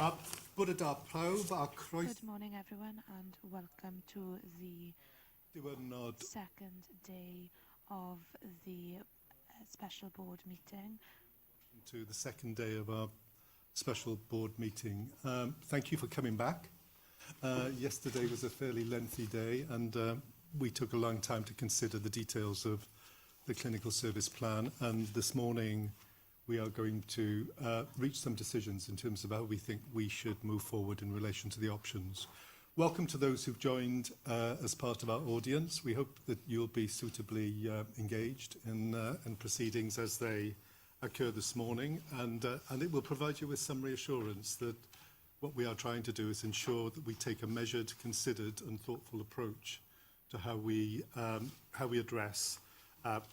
Bwrdd pawb a croes... Good morning, everyone, and welcome to the second day of the special board meeting. To the second day of our special board meeting. Thank you for coming back. Yesterday was a fairly lengthy day, and we took a long time to consider the details of the clinical service plan, and this morning we are going to reach some decisions in terms of how we think we should move forward in relation to the options. Welcome to those who've joined as part of our audience. We hope that you'll be suitably engaged in proceedings as they occur this morning, and it will provide you with some reassurance that what we are trying to do is ensure that we take a measured, considered and thoughtful approach to how we address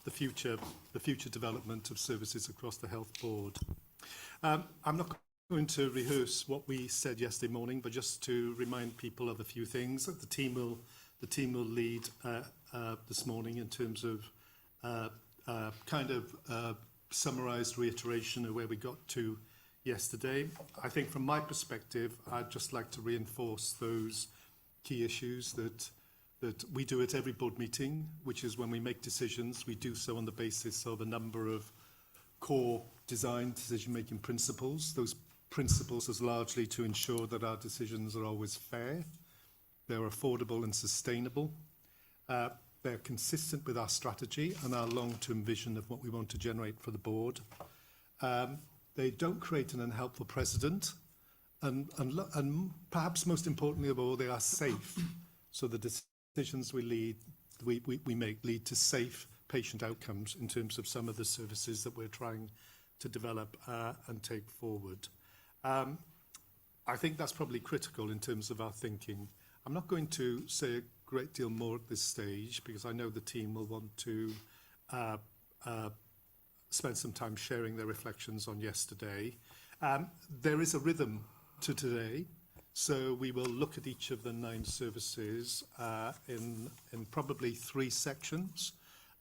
the future development of services across the Health Board. I'm not going to rehearse what we said yesterday morning, but just to remind people of a few things that the team will lead this morning in terms of summarised reiteration of where we got to yesterday. I think from my perspective, I'd just like to reinforce those key issues that we do at every board meeting, which is when we make decisions, we do so on the basis of a number of core design decision-making principles. Those principles is largely to ensure that our decisions are always fair, they're affordable and sustainable, they're consistent with our strategy and our long-term vision of what we want to generate for the board. They don't create an unhelpful precedent, and perhaps most importantly of all, they are safe. So the decisions we make lead to safe patient outcomes in terms of some of the services that we're trying to develop and take forward. I think that's probably critical in terms of our thinking. I'm not going to say a great deal more at this stage because I know the team will want to spend some time sharing their reflections on yesterday. There is a rhythm to today. So we will look at each of the 9 services in probably 3 sections,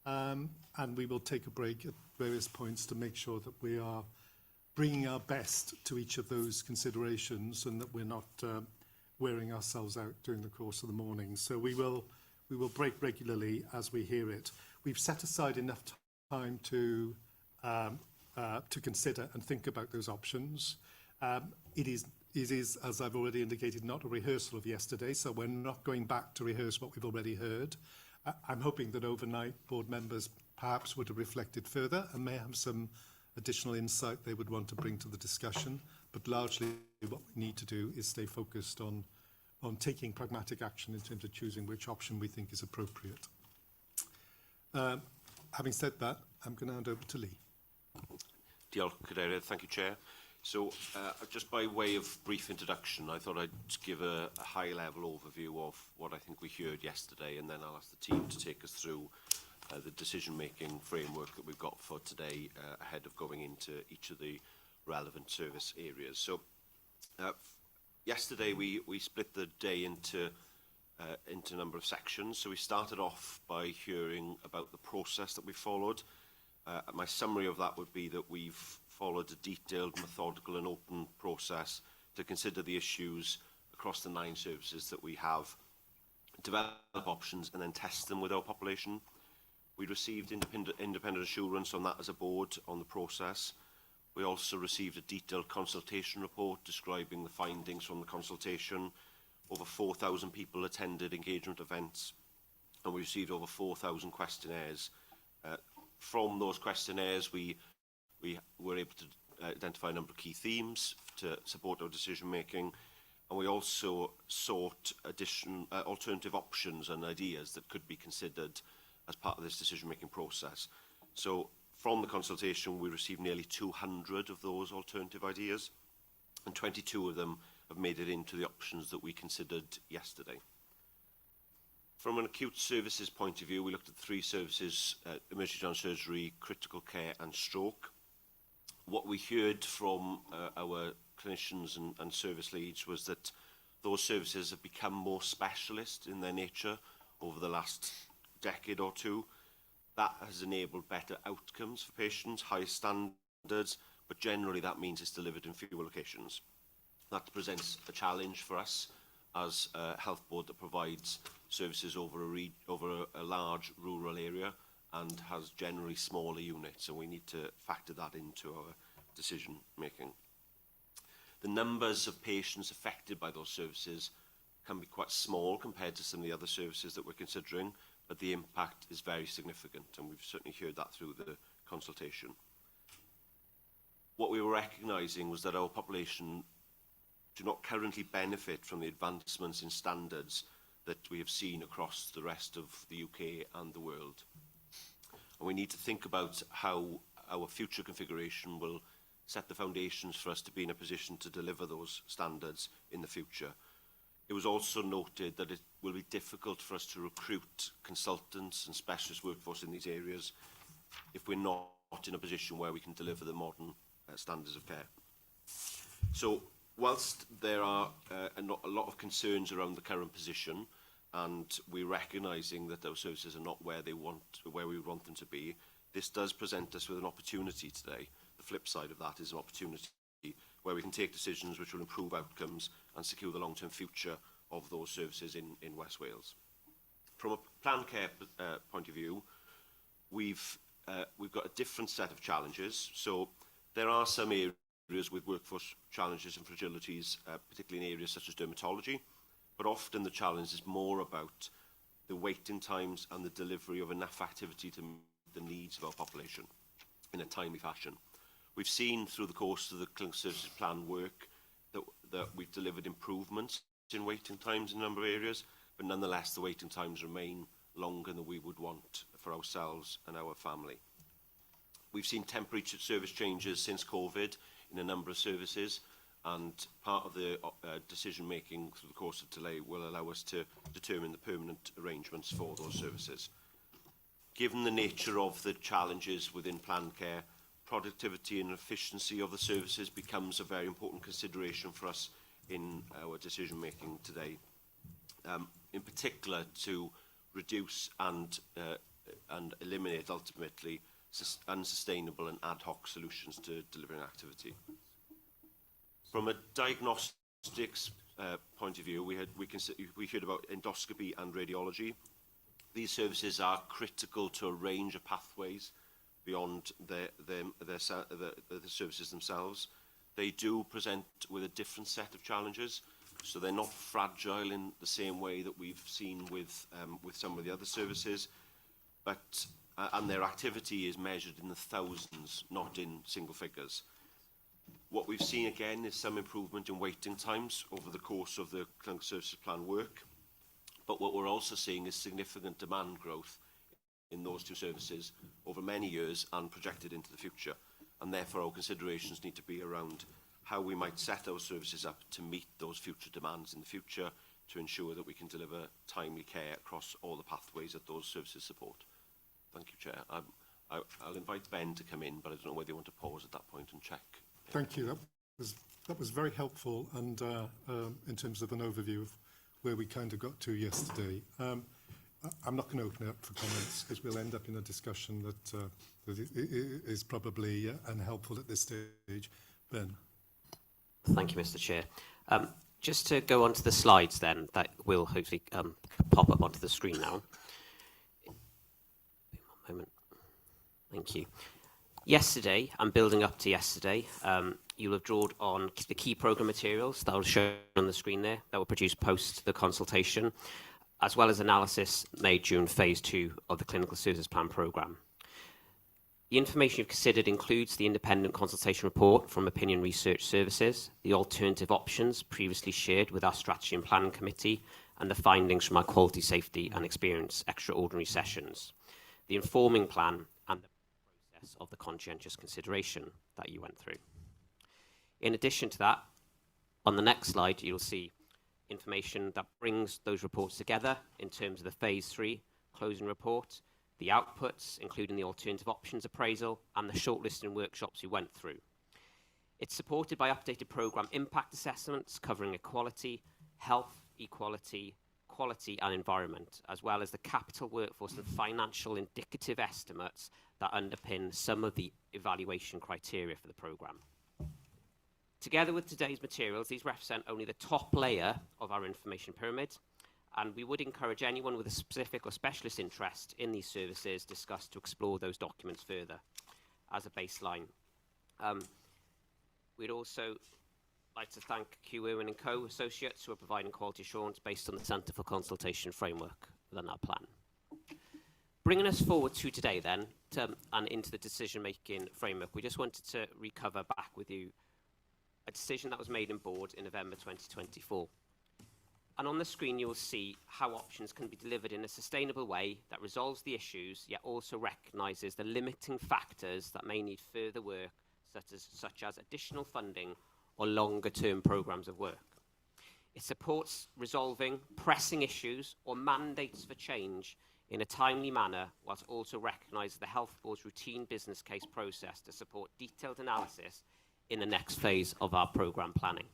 and we will take a break at various points to make sure that we are bringing our best to each of those considerations and that we're not wearing ourselves out during the course of the morning. So we will break regularly as we hear it. We've set aside enough time to consider and think about those options. It is, as I've already indicated, not a rehearsal of yesterday, so we're not going back to rehearse what we've already heard. I'm hoping that overnight board members perhaps would have reflected further and may have some additional insight they would want to bring to the discussion, but largely what we need to do is stay focused on taking pragmatic action in terms of choosing which option we think is appropriate. Having said that, I'm going to hand over to Lee. Diolch, Cadeirydd. Thank you, Chair. So, just by way of brief introduction, I thought I'd give a high-level overview of what I think we heard yesterday, and then I'll ask the team to take us through the decision-making framework that we've got for today ahead of going into each of the relevant service areas. So, yesterday we split the day into a number of sections. So we started off by hearing about the process that we followed. My summary of that would be that we've followed a detailed, methodical and open process to consider the issues across the 9 services that we have, develop options and then test them with our population. We received independent assurance on that as a board on the process. We also received a detailed consultation report describing the findings from the consultation. Over 4,000 people attended engagement events and we received over 4,000 questionnaires. From those questionnaires, we were able to identify a number of key themes to support our decision-making, and we also sought alternative options and ideas that could be considered as part of this decision-making process. So, from the consultation, we received nearly 200 of those alternative ideas, and 22 of them have made it into the options that we considered yesterday. From an acute services point of view, we looked at 3 services, emergency general surgery, critical care and stroke. What we heard from our clinicians and service leads was that those services have become more specialist in their nature over the last decade or two. That has enabled better outcomes for patients, higher standards, but generally that means it's delivered in fewer locations. That presents a challenge for us as a health board that provides services over a large rural area and has generally smaller units, and we need to factor that into our decision making. The numbers of patients affected by those services can be quite small compared to some of the other services that we're considering, but the impact is very significant, and we've certainly heard that through the consultation. What we were recognising was that our population do not currently benefit from the advancements in standards that we have seen across the rest of the UK and the world. And we need to think about how our future configuration will set the foundations for us to be in a position to deliver those standards in the future. It was also noted that it will be difficult for us to recruit consultants and specialist workforce in these areas if we're not in a position where we can deliver the modern standards of care. So, whilst there are a lot of concerns around the current position, and we're recognising that those services are not where we would want them to be, this does present us with an opportunity today. The flip side of that is an opportunity where we can take decisions which will improve outcomes and secure the long-term future of those services in West Wales. From a planned care point of view, we've got a different set of challenges. So there are some areas with workforce challenges and fragilities, particularly in areas such as dermatology, but often the challenge is more about the waiting times and the delivery of enough activity to meet the needs of our population in a timely fashion. We've seen through the course of the clinical services plan work that we've delivered improvements in waiting times in a number of areas, but nonetheless the waiting times remain longer than we would want for ourselves and our family. We've seen temporary service changes since COVID in a number of services, and part of the decision making through the course of delay will allow us to determine the permanent arrangements for those services. Given the nature of the challenges within planned care, productivity and efficiency of the services becomes a very important consideration for us in our decision making today. In particular, to reduce and eliminate ultimately unsustainable and ad hoc solutions to delivering activity. From a diagnostics point of view, we heard about endoscopy and radiology. These services are critical to a range of pathways beyond the services themselves. They do present with a different set of challenges, so they're not fragile in the same way that we've seen with some of the other services, but and their activity is measured in the thousands, not in single figures. What we've seen again is some improvement in waiting times over the course of the clinical services plan work, but what we're also seeing is significant demand growth in those two services over many years and projected into the future, and therefore our considerations need to be around how we might set our services up to meet those future demands in the future to ensure that we can deliver timely care across all the pathways that those services support. Thank you, Chair. I'll invite Ben to come in, but I don't know whether you want to pause at that point and check. Thank you. That was very helpful, and in terms of an overview of where we kind of got to yesterday. I'm not going to open it up for comments because we'll end up in a discussion that is probably unhelpful at this stage. Ben. Thank you, Mr. Chair. Just to go on to the slides then, that will hopefully pop up onto the screen now. One moment. Thank you. Yesterday, and building up to yesterday, you'll have drawn on the key programme materials that will show on the screen there, that were produced post the consultation, as well as analysis made during phase 2 of the clinical services plan programme. The information you've considered includes the independent consultation report from Opinion Research Services, the alternative options previously shared with our Strategy and Planning Committee, and the findings from our Quality, Safety and Experience extraordinary sessions, the informing plan, and the process of the conscientious consideration that you went through. In addition to that, on the next slide, you'll see information that brings those reports together in terms of the phase 3 closing report, the outputs, including the alternative options appraisal, and the shortlisting workshops we went through. It's supported by updated programme impact assessments covering equality, health, equality, quality and environment, as well as the capital, workforce and financial indicative estimates that underpin some of the evaluation criteria for the programme. Together with today's materials, these represent only the top layer of our information pyramid, and we would encourage anyone with a specific or specialist interest in these services discussed to explore those documents further as a baseline. We'd also like to thank Hywel & Co associates who are providing quality assurance based on the Centre for Consultation framework within our plan. Bringing us forward to today then, and into the decision-making framework, we just wanted to recover back with you a decision that was made in board in November 2024. And on the screen you will see how options can be delivered in a sustainable way that resolves the issues, yet also recognises the limiting factors that may need further work, such as additional funding or longer-term programmes of work. It supports resolving pressing issues or mandates for change in a timely manner, whilst also recognises the Health Board's routine business case process to support detailed analysis in the next phase of our programme planning.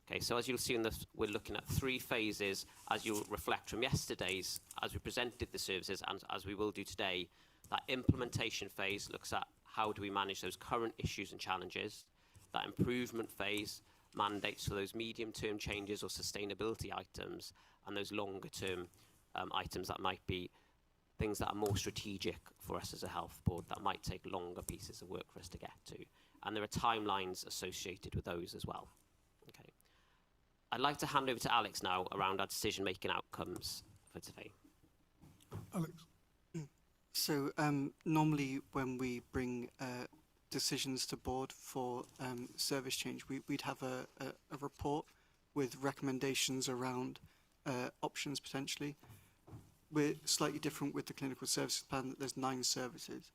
Okay, so as you'll see in this, we're looking at 3 phases, as you'll reflect from yesterday's, as we presented the services and as we will do today. That implementation phase looks at how do we manage those current issues and challenges. That improvement phase mandates for those medium-term changes or sustainability items, and those longer-term items that might be things that are more strategic for us as a health board, that might take longer pieces of work for us to get to. And there are timelines associated with those as well. Okay. I'd like to hand over to Alex now around our decision-making outcomes for today. Alex. So normally when we bring decisions to board for service change, we'd have a report with recommendations around options potentially. We're slightly different with the clinical services plan, that there's 9 services.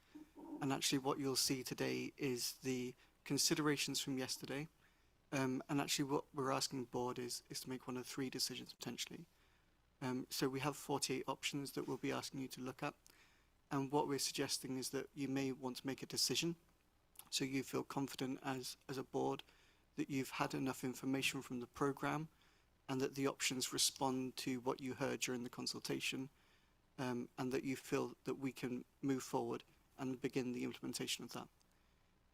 And actually what you'll see today is the considerations from yesterday. And actually what we're asking the board is to make one of 3 decisions potentially. So we have 48 options that we'll be asking you to look at. And what we're suggesting is that you may want to make a decision, so you feel confident as a board that you've had enough information from the programme and that the options respond to what you heard during the consultation, and that you feel that we can move forward and begin the implementation of that.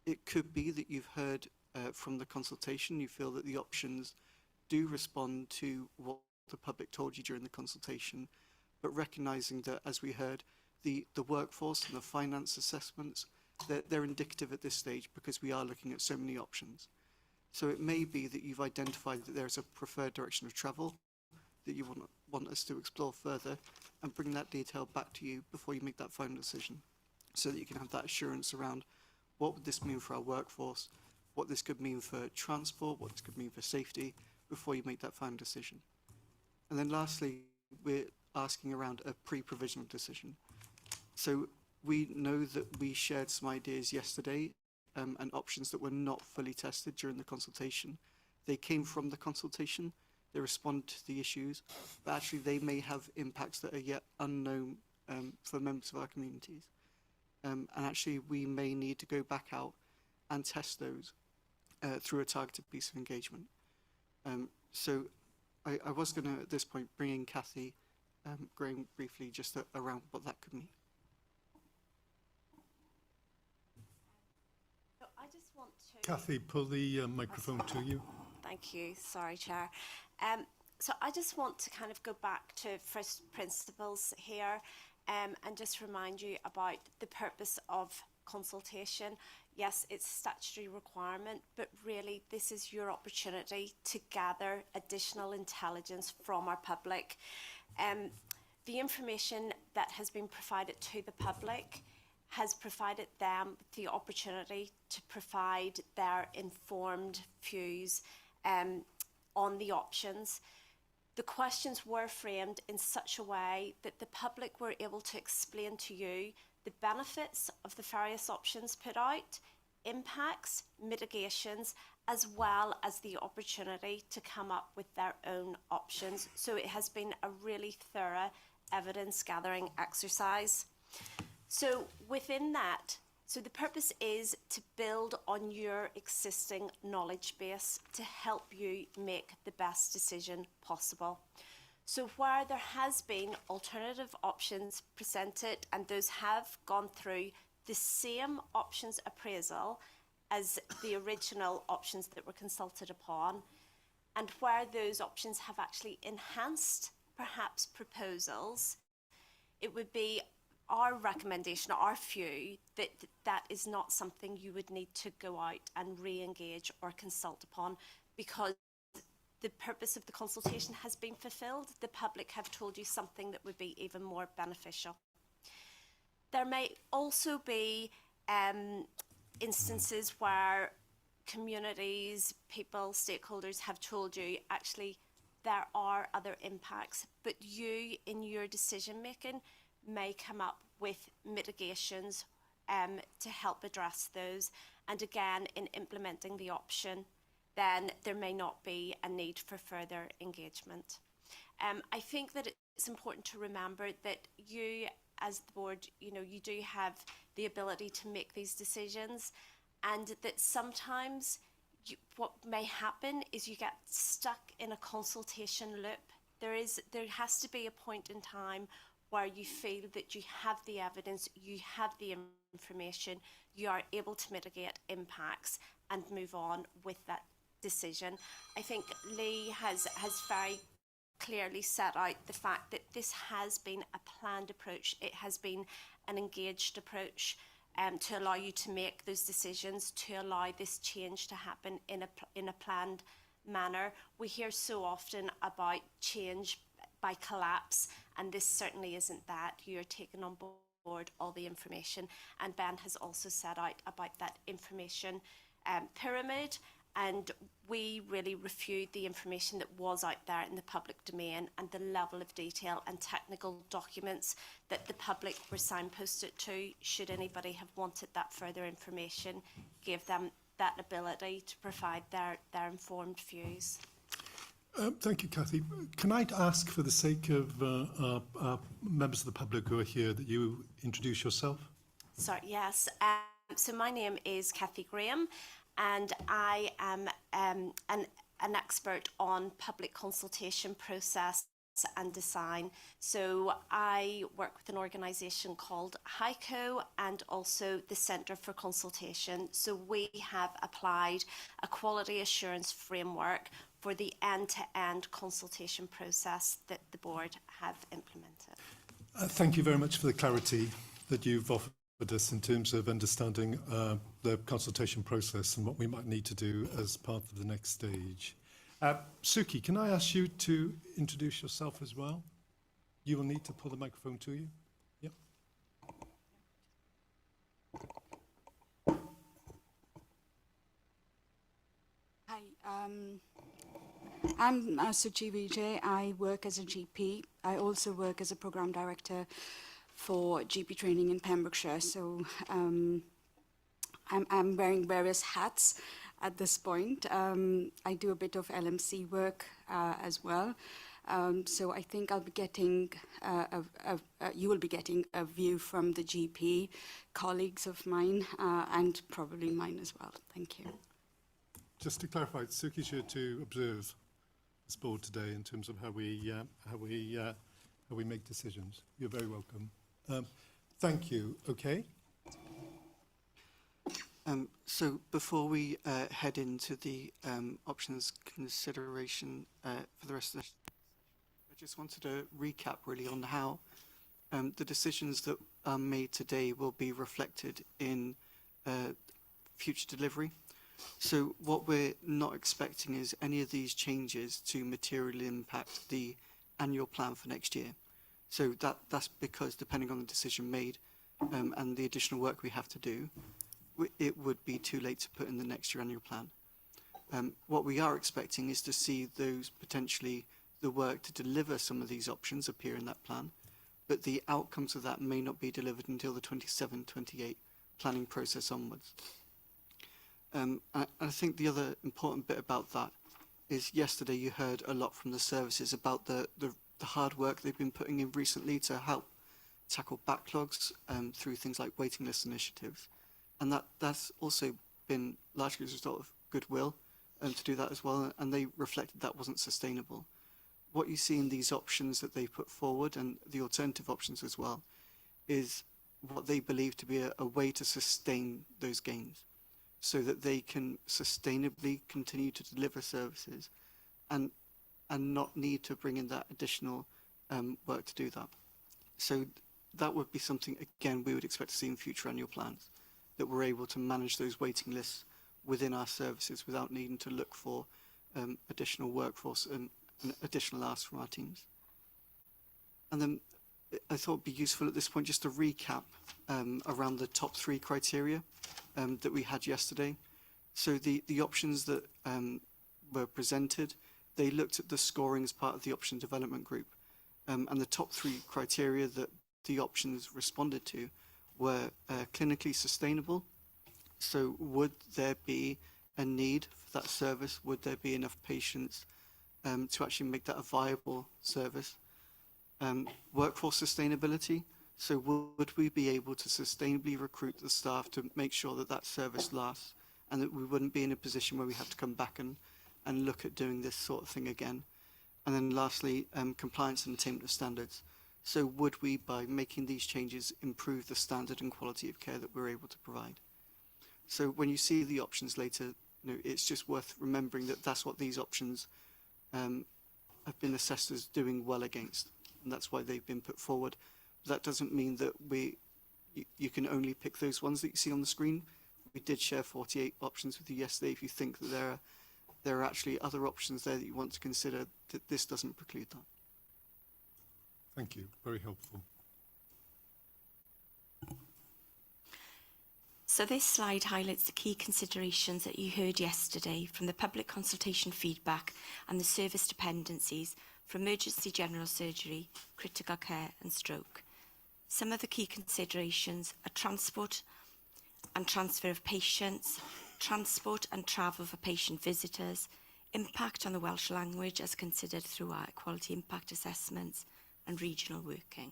It could be that you've heard from the consultation, you feel that the options do respond to what the public told you during the consultation, but recognising that, as we heard, the workforce and the finance assessments, they're indicative at this stage because we are looking at so many options. So it may be that you've identified that there's a preferred direction of travel that you want us to explore further, and bring that detail back to you before you make that final decision, so that you can have that assurance around what would this mean for our workforce, what this could mean for transport, what this could mean for safety, before you make that final decision. And then lastly, we're asking around a pre-provisional decision. So we know that we shared some ideas yesterday and options that were not fully tested during the consultation. They came from the consultation, they respond to the issues, but actually they may have impacts that are yet unknown for members of our communities. And actually we may need to go back out and test those through a targeted piece of engagement. So I was going to, at this point, bring in Kathy Graham briefly just around what that could mean. So I just want to... Kathy, pull the microphone to you. Thank you. Sorry, Chair. So I just want to kind of go back to first principles here and just remind you about the purpose of consultation. Yes, it's a statutory requirement, but really this is your opportunity to gather additional intelligence from our public. The information that has been provided to the public has provided them the opportunity to provide their informed views on the options. The questions were framed in such a way that the public were able to explain to you the benefits of the various options put out, impacts, mitigations, as well as the opportunity to come up with their own options. So it has been a really thorough evidence gathering exercise. So within that, so the purpose is to build on your existing knowledge base to help you make the best decision possible. So where there has been alternative options presented and those have gone through the same options appraisal as the original options that were consulted upon, and where those options have actually enhanced perhaps proposals, it would be our recommendation, our view, that that is not something you would need to go out and re-engage or consult upon, because the purpose of the consultation has been fulfilled. The public have told you something that would be even more beneficial. There may also be instances where communities, people, stakeholders have told you actually there are other impacts, but you in your decision making may come up with mitigations to help address those. And again, in implementing the option, then there may not be a need for further engagement. I think that it's important to remember that you as the board, you do have the ability to make these decisions, and that sometimes what may happen is you get stuck in a consultation loop. There has to be a point in time where you feel that you have the evidence, you have the information, you are able to mitigate impacts and move on with that decision. I think Lee has very clearly set out the fact that this has been a planned approach. It has been an engaged approach to allow you to make those decisions, to allow this change to happen in a planned manner. We hear so often about change by collapse, and this certainly isn't that. You're taking on board all the information, and Ben has also set out about that information pyramid, and we really reviewed the information that was out there in the public domain and the level of detail and technical documents that the public were signposted to. Should anybody have wanted that further information, gave them that ability to provide their informed views. Thank you, Cathy. Can I ask, for the sake of our members of the public who are here, that you introduce yourself? Sorry, yes. So my name is Cathy Graham, and I am an expert on public consultation process and design. So I work with an organisation called HYCO and also the Centre for Consultation. So we have applied a quality assurance framework for the end-to-end consultation process that the board have implemented. Thank you very much for the clarity that you've offered us in terms of understanding the consultation process and what we might need to do as part of the next stage. Suki, can I ask you to introduce yourself as well? You will need to pull the microphone to you. Yep. Hi, I'm Suchi Vijay. I work as a GP. I also work as a program director for GP training in Pembrokeshire. So I'm wearing various hats at this point. I do a bit of LMC work as well. So I think I'll be getting, you will be getting a view from the GP colleagues of mine and probably mine as well. Thank you. Just to clarify, Suki's here to observe this board today in terms of how we make decisions. You're very welcome. Thank you. Okay. So before we head into the options consideration for the rest of the I just wanted to recap really on how the decisions that are made today will be reflected in future delivery. So what we're not expecting is any of these changes to materially impact the annual plan for next year. So that's because depending on the decision made and the additional work we have to do, it would be too late to put in the next year annual plan. What we are expecting is to see those potentially the work to deliver some of these options appear in that plan, but the outcomes of that may not be delivered until the 27-28 planning process onwards. I think the other important bit about that is yesterday you heard a lot from the services about the hard work they've been putting in recently to help tackle backlogs through things like waiting list initiatives. And that's also been largely as a result of goodwill to do that as well, and they reflected that wasn't sustainable. What you see in these options that they put forward, and the alternative options as well, is what they believe to be a way to sustain those gains. so that they can sustainably continue to deliver services and not need to bring in that additional work to do that. So that would be something, again, we would expect to see in future annual plans, that we're able to manage those waiting lists within our services without needing to look for additional workforce and additional asks from our teams. And then I thought it'd be useful at this point just to recap around the top 3 criteria that we had yesterday. So the options that were presented, they looked at the scoring as part of the option development group. And the top 3 criteria that the options responded to were clinically sustainable. So would there be a need for that service? Would there be enough patients to actually make that a viable service? Workforce sustainability. So would we be able to sustainably recruit the staff to make sure that that service lasts and that we wouldn't be in a position where we have to come back and look at doing this sort of thing again? And then lastly, compliance and attainment of standards. So would we, by making these changes, improve the standard and quality of care that we're able to provide? So when you see the options later, it's just worth remembering that that's what these options have been assessed as doing well against, and that's why they've been put forward. That doesn't mean that you can only pick those ones that you see on the screen. We did share 48 options with you yesterday. If you think that there are actually other options there that you want to consider, that this doesn't preclude that. Thank you. Very helpful. So this slide highlights the key considerations that you heard yesterday from the public consultation feedback and the service dependencies for emergency general surgery, critical care and stroke. Some of the key considerations are transport and transfer of patients, transport and travel for patient visitors, impact on the Welsh language as considered through our quality impact assessments, and regional working.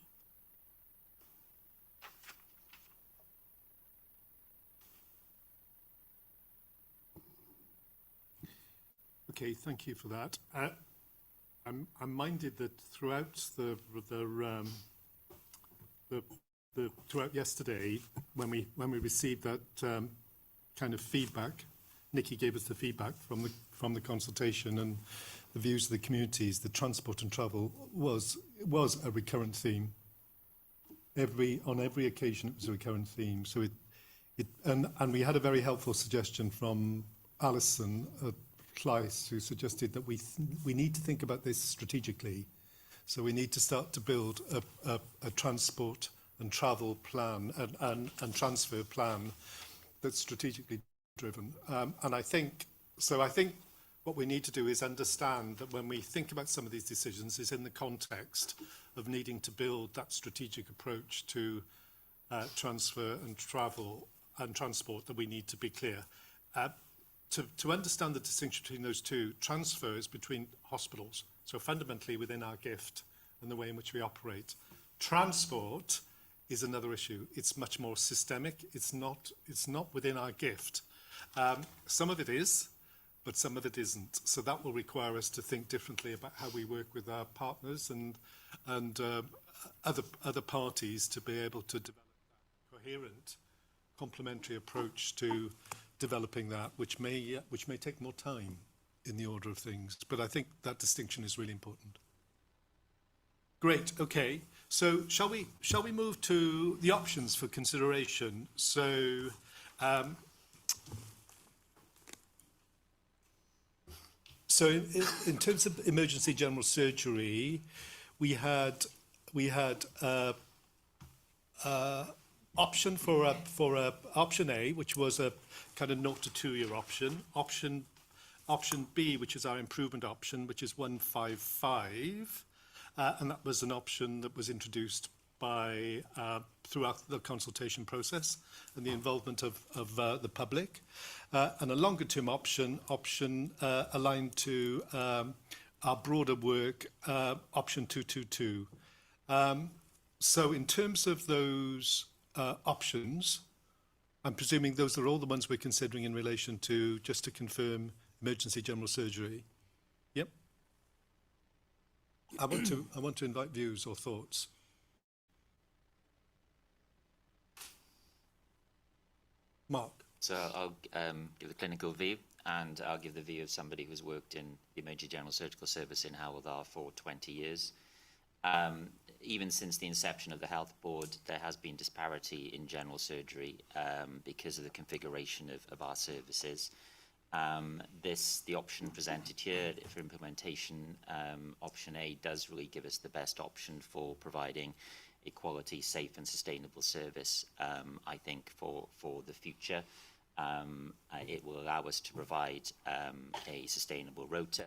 Okay, thank you for that. I'm minded that throughout throughout yesterday, when we received that kind of feedback, Nikki gave us the feedback from the consultation and the views of the communities. The transport and travel was a recurrent theme. On every occasion, it was a recurrent theme. So and we had a very helpful suggestion from Alison Kleiss, who suggested that we need to think about this strategically. So we need to start to build a transport and travel plan and transfer plan that's strategically driven. And I think what we need to do is understand that when we think about some of these decisions is in the context of needing to build that strategic approach to transfer and travel and transport, that we need to be clear. To understand the distinction between those two, transfer is between hospitals, so fundamentally within our gift and the way in which we operate. Transport is another issue. It's much more systemic. It's not within our gift. Some of it is, but some of it isn't. So that will require us to think differently about how we work with our partners and other parties to be able to develop that coherent, complementary approach to developing that, which may take more time in the order of things. But I think that distinction is really important. Great. Okay. So shall we move to the options for consideration? So in terms of emergency general surgery, we had option for option A, which was a kind of 0 to 2 year option. Option B, which is our improvement option, which is 155, and that was an option that was introduced by throughout the consultation process and the involvement of the public, and a longer term option aligned to our broader work, option 222. So in terms of those options, I'm presuming those are all the ones we're considering in relation to, just to confirm, emergency general surgery. Yep. I want to invite views or thoughts. Mark. So I'll give the clinical view, and I'll give the view of somebody who's worked in the Emergency General Surgical Service in Hywel Dda for 20 years. Even since the inception of the Health Board, there has been disparity in general surgery because of the configuration of our services. The option presented here for implementation, option A, does really give us the best option for providing a quality, safe and sustainable service, I think, for the future. It will allow us to provide a sustainable rota,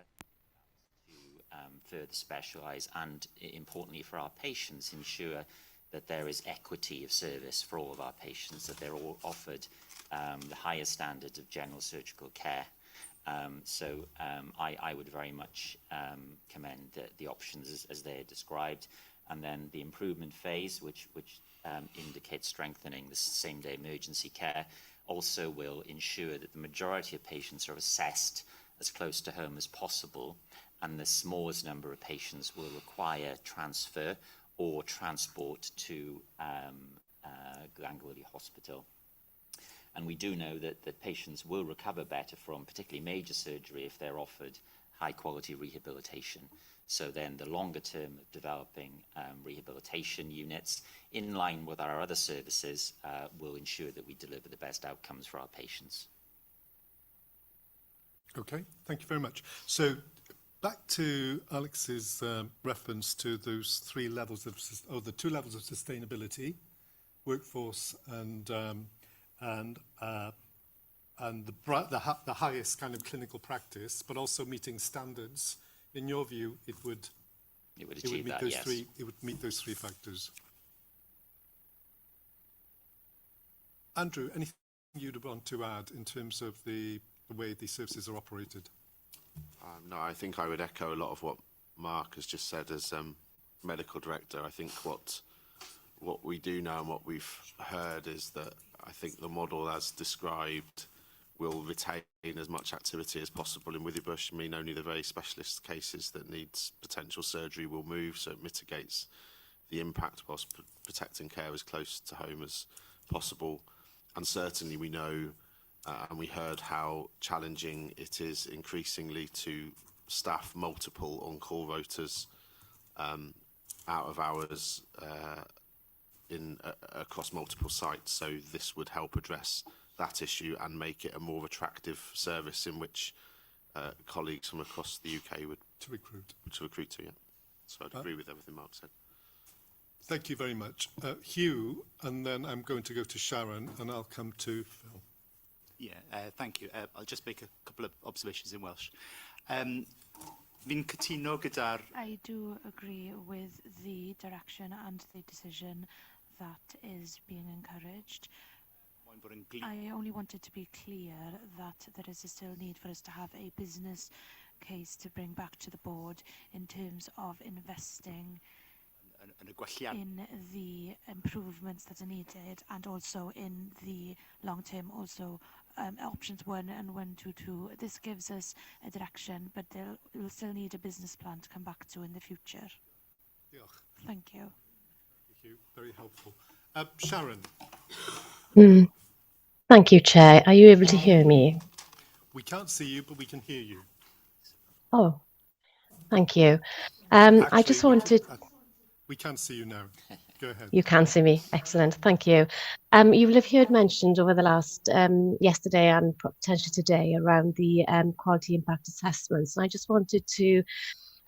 to further specialise, and importantly for our patients, ensure that there is equity of service for all of our patients, that they're all offered the highest standards of general surgical care. I would very much commend the options as they are described. And then the improvement phase, which indicates strengthening the same-day emergency care, also will ensure that the majority of patients are assessed as close to home as possible, and the smallest number of patients will require transfer or transport to Glangwili Hospital. And we do know that patients will recover better from particularly major surgery if they're offered high-quality rehabilitation. So then the longer term of developing rehabilitation units in line with our other services will ensure that we deliver the best outcomes for our patients. Okay, thank you very much. So back to Alex's reference to those three levels the 2 levels of sustainability, workforce and the highest kind of clinical practice, but also meeting standards. In your view, it would achieve that, yes. It would meet those 3 factors. Andrew, anything you'd want to add in terms of the way the services are operated? No, I think I would echo a lot of what Mark has just said as medical director. I think what we do know and what we've heard is that I think the model as described will retain as much activity as possible in Withybush. I mean, only the very specialist cases that needs potential surgery will move, so it mitigates the impact whilst protecting care as close to home as possible. And certainly we know, and we heard how challenging it is increasingly to staff multiple on-call rotas out of hours across multiple sites. So this would help address that issue and make it a more attractive service in which colleagues from across the UK would recruit to. Yeah. So I'd agree with everything Mark said. Thank you very much. Hugh, and then I'm going to go to Sharon, and I'll come to Phil. Yeah, thank you. I'll just make a couple of observations in Welsh. Fi'n cytuno gyda'r... I do agree with the direction and the decision that is being encouraged. I only wanted to be clear that there is a still need for us to have a business case to bring back to the board in terms of investing in the improvements that are needed, and also in the long term, also options 1 and 122. This gives us a direction, but we'll still need a business plan to come back to in the future. Thank you. Thank you. Very helpful. Sharon. Thank you, Chair. Are you able to hear me? We can't see you, but we can hear you. Oh, thank you. Actually, I just wanted... We can see you now. Go ahead. You can see me. Excellent. Thank you. You will have heard mentioned over the last yesterday and potentially today around the quality impact assessments. And I just wanted to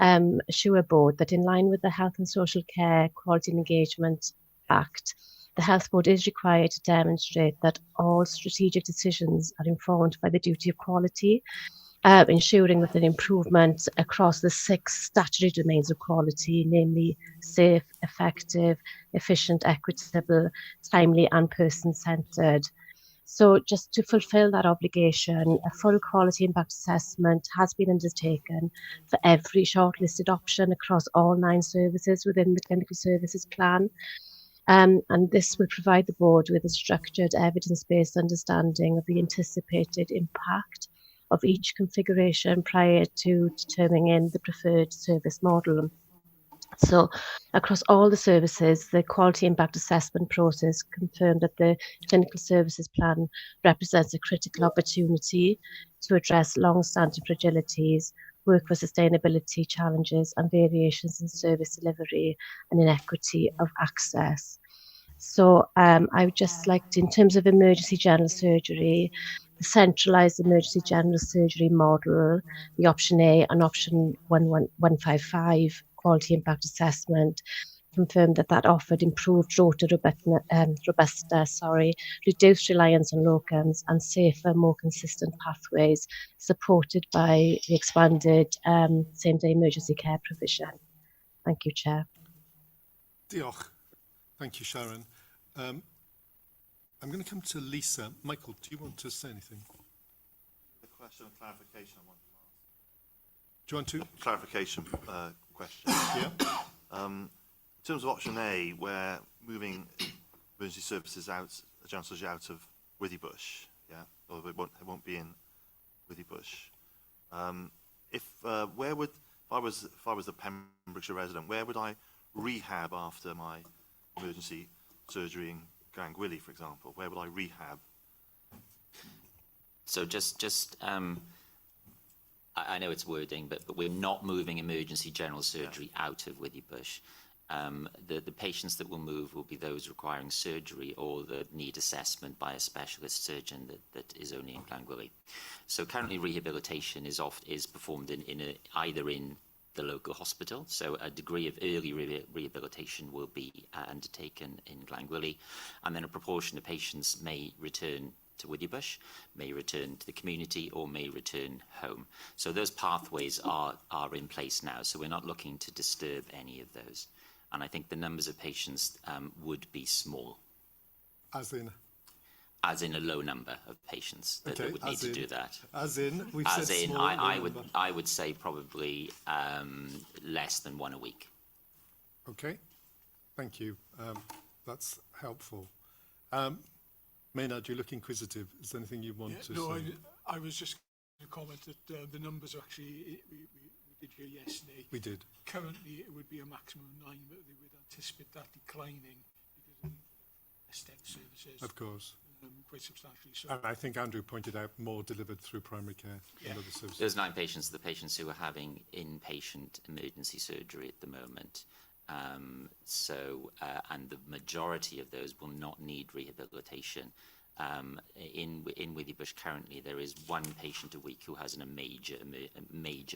assure Board that in line with the Health and Social Care Quality and Engagement Act, the Health Board is required to demonstrate that all strategic decisions are informed by the duty of quality, ensuring that an improvement across the 6 statutory domains of quality, namely safe, effective, efficient, equitable, timely and person-centred. So just to fulfil that obligation, a full quality impact assessment has been undertaken for every shortlisted option across all 9 services within the clinical services plan. And this will provide the Board with a structured, evidence-based understanding of the anticipated impact of each configuration prior to determining the preferred service model. So across all the services, the quality impact assessment process confirmed that the clinical services plan represents a critical opportunity to address long-standing fragilities, work for sustainability challenges and variations in service delivery and inequity of access. So I would just like to, in terms of emergency general surgery, the centralised emergency general surgery model, the option A and option 155 quality impact assessment, confirmed that that offered improved rota robustness, reduced reliance on locums and safer, more consistent pathways supported by the expanded same-day emergency care provision. Thank you, Chair. Diolch. Thank you, Sharon. I'm going to come to Lisa. Michael, do you want to say anything? The question of clarification I wanted to ask. Do you want to? Clarification question. Yeah. In terms of option A, where moving emergency services out, general surgery out of Withybush, yeah, or it won't be in Withybush. If I was a Pembrokeshire resident, where would I rehab after my emergency surgery in Glangwili, for example? Where would I rehab? So I know it's wording, but we're not moving emergency general surgery out of Withybush. The patients that will move will be those requiring surgery or that need assessment by a specialist surgeon that is only in Glangwili. So currently rehabilitation is performed either in the local hospital, so a degree of early rehabilitation will be undertaken in Glangwili, and then a proportion of patients may return to Withybush, may return to the community, or may return home. So those pathways are in place now, so we're not looking to disturb any of those. And I think the numbers of patients would be small. As in? As in a low number of patients that would need to do that. As in? We've as said in, small, I would say probably less than one a week. Okay, thank you. That's helpful. Maynard, you look inquisitive. Is there anything you want to say? I was just going to comment that the numbers are actually, we did hear yesterday. We did. Currently, it would be a maximum of 9, but they would anticipate that declining because of the STEM services. Of course. Quite substantially. So. And I think Andrew pointed out more delivered through primary care and other services. There's 9 patients, the patients who are having inpatient emergency surgery at the moment. And the majority of those will not need rehabilitation. In Withybush currently, there is 1 patient a week who has a major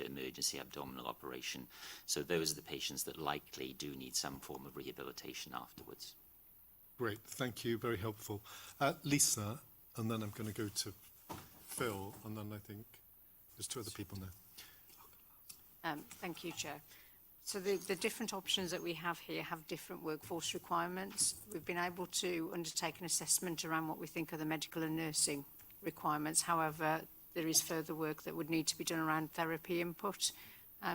emergency abdominal operation. So those are the patients that likely do need some form of rehabilitation afterwards. Great, thank you, very helpful. Lisa, and then I'm going to go to Phil, and then I think there's 2 other people now. Thank you, Chair. So the different options that we have here have different workforce requirements. We've been able to undertake an assessment around what we think are the medical and nursing requirements. However, there is further work that would need to be done around therapy input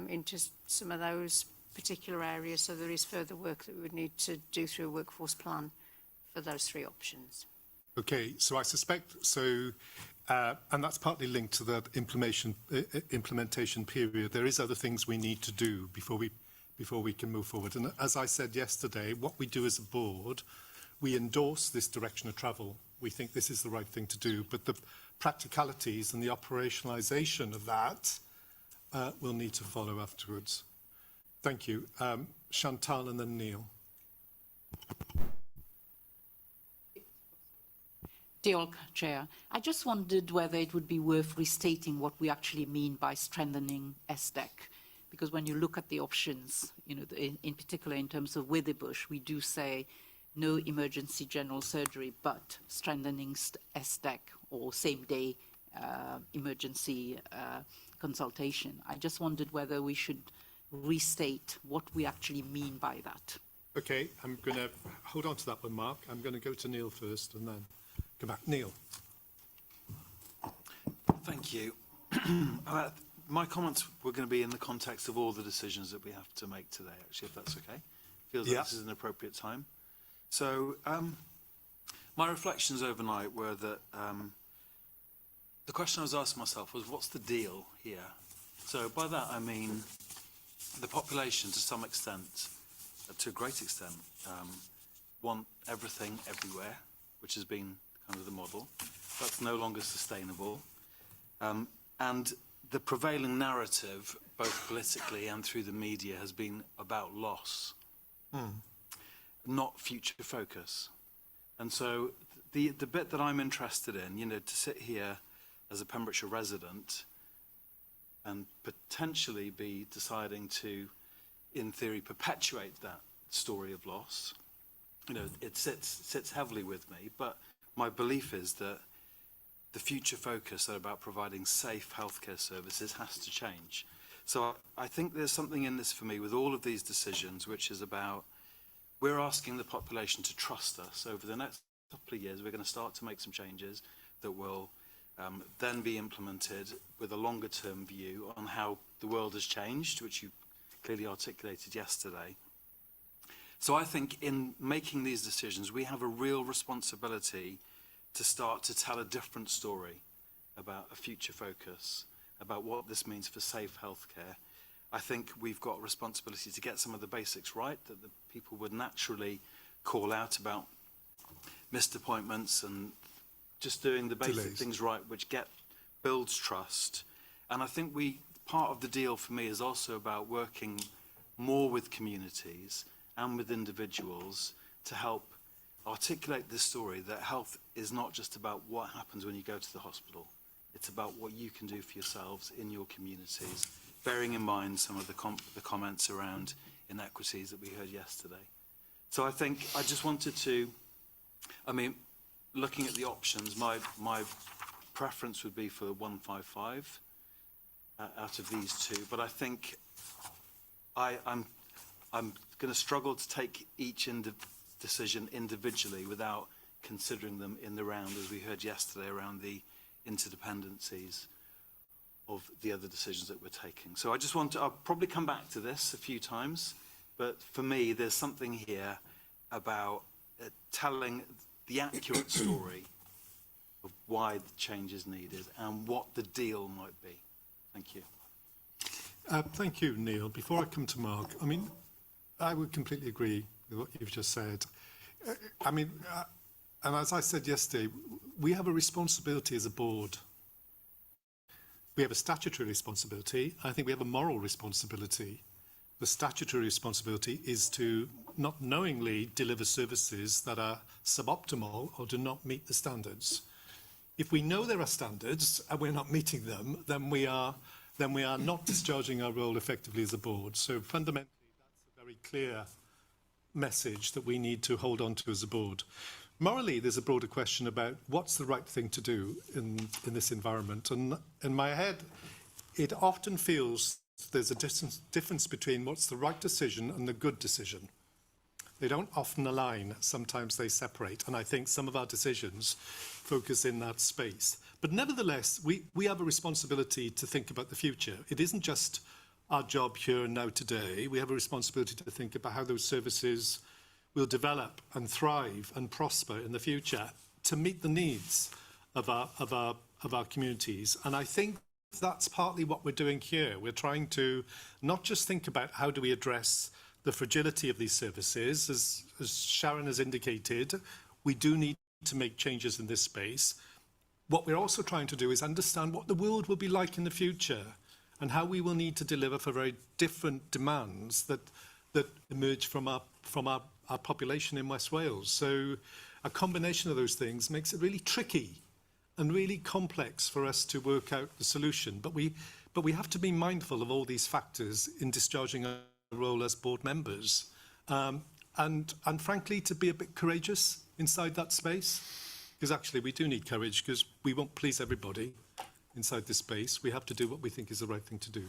into some of those particular areas. So there is further work that we would need to do through a workforce plan for those 3 options. Okay, so I suspect, and that's partly linked to the implementation period. There is other things we need to do before we can move forward. And as I said yesterday, what we do as a board, we endorse this direction of travel. We think this is the right thing to do, but the practicalities and the operationalisation of that will need to follow afterwards. Thank you. Chantal and then Neil. Diolch, Chair. I just wondered whether it would be worth restating what we actually mean by strengthening SDEC, because when you look at the options, in particular in terms of Withybush, we do say no emergency general surgery, but strengthening SDEC or same-day emergency consultation. I just wondered whether we should restate what we actually mean by that. Okay, I'm going to hold on to that one, Mark. I'm going to go to Neil first and then come back. Neil. Thank you. My comments were going to be in the context of all the decisions that we have to make today, actually, if that's okay. Feels like this is an appropriate time. So my reflections overnight were that the question I was asking myself was, what's the deal here? So by that I mean, the population, to some extent, to a great extent, want everything everywhere, which has been kind of the model. That's no longer sustainable. And the prevailing narrative, both politically and through the media, has been about loss, not future focus. And so the bit that I'm interested in, you know, to sit here as a Pembrokeshire resident and potentially be deciding to, in theory, perpetuate that story of loss, you know, it sits heavily with me. But my belief is that the future focus about providing safe healthcare services has to change. So I think there's something in this for me with all of these decisions, which is about, we're asking the population to trust us. Over the next couple of years, we're going to start to make some changes that will then be implemented with a longer term view on how the world has changed, which you clearly articulated yesterday. So I think in making these decisions, we have a real responsibility to start to tell a different story about a future focus, about what this means for safe healthcare. I think we've got a responsibility to get some of the basics right that the people would naturally call out about missed appointments and just doing the basic things right, which builds trust. And I think part of the deal for me is also about working more with communities and with individuals to help articulate this story that health is not just about what happens when you go to the hospital. It's about what you can do for yourselves in your communities, bearing in mind some of the comments around inequities that we heard yesterday. So I think I just wanted to, I mean, looking at the options, my preference would be for 155 out of these two, but I think I'm going to struggle to take each decision individually without considering them in the round, as we heard yesterday, around the interdependencies of the other decisions that we're taking. So I just I'll probably come back to this a few times, but for me, there's something here about telling the accurate story of why the change is needed and what the deal might be. Thank you. Thank you, Neil. Before I come to Mark, I mean, I would completely agree with what you've just said. I mean, and as I said yesterday, we have a responsibility as a board. We have a statutory responsibility. I think we have a moral responsibility. The statutory responsibility is to not knowingly deliver services that are suboptimal or do not meet the standards. If we know there are standards and we're not meeting them, then we are not discharging our role effectively as a board. So fundamentally, that's a very clear message that we need to hold on to as a board. Morally, there's a broader question about what's the right thing to do in this environment. And in my head, it often feels there's a difference between what's the right decision and the good decision. They don't often align. Sometimes they separate. And I think some of our decisions focus in that space. But nevertheless, we have a responsibility to think about the future. It isn't just our job here and now today. We have a responsibility to think about how those services will develop and thrive and prosper in the future to meet the needs of our communities. And I think that's partly what we're doing here. We're trying to not just think about how do we address the fragility of these services. As Sharon has indicated, we do need to make changes in this space. What we're also trying to do is understand what the world will be like in the future and how we will need to deliver for very different demands that emerge from our population in West Wales. So a combination of those things makes it really tricky and really complex for us to work out the solution. But we have to be mindful of all these factors in discharging our role as board members. And frankly, to be a bit courageous inside that space, because actually we do need courage, because we won't please everybody inside this space. We have to do what we think is the right thing to do.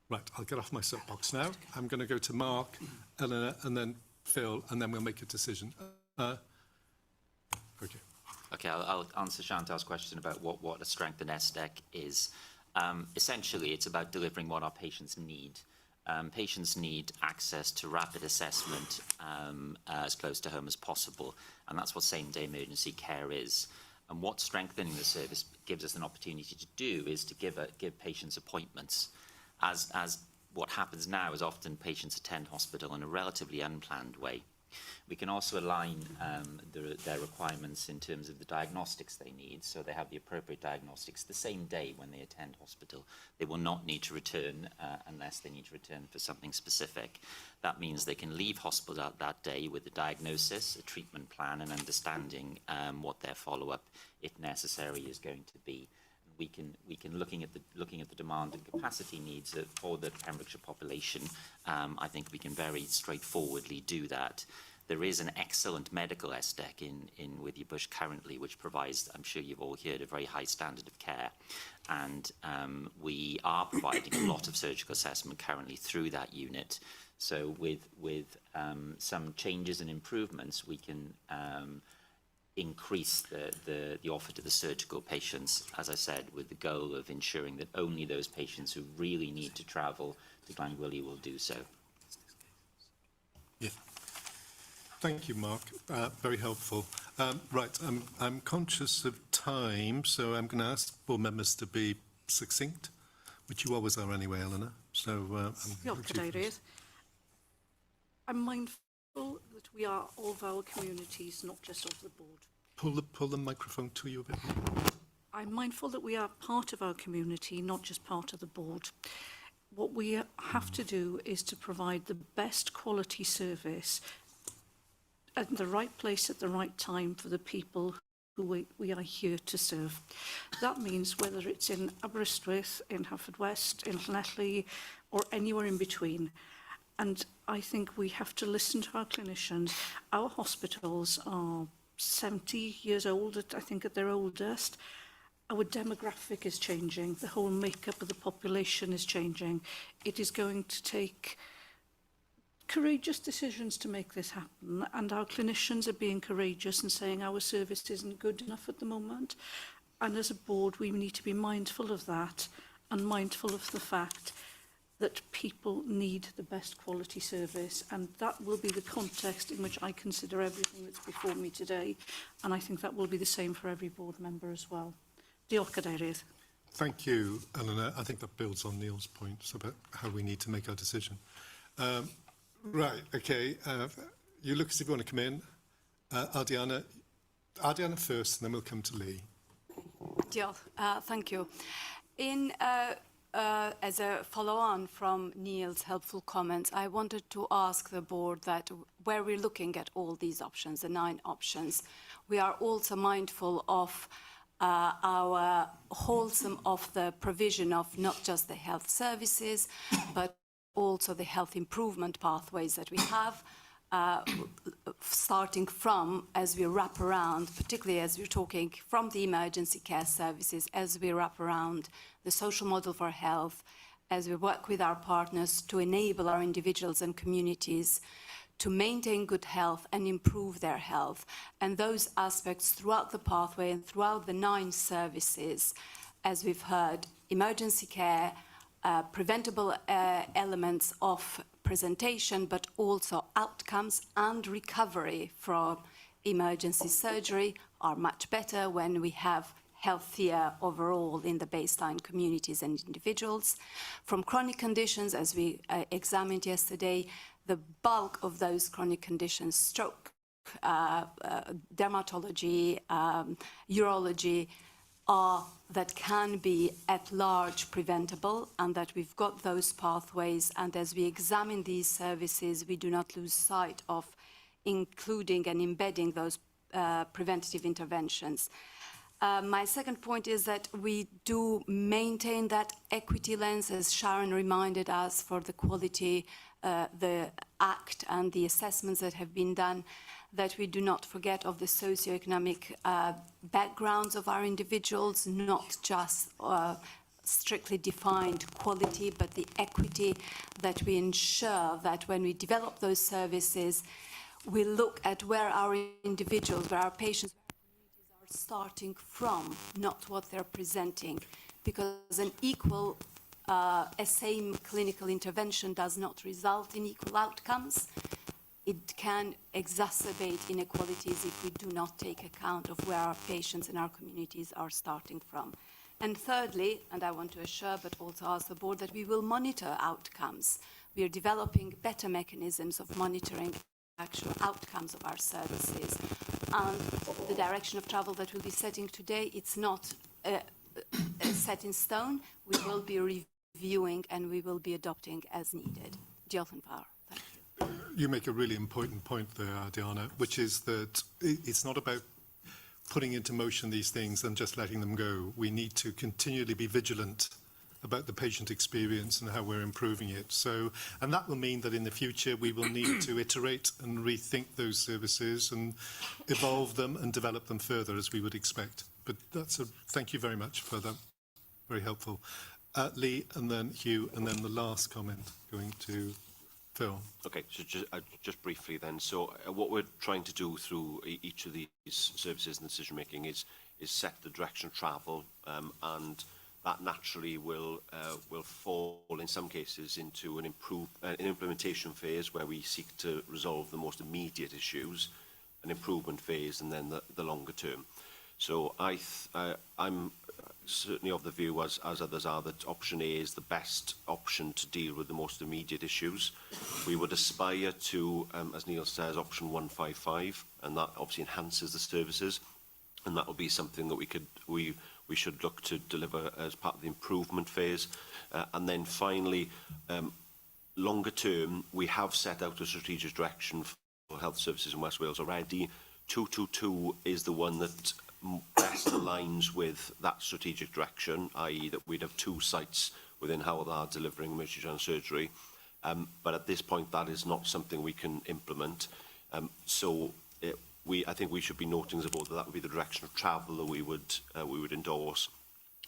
Right, I'll get off my soapbox now. I'm going to go to Mark, Eleanor, and then Phil, and then we'll make a decision. Okay. Okay, I'll answer Chantal's question about what a strengthened SDEC is. Essentially, it's about delivering what our patients need. Patients need access to rapid assessment as close to home as possible, and that's what same-day emergency care is. And what strengthening the service gives us an opportunity to do is to give patients appointments. As what happens now is often patients attend hospital in a relatively unplanned way. We can also align their requirements in terms of the diagnostics they need, so they have the appropriate diagnostics the same day when they attend hospital. They will not need to return unless they need to return for something specific. That means they can leave hospital that day with a diagnosis, a treatment plan, and understanding what their follow-up, if necessary, is going to be. We can looking at the demand and capacity needs for the Pembrokeshire population. I think we can very straightforwardly do that. There is an excellent medical SDEC in Withy Bush currently, which provides, I'm sure you've all heard, a very high standard of care. And we are providing a lot of surgical assessment currently through that unit. So with some changes and improvements, we can increase the offer to the surgical patients, as I said, with the goal of ensuring that only those patients who really need to travel to Glangwili will do so. Yeah. Thank you, Mark. Very helpful. Right, I'm conscious of time, so I'm going to ask board members to be succinct, which you always are anyway, Eleanor. So I'm mindful that we are of our communities, not just of the board. Pull the microphone to you a bit. I'm mindful that we are part of our community, not just part of the board. What we have to do is to provide the best quality service at the right place at the right time for the people who we are here to serve. That means whether it's in Aberystwyth, in Haverfordwest, in Llanelli, or anywhere in between. And I think we have to listen to our clinicians. Our hospitals are 70 years old, I think, at their oldest. Our demographic is changing. The whole makeup of the population is changing. It is going to take courageous decisions to make this happen. And our clinicians are being courageous and saying our service isn't good enough at the moment. And as a board, we need to be mindful of that and mindful of the fact that people need the best quality service, and that will be the context in which I consider everything that's before me today, and I think that will be the same for every board member as well. Diolch, Cadeirydd. Thank you, Eleanor. I think that builds on Neil's points about how we need to make our decision. Right, okay. You look as if you want to come in. Ardiana first, and then we'll come to Lee. Diolch. Thank you. As a follow-on from Neil's helpful comments, I wanted to ask the board that where we're looking at all these options, the 9 options, we are also mindful of our wholesome of the provision of not just the health services, but also the health improvement pathways that we have, starting from as we wrap around, particularly as we're talking from the emergency care services, as we wrap around the social model for health, as we work with our partners to enable our individuals and communities to maintain good health and improve their health. And those aspects throughout the pathway and throughout the 9 services, as we've heard, emergency care, preventable elements of presentation, but also outcomes and recovery from emergency surgery are much better when we have healthier overall in the baseline communities and individuals. From chronic conditions, as we examined yesterday, the bulk of those chronic conditions, stroke, dermatology, urology, that can be at large preventable, and that we've got those pathways, and as we examine these services, we do not lose sight of including and embedding those preventative interventions. My second point is that we do maintain that equity lens, as Sharon reminded us, for the quality, the Act and the assessments that have been done, that we do not forget of the socioeconomic backgrounds of our individuals, not just strictly defined quality, but the equity, that we ensure that when we develop those services, we look at where our individuals, where our patients are starting from, not what they're presenting, because an equal, a same clinical intervention does not result in equal outcomes. It can exacerbate inequalities if we do not take account of where our patients and our communities are starting from. And thirdly, and I want to assure but also ask the board that we will monitor outcomes. We are developing better mechanisms of monitoring actual outcomes of our services. And the direction of travel that we'll be setting today, it's not set in stone. We will be reviewing and we will be adopting as needed. Diolch yn fawr. Thank you. You make a really important point there, Diana, which is that it's not about putting into motion these things and just letting them go. We need to continually be vigilant about the patient experience and how we're improving it. So, and that will mean that in the future we will need to iterate and rethink those services and evolve them and develop them further as we would expect. But thank you very much for that. Very helpful. Lee, and then Hugh, and then the last comment going to Phil. Okay, so just briefly then. So what we're trying to do through each of these services and decision making is set the direction of travel, and that naturally will fall in some cases into an implementation phase where we seek to resolve the most immediate issues, an improvement phase, and then the longer term. So I'm certainly of the view, as others are, that option A is the best option to deal with the most immediate issues. We would aspire to, as Neil says, option 155, and that obviously enhances the services, and that will be something that we should look to deliver as part of the improvement phase. And then finally, longer term, we have set out a strategic direction for health services in West Wales already. 222 is the one that best aligns with that strategic direction, i.e. that we'd have 2 sites within Hywel Dda delivering emergency general surgery. But at this point, that is not something we can implement. I think we should be noting as a board that would be the direction of travel that we would endorse.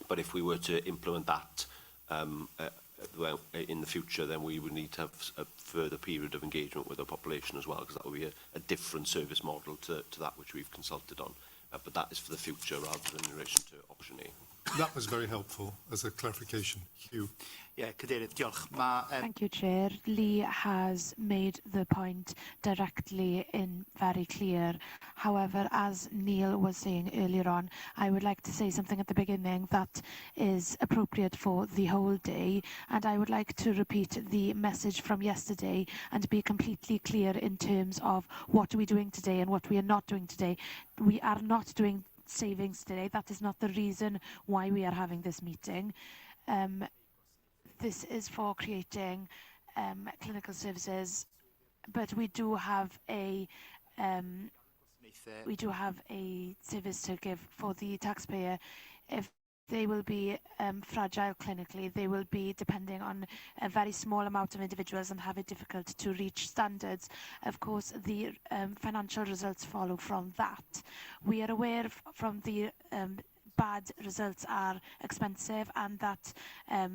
But if we were to implement that in the future, then we would need to have a further period of engagement with the population as well, because that would be a different service model to that which we've consulted on. But that is for the future rather than in relation to option A. That was very helpful as a clarification. Hugh. Yeah, Cadeirydd, diolch. Thank you, Chair. Lee has made the point directly in very clear. However, as Neil was saying earlier on, I would like to say something at the beginning that is appropriate for the whole day, and I would like to repeat the message from yesterday and be completely clear in terms of what we're doing today and what we are not doing today. We are not doing savings today. That is not the reason why we are having this meeting. This is for creating clinical services, but we do have a service to give for the taxpayer. If they will be fragile clinically, they will be depending on a very small amount of individuals and have it difficult to reach standards. Of course, the financial results follow from that. We are aware from the bad results are expensive, and that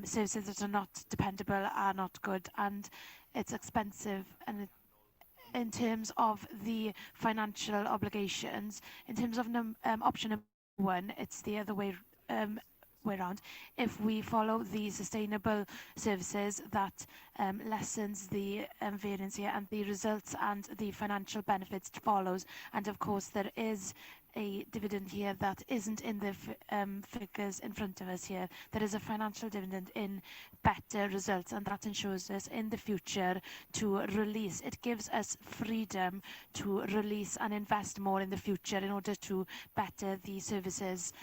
services that are not dependable are not good, and it's expensive. And in terms of the financial obligations, in terms of option number 1, it's the other way around. If we follow the sustainable services, that lessens the variance here, and the results and the financial benefits follows. And of course, there is a dividend here that isn't in the figures in front of us here. There is a financial dividend in better results, and that ensures us in the future to release. It gives us freedom to release and invest more in the future in order to better the services.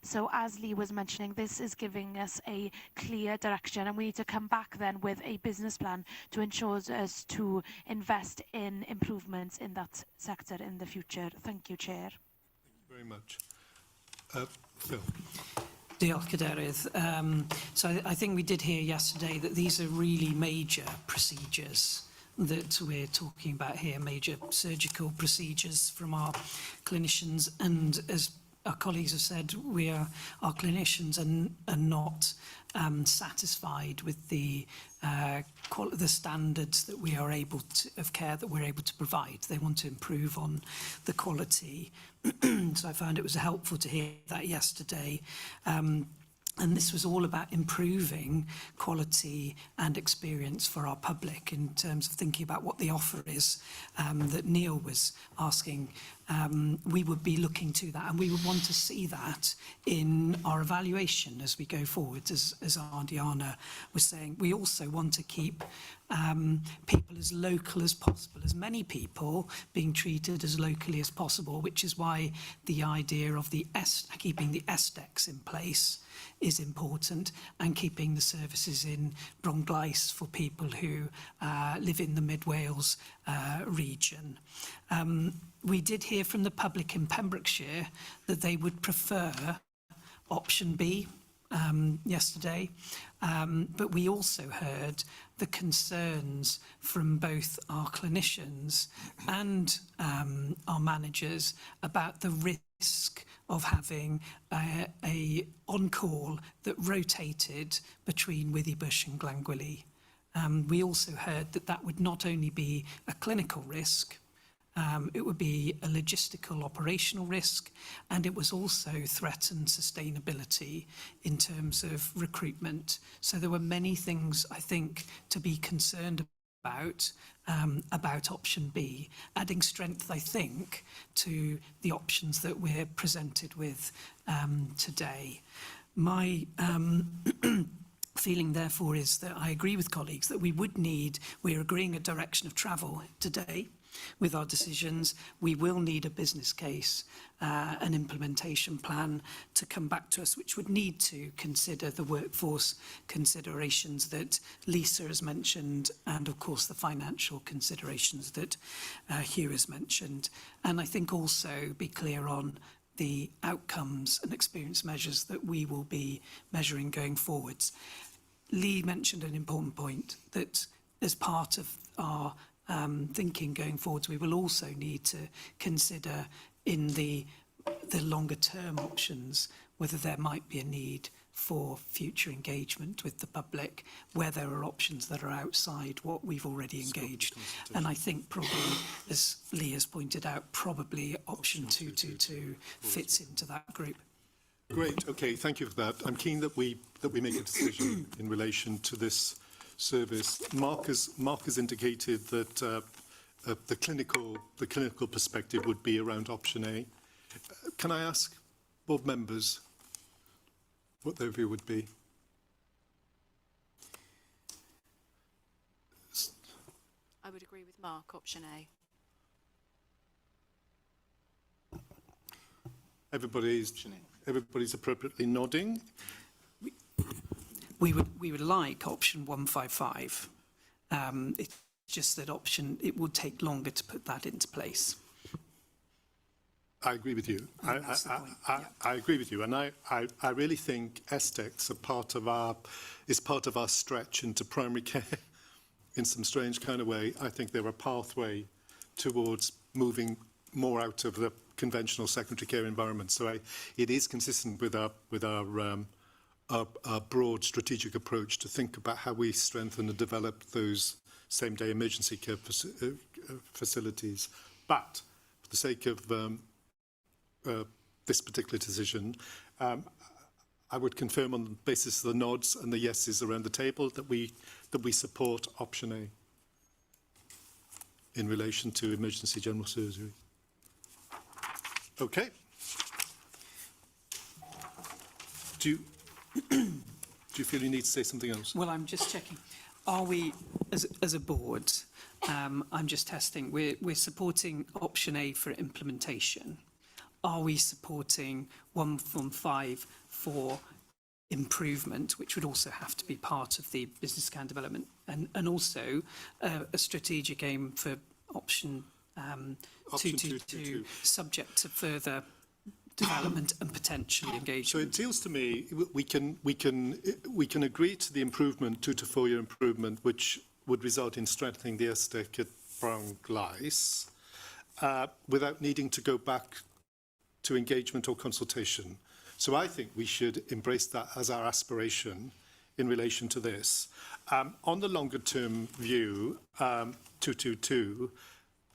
So as Lee was mentioning, this is giving us a clear direction, and we need to come back then with a business plan to ensure us to invest in improvements in that sector in the future. Thank you, Chair. Very much. Phil. Diolch, Cadeirydd. So I think we did hear yesterday that these are really major procedures that we're talking about here, major surgical procedures from our clinicians, and as our colleagues have said, our clinicians are not satisfied with the standards that we are able to, of care that we're able to provide. They want to improve on the quality. So I found it was helpful to hear that yesterday. And this was all about improving quality and experience for our public in terms of thinking about what the offer is that Neil was asking. We would be looking to that, and we would want to see that in our evaluation as we go forward, as Ardiana was saying. We also want to keep people as local as possible, as many people being treated as locally as possible, which is why the idea of keeping the SDECs in place is important, and keeping the services in Bronglais for people who live in the Mid Wales region. We did hear from the public in Pembrokeshire that they would prefer option B yesterday, but we also heard the concerns from both our clinicians and our managers about the risk of having a on-call that rotated between Withybush and Glangwili. We also heard that that would not only be a clinical risk, it would be a logistical operational risk, and it was also threatened sustainability in terms of recruitment. So there were many things, I think, to be concerned about option B, adding strength, I think, to the options that we're presented with today. My feeling, therefore, is that I agree with colleagues that we're agreeing a direction of travel today with our decisions. We will need a business case, an implementation plan to come back to us, which would need to consider the workforce considerations that Lisa has mentioned, and of course the financial considerations that Hugh has mentioned. And I think also be clear on the outcomes and experience measures that we will be measuring going forwards. Lee mentioned an important point, that as part of our thinking going forwards, we will also need to consider in the longer term options whether there might be a need for future engagement with the public, where there are options that are outside what we've already engaged. And I think probably, as Lee has pointed out, probably option 222 fits into that group. Great. Okay, thank you for that. I'm keen that we make a decision in relation to this service. Mark has indicated that the clinical perspective would be around option A. Can I ask board members what their view would be? I would agree with Mark, option A. Everybody's appropriately nodding. We would like option 155. It's just that it would take longer to put that into place. I agree with you. I agree with you, and I really think SDECs are part of our stretch into primary care in some strange kind of way. I think they're a pathway towards moving more out of the conventional secondary care environment. So it is consistent with our broad strategic approach to think about how we strengthen and develop those same-day emergency care facilities. But for the sake of this particular decision, I would confirm on the basis of the nods and the yeses around the table that we support option A in relation to emergency general surgery. Okay. Do you feel you need to say something else? Well, I'm just checking. Are we, as a board, I'm just testing, we're supporting option A for implementation. Are we supporting 115 for improvement, which would also have to be part of the business plan development, and also a strategic aim for option 222, subject to further development and potential engagement? So it feels to me we can agree to the improvement, 2 to 4 year improvement, which would result in strengthening the SDEC at Bronglais, without needing to go back to engagement or consultation. So I think we should embrace that as our aspiration in relation to this. On the longer term view, 222,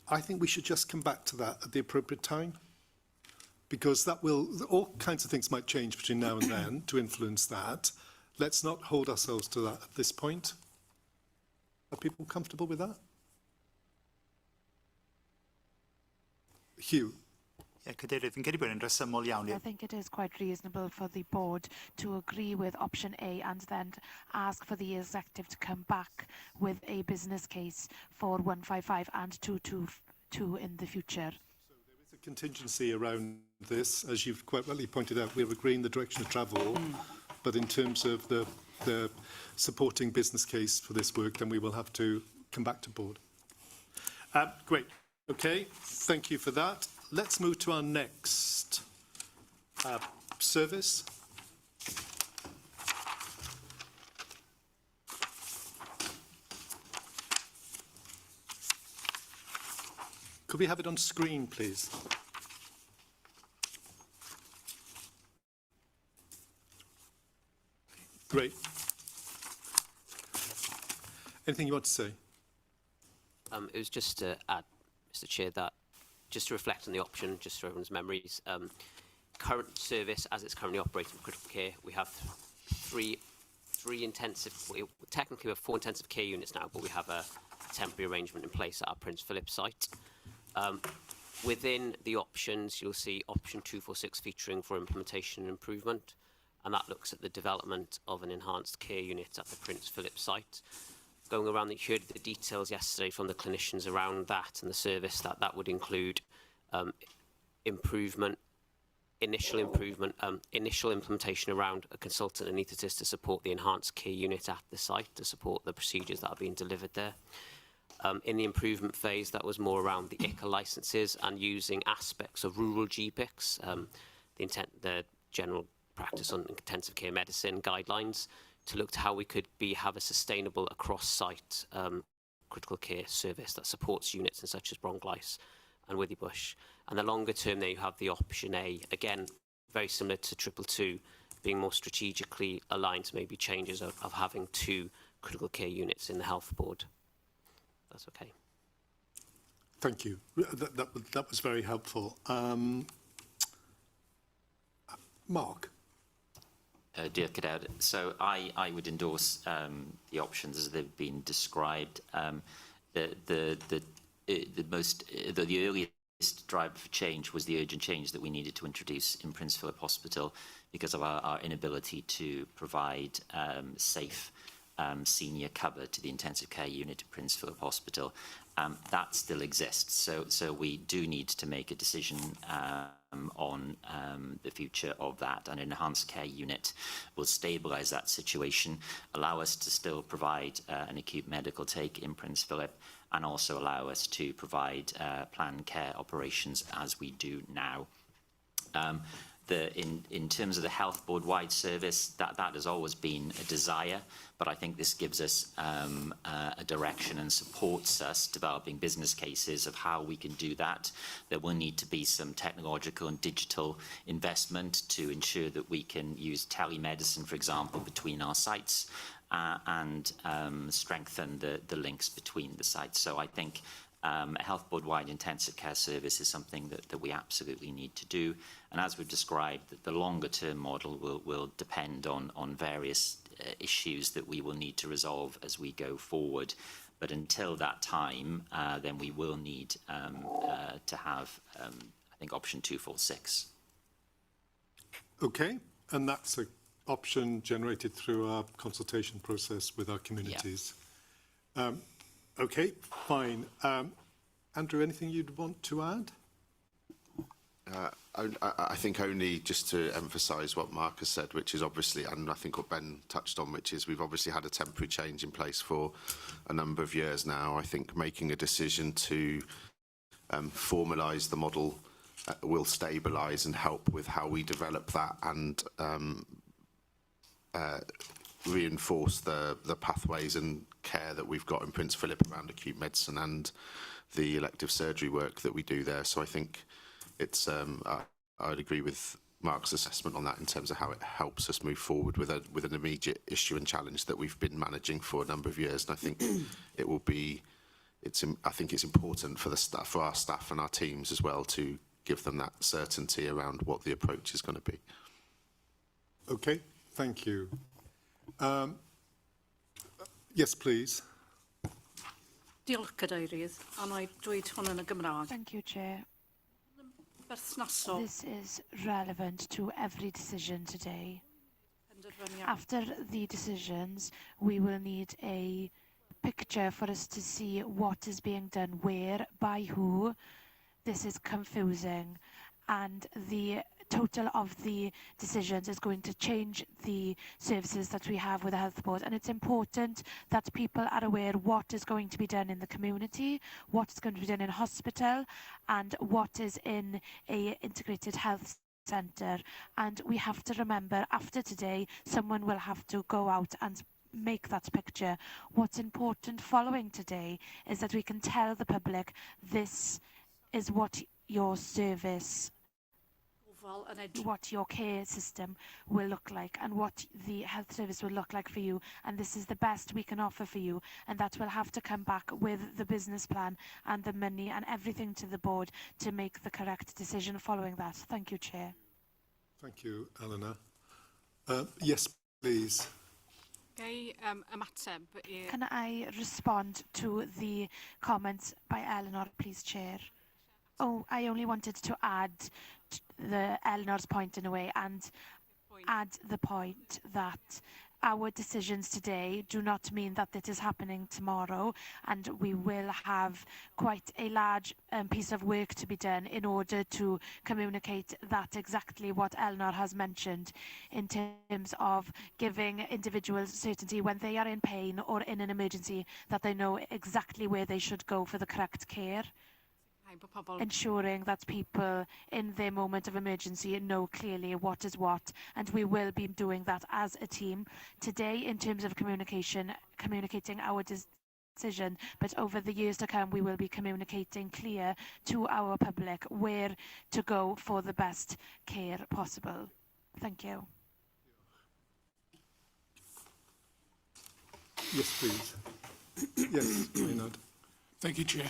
I think we should just come back to that at the appropriate time. because that will, all kinds of things might change between now and then to influence that. Let's not hold ourselves to that at this point. Are people comfortable with that? Hugh. Ie, Cadeirydd, fi'n credu bod yn resymol iawn. I think it is quite reasonable for the board to agree with option A and then ask for the executive to come back with a business case for 155 and 222 in the future. So there is a contingency around this, as you've quite rightly pointed out. We're agreeing the direction of travel, but in terms of the supporting business case for this work, then we will have to come back to board. Great. Okay, thank you for that. Let's move to our next service. Could we have it on screen, please? Great. Anything you want to say? It was just to add, Mr. Chair, that just to reflect on the option, just for everyone's memories, current service as it's currently operating for critical care, we have three intensive, technically we have 4 intensive care units now, but we have a temporary arrangement in place at our Prince Philip site. Within the options, you'll see option 246 featuring for implementation and improvement, and that looks at the development of an enhanced care unit at the Prince Philip site. Going around, you heard the details yesterday from the clinicians around that and the service that would include initial implementation around a consultant anaesthetist to support the enhanced care unit at the site, to support the procedures that are being delivered there. In the improvement phase, that was more around the ICA licences and using aspects of rural GPICs, the general practice on intensive care medicine guidelines, to look to how we could have a sustainable across-site critical care service that supports units in such as Bronglice and Withybush. And the longer term there, you have the option A, again, very similar to 222, being more strategically aligned to maybe changes of having 2 critical care units in the health board. That's okay. Thank you. That was very helpful. Mark? Dear Cadeirydd, so I would endorse the options as they've been described. The earliest driver for change was the urgent change that we needed to introduce in Prince Philip Hospital because of our inability to provide safe senior cover to the intensive care unit at Prince Philip Hospital. That still exists, so we do need to make a decision on the future of that. An enhanced care unit will stabilise that situation, allow us to still provide an acute medical take in Prince Philip, and also allow us to provide planned care operations as we do now. In terms of the health board wide service, that has always been a desire, but I think this gives us a direction and supports us developing business cases of how we can do that. There will need to be some technological and digital investment to ensure that we can use telemedicine, for example, between our sites and strengthen the links between the sites. So I think a health board wide intensive care service is something that we absolutely need to do. And as we've described, the longer term model will depend on various issues that we will need to resolve as we go forward. But until that time, then we will need to have, I think, option 246. Okay, and that's an option generated through our consultation process with our communities. Yeah. Okay, fine. Andrew, anything you'd want to add? I think only just to emphasise what Mark has said, which is obviously, and I think what Ben touched on, which is we've obviously had a temporary change in place for a number of years now. I think making a decision to formalise the model will stabilise and help with how we develop that and reinforce the pathways and care that we've got in Prince Philip around acute medicine and the elective surgery work that we do there. So I think it's I'd agree with Mark's assessment on that in terms of how it helps us move forward with an immediate issue and challenge that we've been managing for a number of years. And I think I think it's important for our staff and our teams as well to give them that certainty around what the approach is going to be. Okay, thank you. Yes, please. Diolch cadeirydd, a na I dweud hwn yn y Gymraeg. Thank you, Chair. Berthnasol. This is relevant to every decision today. Penderfyniad. After the decisions, we will need a picture for us to see what is being done where, by who. This is confusing, and the total of the decisions is going to change the services that we have with the health board, and it's important that people are aware what is going to be done in the community, what is going to be done in hospital, and what is in a integrated health centre. And we have to remember, after today, someone will have to go out and make that picture. What's important following today is that we can tell the public this is what your service, what your care system will look like, and what the health service will look like for you, and this is the best we can offer for you, and that will have to come back with the business plan and the money and everything to the board to make the correct decision following that. Thank you, Chair. Thank you, Eleanor. Yes, please. Can I respond to the comments by Eleanor, please, Chair? Oh, I only wanted to add the Eleanor's point in a way, and add the point that our decisions today do not mean that it is happening tomorrow, and we will have quite a large piece of work to be done in order to communicate that exactly what Eleanor has mentioned in terms of giving individuals certainty when they are in pain or in an emergency, that they know exactly where they should go for the correct care. Ensuring that people in their moment of emergency know clearly what is what, and we will be doing that as a team today in terms of communicating our decision, but over the years to come we will be communicating clear to our public where to go for the best care possible. Thank you. Yes, please. Yes, Maynard. Thank you, Chair.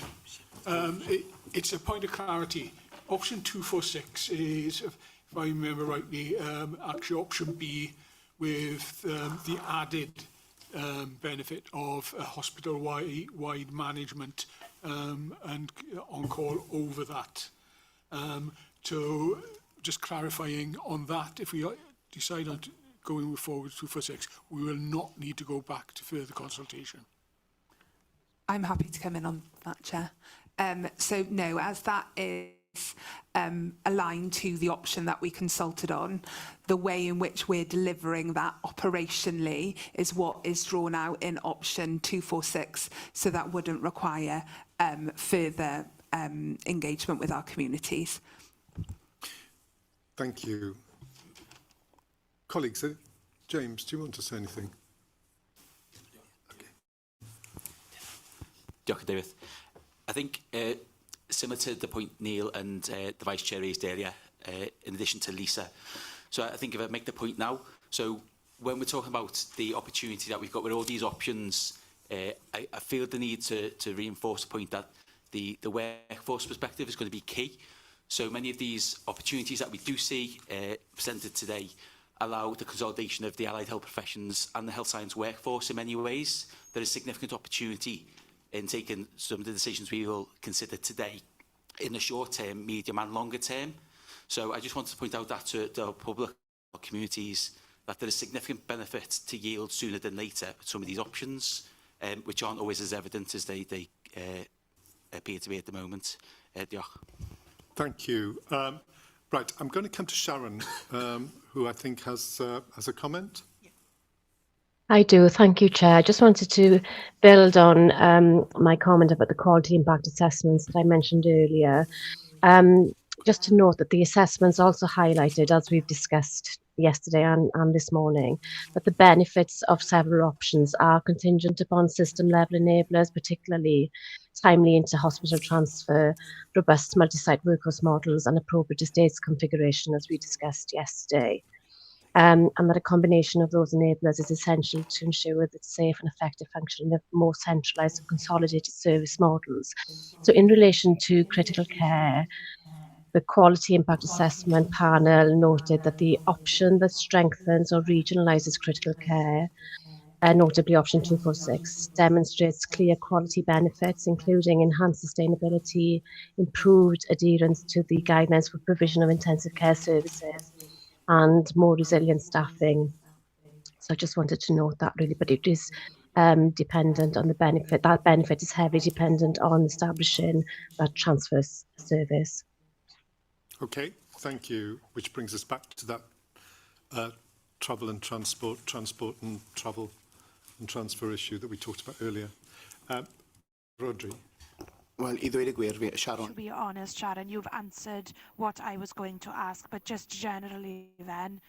It's a point of clarity. Option 246 is, if I remember rightly, actually option B with the added benefit of hospital-wide management and on-call over that. So just clarifying on that, if we decide on going forward with 246, we will not need to go back to further consultation. I'm happy to come in on that, Chair. So no, as that is aligned to the option that we consulted on, the way in which we're delivering that operationally is what is drawn out in option 246, so that wouldn't require further engagement with our communities. Thank you. Colleagues, James, do you want to say anything? Diolch, David. I think similar to the point Neil and the Vice Chair raised earlier, in addition to Lisa. So I think if I make the point now, so when we're talking about the opportunity that we've got with all these options, I feel the need to reinforce the point that the workforce perspective is going to be key. So many of these opportunities that we do see presented today allow the consolidation of the allied health professions and the health science workforce in many ways. There is significant opportunity in taking some of the decisions we will consider today in the short term, medium and longer term. So I just wanted to point out that to the public communities that there is significant benefit to yield sooner than later with some of these options, which aren't always as evident as they appear to be at the moment. Diolch. Thank you. Right, I'm going to come to Sharon, who I think has a comment. I do. Thank you, Chair. I just wanted to build on my comment about the quality impact assessments that I mentioned earlier. Just to note that the assessments also highlighted, as we've discussed yesterday and this morning, that the benefits of several options are contingent upon system-level enablers, particularly timely inter-hospital transfer, robust multi-site workforce models, and appropriate estates configuration, as we discussed yesterday. And that a combination of those enablers is essential to ensure that safe and effective functioning of more centralised and consolidated service models. So in relation to critical care, the quality impact assessment panel noted that the option that strengthens or regionalises critical care, notably option 246, demonstrates clear quality benefits, including enhanced sustainability, improved adherence to the guidelines for provision of intensive care services, and more resilient staffing. So I just wanted to note that really, but it is dependent on the benefit. That benefit is heavily dependent on establishing that transfer service. Okay, thank you. Which brings us back to that travel and transport and travel and transfer issue that we talked about earlier. Rodri. Well, I ddweud y gwir, Sharon. To be honest, Sharon, you've answered what I was going to ask, but just generally then,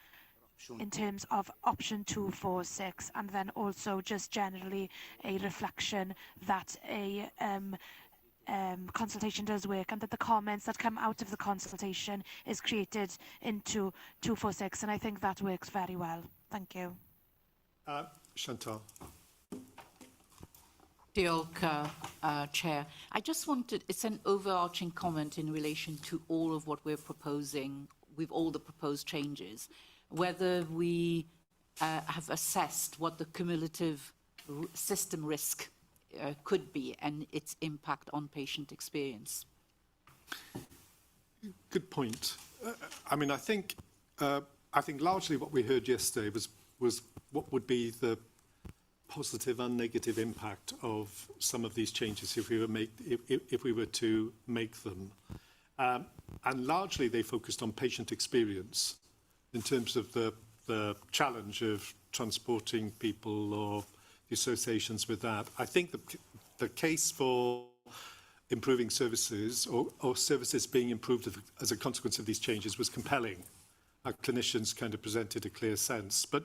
in terms of option 246, and then also just generally a reflection that a consultation does work, and that the comments that come out of the consultation is created into 246, and I think that works very well. Thank you. Chantal. Diolch, Chair. I just wanted, it's an overarching comment in relation to all of what we're proposing with all the proposed changes, whether we have assessed what the cumulative system risk could be and its impact on patient experience. Good point. I mean, I think largely what we heard yesterday was what would be the positive and negative impact of some of these changes if we were to make them. And largely they focused on patient experience in terms of the challenge of transporting people or the associations with that. I think the case for improving services or services being improved as a consequence of these changes was compelling. Our clinicians kind of presented a clear sense. But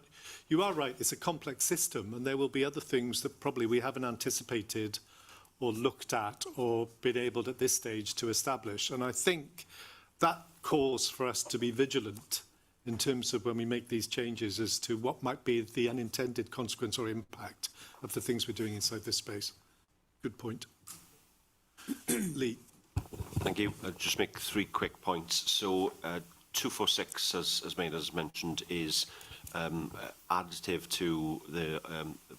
you are right, it's a complex system, and there will be other things that probably we haven't anticipated or looked at or been able at this stage to establish. And I think that calls for us to be vigilant in terms of when we make these changes as to what might be the unintended consequence or impact of the things we're doing inside this space. Good point. Lee. Thank you. I'll just make 3 quick points. So 246, as Maynard has mentioned, is additive to the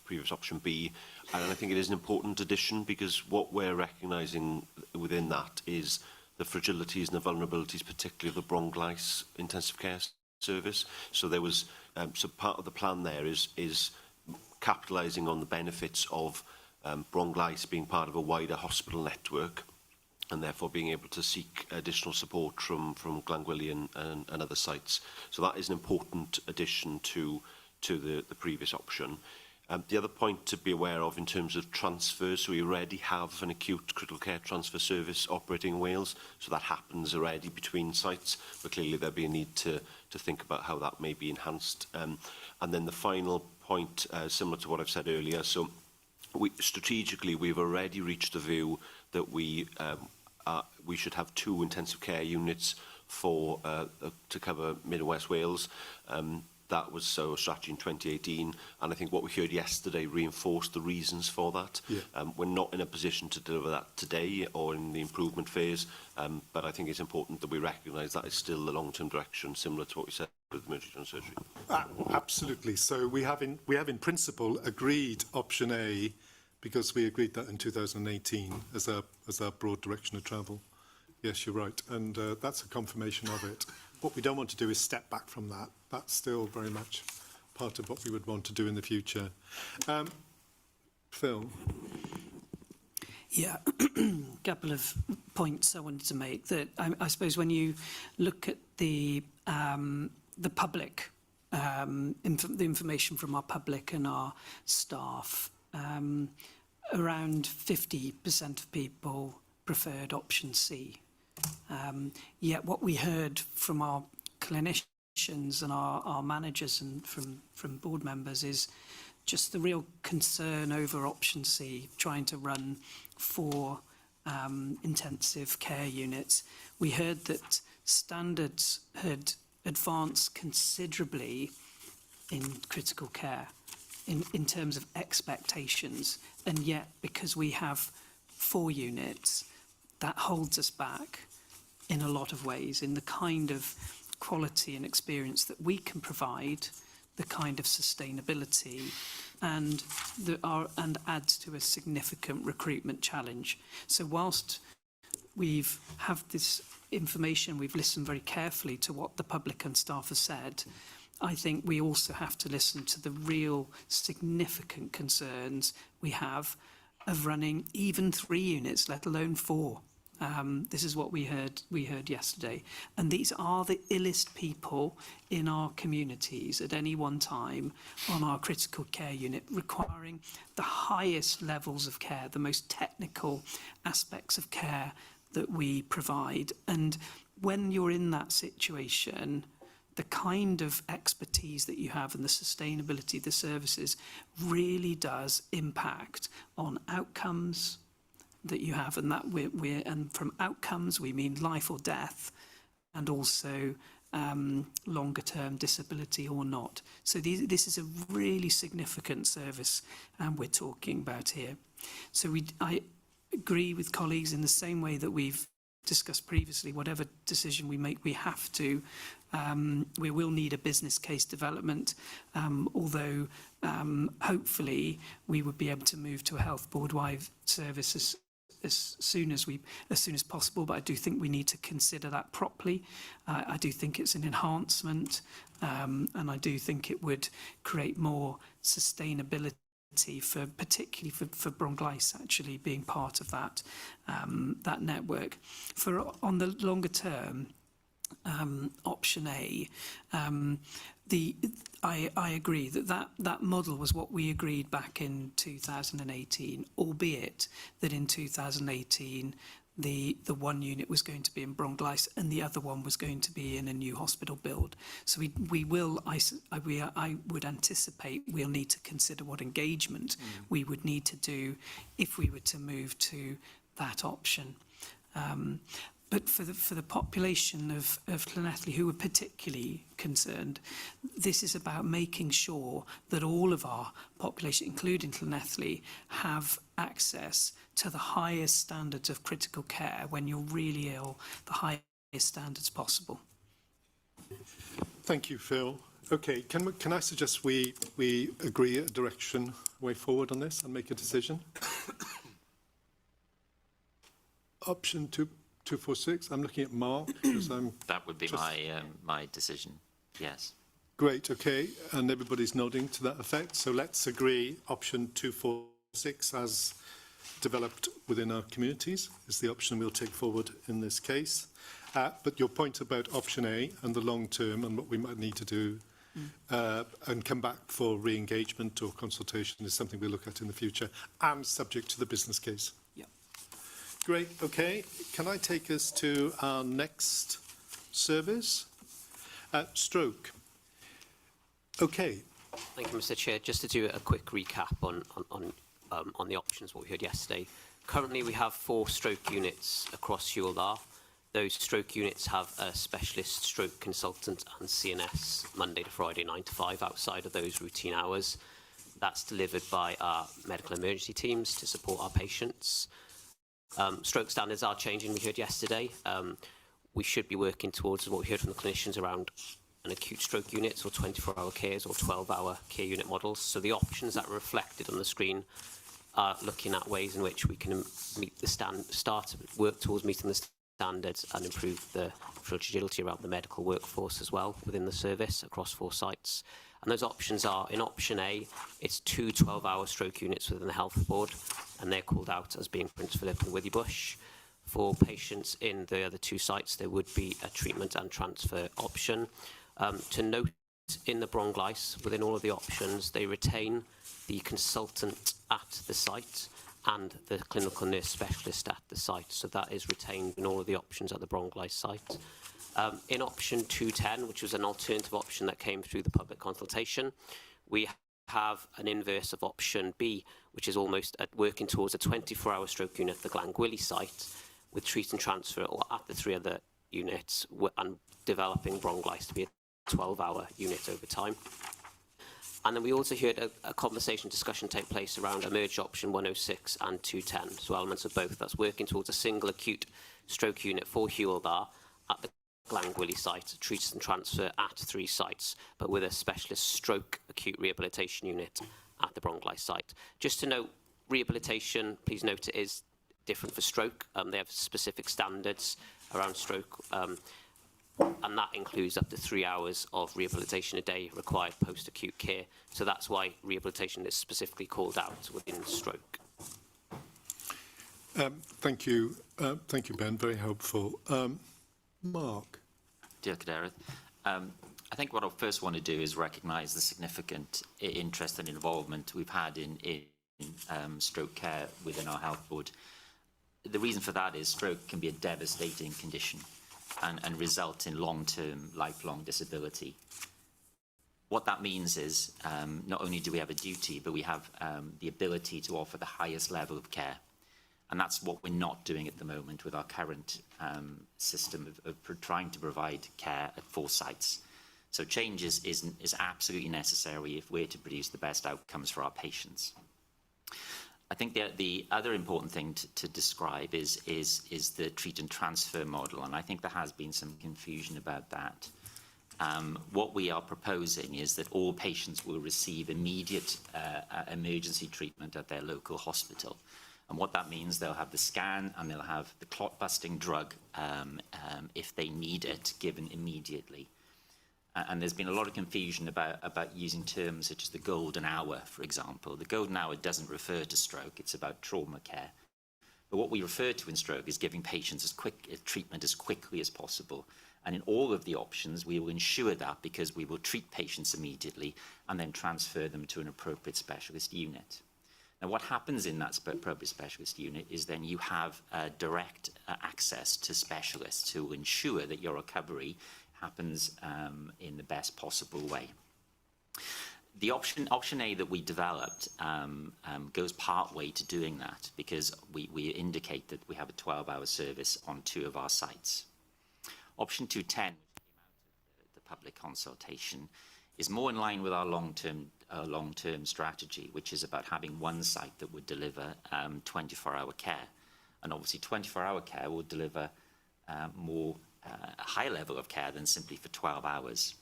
previous option B, and I think it is an important addition because what we're recognising within that is the fragilities and the vulnerabilities, particularly of the bronchitis intensive care service. So there was so part of the plan there is capitalising on the benefits of bronchitis being part of a wider hospital network, and therefore being able to seek additional support from Glangwili and other sites. So that is an important addition to the previous option. The other point to be aware of in terms of transfers, so we already have an acute critical care transfer service operating in Wales, so that happens already between sites, but clearly there'll be a need to think about how that may be enhanced. And then the final point, similar to what I've said earlier, so strategically we've already reached a view that we should have 2 intensive care units for to cover Mid and West Wales. That was a strategy in 2018, and I think what we heard yesterday reinforced the reasons for that. Yeah. We're not in a position to deliver that today or in the improvement phase, but I think it's important that we recognise that is still the long-term direction, similar to what we said with emergency general surgery. Absolutely. So we have in principle agreed option A, because we agreed that in 2018 as our broad direction of travel. Yes, you're right, and that's a confirmation of it. What we don't want to do is step back from that. That's still very much part of what we would want to do in the future. Phil? Yeah, a couple of points I wanted to make. That I suppose when you look at the public, the information from our public and our staff, around 50% of people preferred option C. Yet what we heard from our clinicians and our managers and from board members is just the real concern over option C, trying to run 4 intensive care units. We heard that standards had advanced considerably in critical care in terms of expectations, and yet because we have 4 units, that holds us back. in a lot of ways in the kind of quality and experience that we can provide, the kind of sustainability, and adds to a significant recruitment challenge. So whilst we've have this information, we've listened very carefully to what the public and staff have said, I think we also have to listen to the real significant concerns we have of running even 3 units, let alone 4. This is what we heard yesterday. And these are the illest people in our communities at any one time on our critical care unit, requiring the highest levels of care, the most technical aspects of care that we provide. And when you're in that situation, the kind of expertise that you have and the sustainability of the services really does impact on outcomes that you have, and that and from outcomes we mean life or death, and also longer term disability or not. So this is a really significant service we're talking about here. So I agree with colleagues in the same way that we've discussed previously. Whatever decision we make, we have to, we will need a business case development, although hopefully we would be able to move to a health board-wide service as soon as possible. But I do think we need to consider that properly. I do think it's an enhancement, and I do think it would create more sustainability particularly for bronchitis actually being part of that that network. On the longer term, option A, I agree that model was what we agreed back in 2018, albeit that in 2018 the one unit was going to be in bronchitis and the other one was going to be in a new hospital build. So I would anticipate we'll need to consider what engagement we would need to do if we were to move to that option. But for the population of Llanelli who are particularly concerned, this is about making sure that all of our population, including Llanelli, have access to the highest standards of critical care when you're really ill, the highest standards possible. Thank you, Phil. Okay, can I suggest we agree a direction way forward on this and make a decision? Option 246. I'm looking at Mark because That would be my decision. Yes. Great. Okay, and everybody's nodding to that effect. So let's agree option 246 as developed within our communities is the option we'll take forward in this case. But your point about option A and the long term and what we might need to do and come back for re-engagement or consultation is something we'll look at in the future and subject to the business case. Great, okay. Can I take us to our next service? Stroke. Okay. Thank you, Mr. Chair. Just to do a quick recap on the options, what we heard yesterday. Currently, we have 4 stroke units across Hywel Dda. Those stroke units have a specialist stroke consultant and CNS Monday to Friday, 9 to 5, outside of those routine hours. That's delivered by our medical emergency teams to support our patients. Stroke standards are changing, we heard yesterday. We should be working towards what we heard from the clinicians around an acute stroke units or 24-hour cares or 12-hour care unit models. So the options that are reflected on the screen are looking at ways in which we can meet the work towards meeting the standards and improve the agility around the medical workforce as well within the service across 4 sites. And those options are, in option A, it's 2 12-hour stroke units within the health board, and they're called out as being Prince Philip and Withybush. For patients in the other 2 sites, there would be a treatment and transfer option. To note, in the bronchitis, within all of the options, they retain the consultant at the site and the clinical nurse specialist at the site. So that is retained in all of the options at the bronchitis site. In option 210, which was an alternative option that came through the public consultation, we have an inverse of option B, which is almost working towards a 24-hour stroke unit at the Glangwili site with treat and transfer or at the 3 other units and developing bronchitis to be a 12-hour unit over time. And then we also heard a conversation, discussion take place around emerged option 106 and 210, so elements of both. That's working towards a single acute stroke unit for Hywel Dda at the Glangwili site, treat and transfer at 3 sites, but with a specialist stroke acute rehabilitation unit at the Bwrdd site. Just to note, rehabilitation, please note, it is different for stroke. They have specific standards around stroke, and that includes up to 3 hours of rehabilitation a day required post-acute care. So that's why rehabilitation is specifically called out within stroke. Thank you, Ben. Very helpful. Mark. Dear Caderaeth, I think what I first want to do is recognise the significant interest and involvement we've had in stroke care within our health board. The reason for that is stroke can be a devastating condition and result in long-term, lifelong disability. What that means is not only do we have a duty, but we have the ability to offer the highest level of care. And that's what we're not doing at the moment with our current system of trying to provide care at 4 sites. So change is absolutely necessary if we're to produce the best outcomes for our patients. I think the other important thing to describe is the treat and transfer model, and I think there has been some confusion about that. What we are proposing is that all patients will receive immediate emergency treatment at their local hospital. And what that means, they'll have the scan and they'll have the clot-busting drug if they need it, given immediately. And there's been a lot of confusion about using terms such as the golden hour, for example. The golden hour doesn't refer to stroke, it's about trauma care. But what we refer to in stroke is giving patients treatment as quickly as possible. And in all of the options, we will ensure that because we will treat patients immediately and then transfer them to an appropriate specialist unit. Now, what happens in that appropriate specialist unit is then you have direct access to specialists who will ensure that your recovery happens in the best possible way. The option A that we developed goes part way to doing that because we indicate that we have a 12-hour service on 2 of our sites. Option 210, which came out of the public consultation, is more in line with our long-term strategy, which is about having 1 site that would deliver 24-hour care. And obviously 24-hour care will deliver more a high level of care than simply for 12 hours.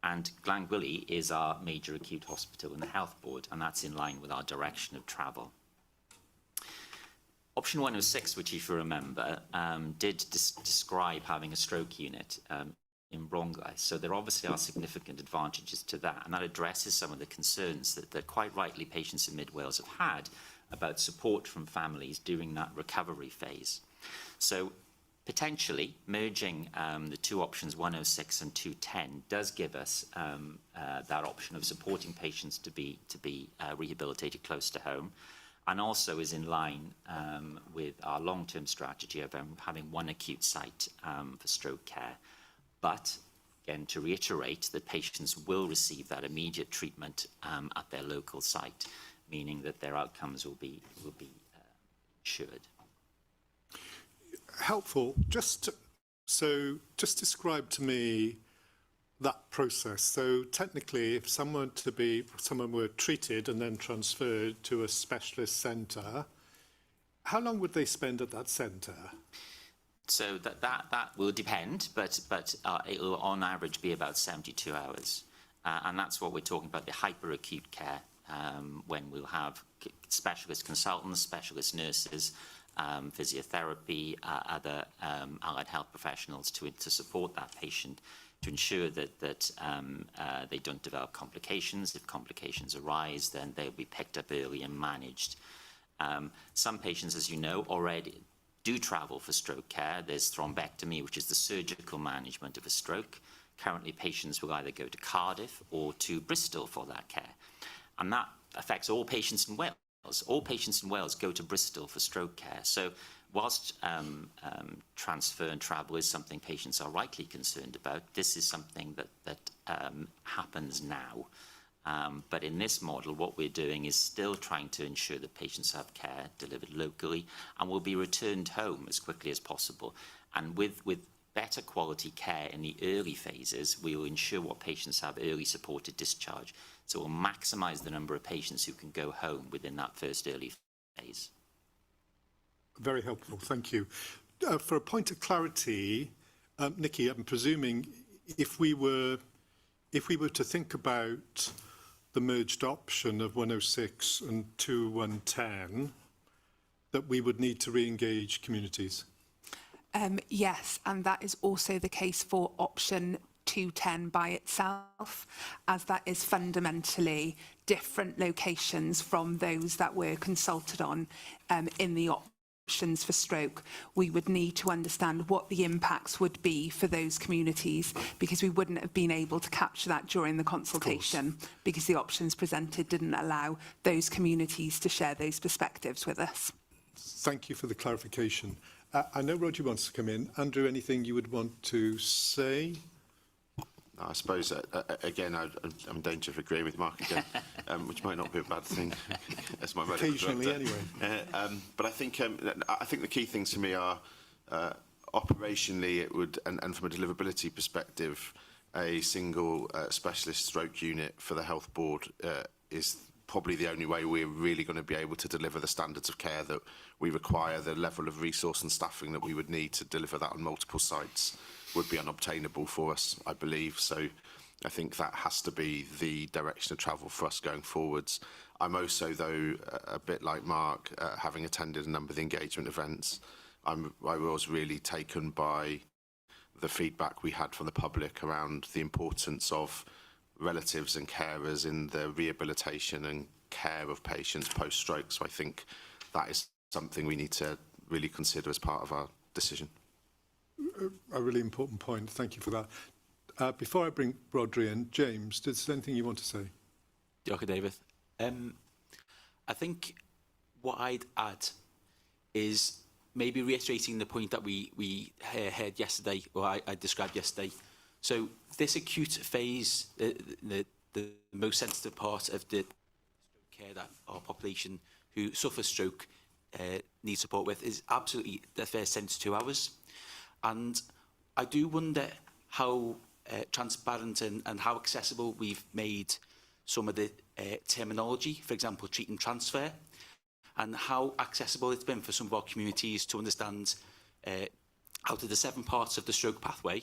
And Glangwili is our major acute hospital in the health board, and that's in line with our direction of travel. Option 106, which if you remember, did describe having a stroke unit in Bwrdd. So there obviously are significant advantages to that, and that addresses some of the concerns that quite rightly patients in Mid-Wales have had about support from families during that recovery phase. So potentially merging the 2 options, 106 and 210, does give us that option of supporting patients to be rehabilitated close to home, and also is in line with our long-term strategy of having 1 acute site for stroke care. But again, to reiterate, that patients will receive that immediate treatment at their local site, meaning that their outcomes will be ensured. Helpful. Just describe to me that process. So technically, if someone were treated and then transferred to a specialist centre, how long would they spend at that centre? So that will depend, but it will on average be about 72 hours. And that's what we're talking about, the hyperacute care, when we'll have specialist consultants, specialist nurses, physiotherapy, other allied health professionals to support that patient, to ensure that they don't develop complications. If complications arise, then they'll be picked up early and managed. Some patients, as you know, already do travel for stroke care. There's thrombectomy, which is the surgical management of a stroke. Currently, patients will either go to Cardiff or to Bristol for that care. And that affects all patients in Wales. All patients in Wales go to Bristol for stroke care. So whilst transfer and travel is something patients are rightly concerned about, this is something that happens now. But in this model, what we're doing is still trying to ensure that patients have care delivered locally and will be returned home as quickly as possible. And with better quality care in the early phases, we will ensure what patients have early supported discharge. So we'll maximise the number of patients who can go home within that first early phase. Very helpful, thank you. For a point of clarity, Nikki, I'm presuming if we were to think about the merged option of 106 and 2110, that we would need to re-engage communities. Yes, and that is also the case for option 210 by itself, as that is fundamentally different locations from those that were consulted on in the options for stroke. We would need to understand what the impacts would be for those communities, because we wouldn't have been able to capture that during the consultation, because the options presented didn't allow those communities to share those perspectives with us. Thank you for the clarification. I know Roger wants to come in. Andrew, anything you would want to say? No, I suppose, again, I'm in danger of agreeing with Mark again, which might not be a bad thing. As my medical Occasionally, director. anyway. But I think the key things to me are operationally, it would, and from a deliverability perspective, a single specialist stroke unit for the health board is probably the only way we're really going to be able to deliver the standards of care that we require. The level of resource and staffing that we would need to deliver that on multiple sites would be unobtainable for us, I believe. So I think that has to be the direction of travel for us going forwards. I'm also, though, a bit like Mark, having attended a number of the engagement events, I was really taken by the feedback we had from the public around the importance of relatives and carers in the rehabilitation and care of patients post-stroke. So I think that is something we need to really consider as part of our decision. A really important point. Thank you for that. Before I bring Bwrdd in, James, is there anything you want to say? Diolch, David. I think what I'd add is maybe reiterating the point that we heard yesterday, or I described yesterday. So this acute phase, the most sensitive part of the care that our population who suffer stroke need support with, is absolutely the first 72 hours. And I do wonder how transparent and how accessible we've made some of the terminology, for example, treat and transfer, and how accessible it's been for some of our communities to understand out of the 7 parts of the stroke pathway,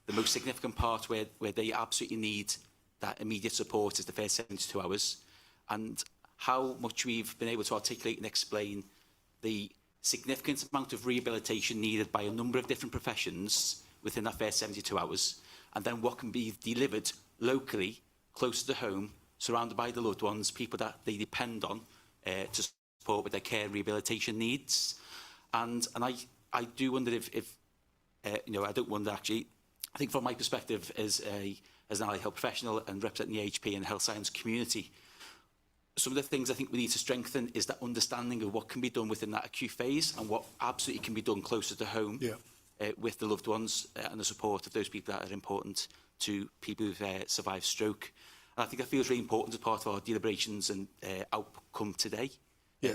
the most significant part where they absolutely need that immediate support is the first 72 hours, and how much we've been able to articulate and explain the significant amount of rehabilitation needed by a number of different professions within that first 72 hours, and then what can be delivered locally, closer to home, surrounded by the loved ones, people that they depend on to support with their care and rehabilitation needs. And I do wonder if you know, I don't wonder actually, I think from my perspective as an allied health professional and representing the UHB and health science community, some of the things I think we need to strengthen is that understanding of what can be done within that acute phase and what absolutely can be done closer to home with the loved ones and the support of those people that are important to people who've survived stroke. And I think that feels really important as part of our deliberations and outcome today,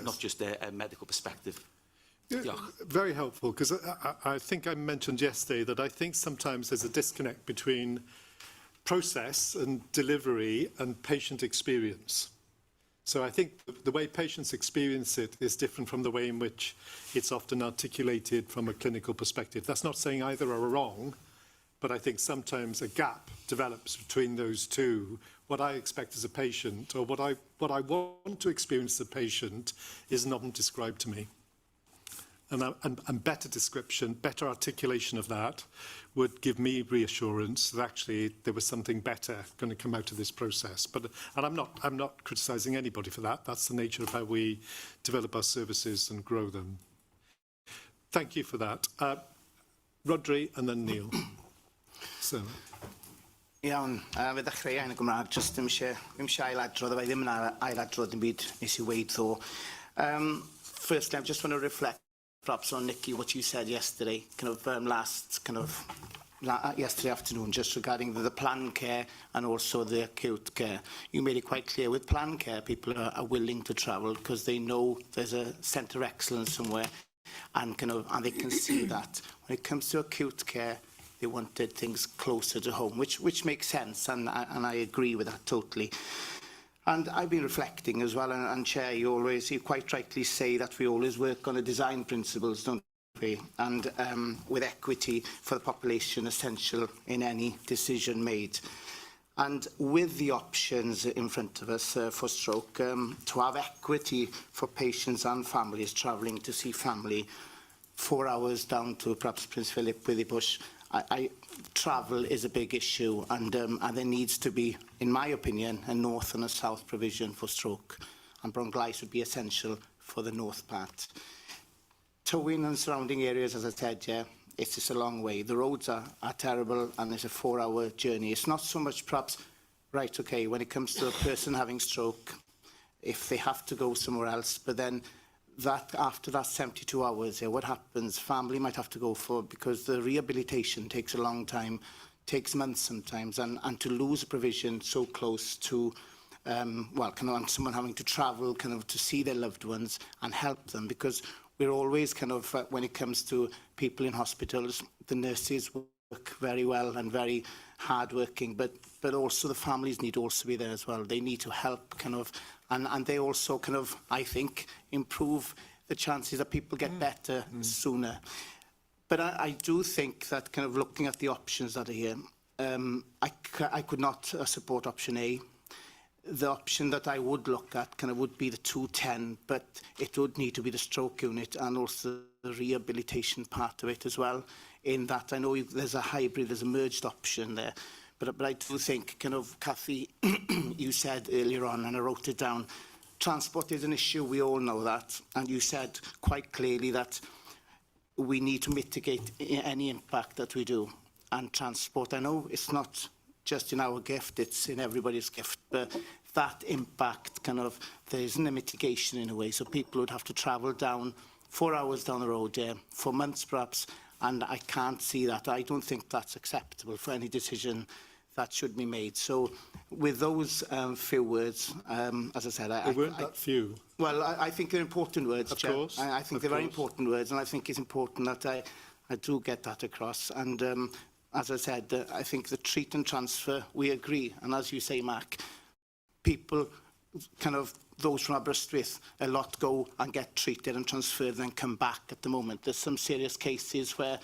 not just a medical perspective. Yeah, very helpful, because I think I mentioned yesterday that I think sometimes there's a disconnect between process and delivery and patient experience. So I think the way patients experience it is different from the way in which it's often articulated from a clinical perspective. That's not saying either are wrong, but I think sometimes a gap develops between those two. What I expect as a patient, or what I want to experience as a patient, is not described to me. And better description, better articulation of that would give me reassurance that actually there was something better going to come out of this process. And I'm not criticising anybody for that. That's the nature of how we develop our services and grow them. Thank you for that. Rodri and then Neil. So. Iawn, fe ddechrau yn y Gymraeg, jyst ddim eisiau ailadrodd, a fe ddim yn ailadrodd yn byd nes I weid ddo. Firstly, I just want to reflect perhaps on, Nikki, what you said yesterday, yesterday afternoon, just regarding the planned care and also the acute care. You made it quite clear with planned care, people are willing to travel because they know there's a centre of excellence somewhere. and they can see that. When it comes to acute care, they wanted things closer to home, which makes sense, and I agree with that totally. And I've been reflecting as well, and Chair, you quite rightly say that we always work on the design principles, don't we? And with equity for the population essential in any decision made. And with the options in front of us for stroke, to have equity for patients and families travelling to see family 4 hours down to perhaps Prince Philip, Withybush, travel is a big issue, and there needs to be, in my opinion, a north and a south provision for stroke, and bronchitis would be essential for the north part. Towing and surrounding areas, as I said, yeah, it's just a long way. The roads are terrible, and it's a 4-hour journey. It's not so much perhaps, right, okay, when it comes to a person having stroke, if they have to go somewhere else, but then that after that 72 hours, yeah, what happens? Family might have to go for, because the rehabilitation takes a long time, takes months sometimes, and to lose a provision so close to, well, someone having to travel, to see their loved ones and help them, because we're always when it comes to people in hospitals, the nurses work very well and very hard working, but also the families need to also be there as well. They need to help and they also I think, improve the chances that people get better sooner. But I do think that looking at the options that are here, I could not support option A. The option that I would look at would be the 210, but it would need to be the stroke unit and also the rehabilitation part of it as well. In that, I know there's a hybrid, there's a merged option there, but I do think, Cathy, you said earlier on, and I wrote it down, transport is an issue, we all know that, and you said quite clearly that we need to mitigate any impact that we do. And transport, I know it's not just in our gift, it's in everybody's gift, but that impact there isn't a mitigation in a way, so people would have to travel down 4 hours down the road, for months perhaps, and I can't see that. I don't think that's acceptable for any decision that should be made. So with those few words, as I said, They weren't that few. Well, I think they're important words, Of Chair. course. I think they're very important words, and I think it's important that I do get that across. And as I said, I think the treat and transfer, we agree. And as you say, Mark, people, those from Aberystwyth, a lot go and get treated and transferred and then come back at the moment. There's some serious cases where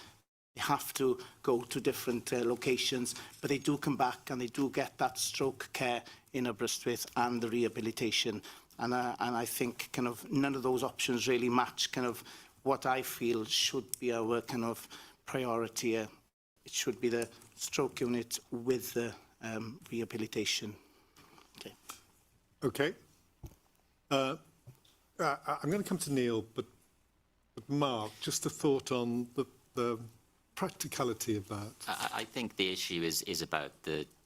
they have to go to different locations, but they do come back and they do get that stroke care in Aberystwyth and the rehabilitation. And I think none of those options really match what I feel should be our priority. It should be the stroke unit with the rehabilitation. Okay. Okay. I'm going to come to Neil, but Mark, just a thought on the practicality of that. I think the issue is about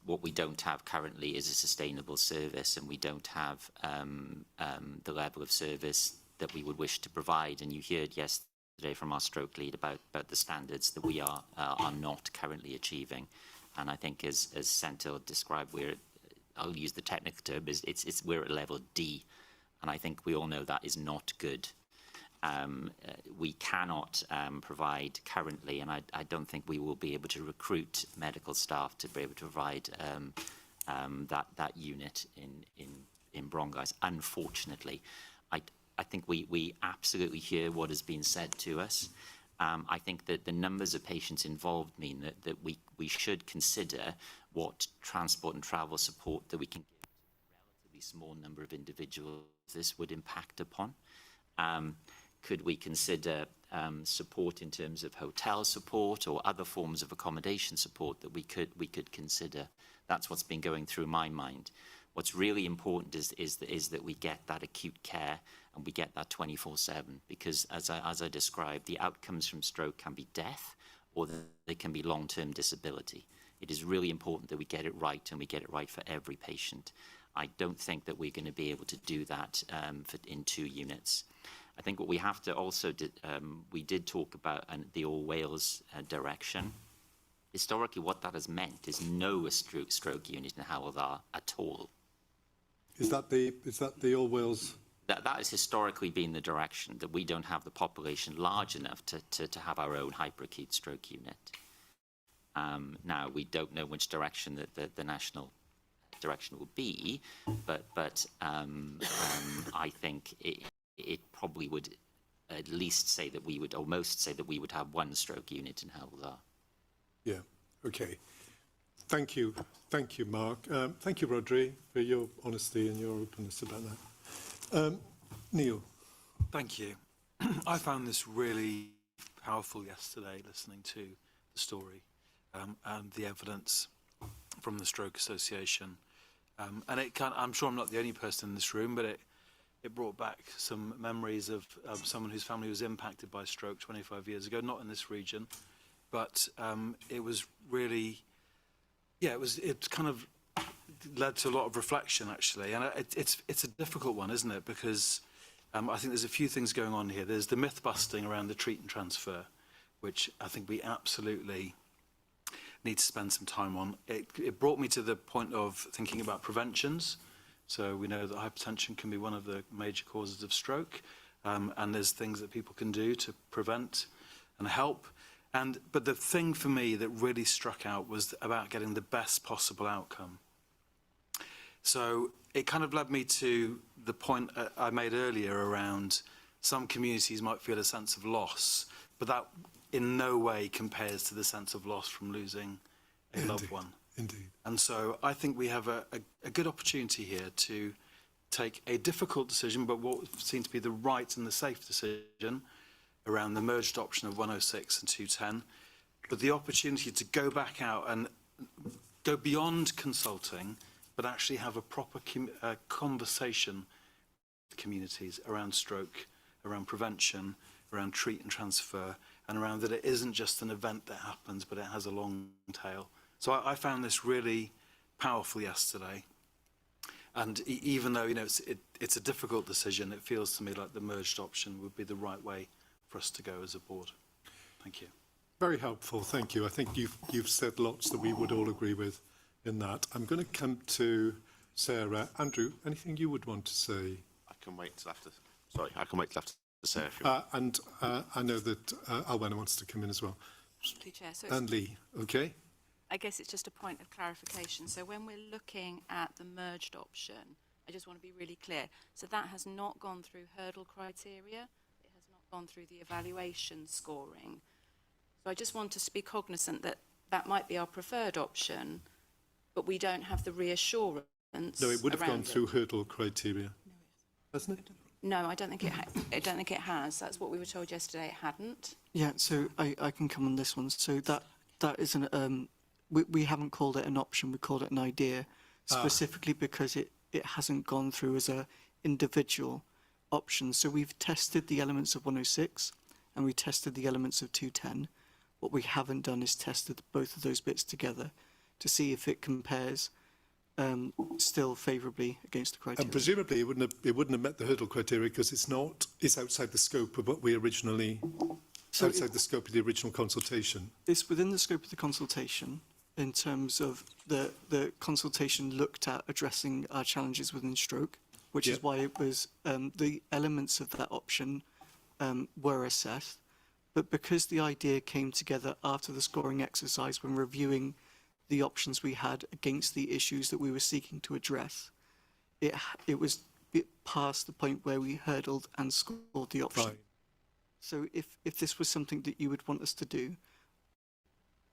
what we don't have currently is a sustainable service, and we don't have the level of service that we would wish to provide. And you heard yesterday from our stroke lead about the standards that we are not currently achieving. And I think as Sentil described, I'll use the technical term, we're at level D. And I think we all know that is not good. We cannot provide currently, and I don't think we will be able to recruit medical staff to be able to provide that unit in bronchitis, unfortunately. I think we absolutely hear what has been said to us. I think that the numbers of patients involved mean that we should consider what transport and travel support that we can give to a relatively small number of individuals this would impact upon. Could we consider support in terms of hotel support or other forms of accommodation support that we could consider? That's what's been going through my mind. What's really important is that we get that acute care and we get that 24/7, because as I described, the outcomes from stroke can be death or they can be long-term disability. It is really important that we get it right, and we get it right for every patient. I don't think that we're going to be able to do that in 2 units. I think what we have to also, we did talk about the All Wales direction. Historically, what that has meant is no stroke unit in Hywel Dda at all. Is that the All Wales that has historically been the direction, that we don't have the population large enough to have our own hyperacute stroke unit. Now, we don't know which direction the national direction will be, but I think it probably would at least say that we would, or most say that we would have one stroke unit in Hywel Dda. Yeah, okay. Thank you, Mark. Thank you, Rodri, for your honesty and your openness about that. Neil. Thank you. I found this really powerful yesterday, listening to the story and the evidence from the Stroke Association. And I'm sure I'm not the only person in this room, but it brought back some memories of someone whose family was impacted by stroke 25 years ago, not in this region, but it was really, yeah, it kind of led to a lot of reflection, actually. And it's a difficult one, isn't it? Because I think there's a few things going on here. There's the myth busting around the treat and transfer, which I think we absolutely need to spend some time on. It brought me to the point of thinking about preventions. So we know that hypertension can be one of the major causes of stroke, and there's things that people can do to prevent and help. But the thing for me that really struck out was about getting the best possible outcome. So it kind of led me to the point I made earlier around some communities might feel a sense of loss, but that in no way compares to the sense of loss from losing a loved one. Indeed. And so I think we have a good opportunity here to take a difficult decision, but what seemed to be the right and the safe decision around the merged option of 106 and 210, but the opportunity to go back out and go beyond consulting, but actually have a proper conversation with communities around stroke, around prevention, around treat and transfer, and around that it isn't just an event that happens, but it has a long tail. So I found this really powerful yesterday. And even though, you know, it's a difficult decision, it feels to me like the merged option would be the right way for us to go as a board. Thank you. Very helpful, thank you. I think you've said lots that we would all agree with in that. I'm going to come to Sarah. Andrew, anything you would want to say? I can wait till after. Sorry, I can wait till after Sarah. And I know that Alwena wants to come in as well. Chair, so And Lee, okay? I guess it's just a point of clarification. So when we're looking at the merged option, I just want to be really clear. So that has not gone through hurdle criteria. It has not gone through the evaluation scoring. So I just want us to be cognizant that that might be our preferred option, but we don't have the reassurance. No, it would have gone through hurdle criteria, hasn't it? No, I don't think it has. That's what we were told yesterday. It hadn't. Yeah, so I can come on this one. So that isn't we haven't called it an option. We called it an idea, specifically because it hasn't gone through as a individual option. So we've tested the elements of 106 and we tested the elements of 210. What we haven't done is tested both of those bits together to see if it compares still favourably against the criteria. And presumably it wouldn't have met the hurdle criteria because it's outside the scope of what we originally, So outside the scope of the original consultation. It's within the scope of the consultation in terms of the consultation looked at addressing our challenges within stroke, which is why it was the elements of that option were assessed. But because the idea came together after the scoring exercise when reviewing the options we had against the issues that we were seeking to address, it was past the point where we hurdled and scored the option. Right. So if this was something that you would want us to do,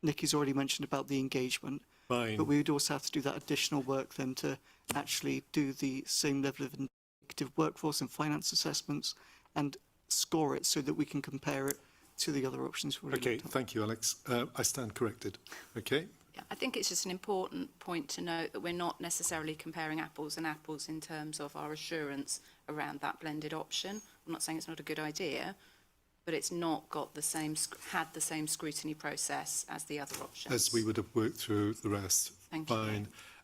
Nicky's already mentioned about the engagement, Fine. but we would also have to do that additional work then to actually do the same level of indicative workforce and finance assessments and score it so that we can compare it to the other options. Okay, thank you, Alex. I stand corrected. Okay. Yeah, I think it's just an important point to note that we're not necessarily comparing apples and apples in terms of our assurance around that blended option. I'm not saying it's not a good idea, but it's not got the same, had the same scrutiny process as the other options. As we would have worked through the rest. Thank you.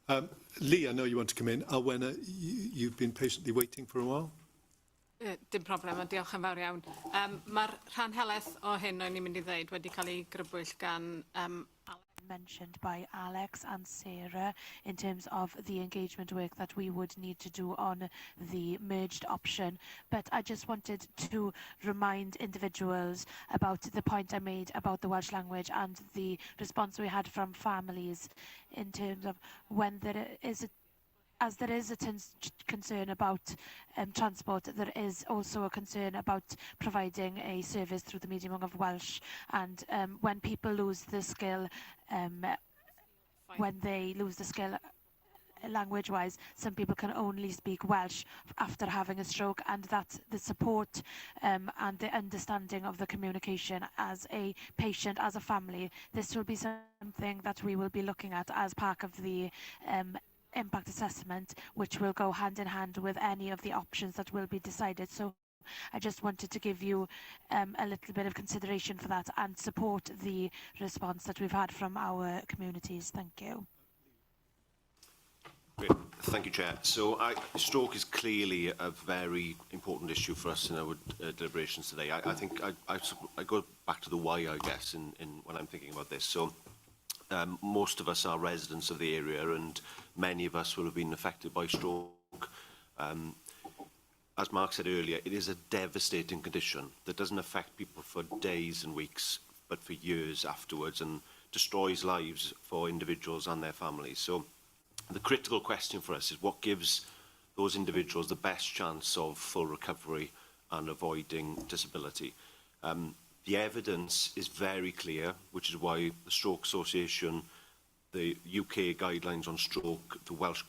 Fine. Lee, I know you want to come in. Alwena, you've been patiently waiting for a while. Dim problem, a diolch yn fawr iawn. Mae'r rhan helaeth o hyn o'n i'n mynd i ddweud wedi cael ei grybwyll gan Alan mentioned by Alex and Sarah in terms of the engagement work that we would need to do on the merged option. But I just wanted to remind individuals about the point I made about the Welsh language and the response we had from families in terms of when there is a concern about transport, there is also a concern about providing a service through the medium of Welsh. And when people lose the skill, language-wise, some people can only speak Welsh after having a stroke, and that the support and the understanding of the communication as a patient, as a family, this will be something that we will be looking at as part of the impact assessment, which will go hand in hand with any of the options that will be decided. So I just wanted to give you a little bit of consideration for that and support the response that we've had from our communities. Thank you. Great. Thank you, Chair. So stroke is clearly a very important issue for us in our deliberations today. I think I go back to the why, I guess, in when I'm thinking about this. So most of us are residents of the area, and many of us will have been affected by stroke. As Mark said earlier, it is a devastating condition that doesn't affect people for days and weeks, but for years afterwards, and destroys lives for individuals and their families. So the critical question for us is what gives those individuals the best chance of full recovery and avoiding disability. The evidence is very clear, which is why the Stroke Association, the UK guidelines on stroke, the Welsh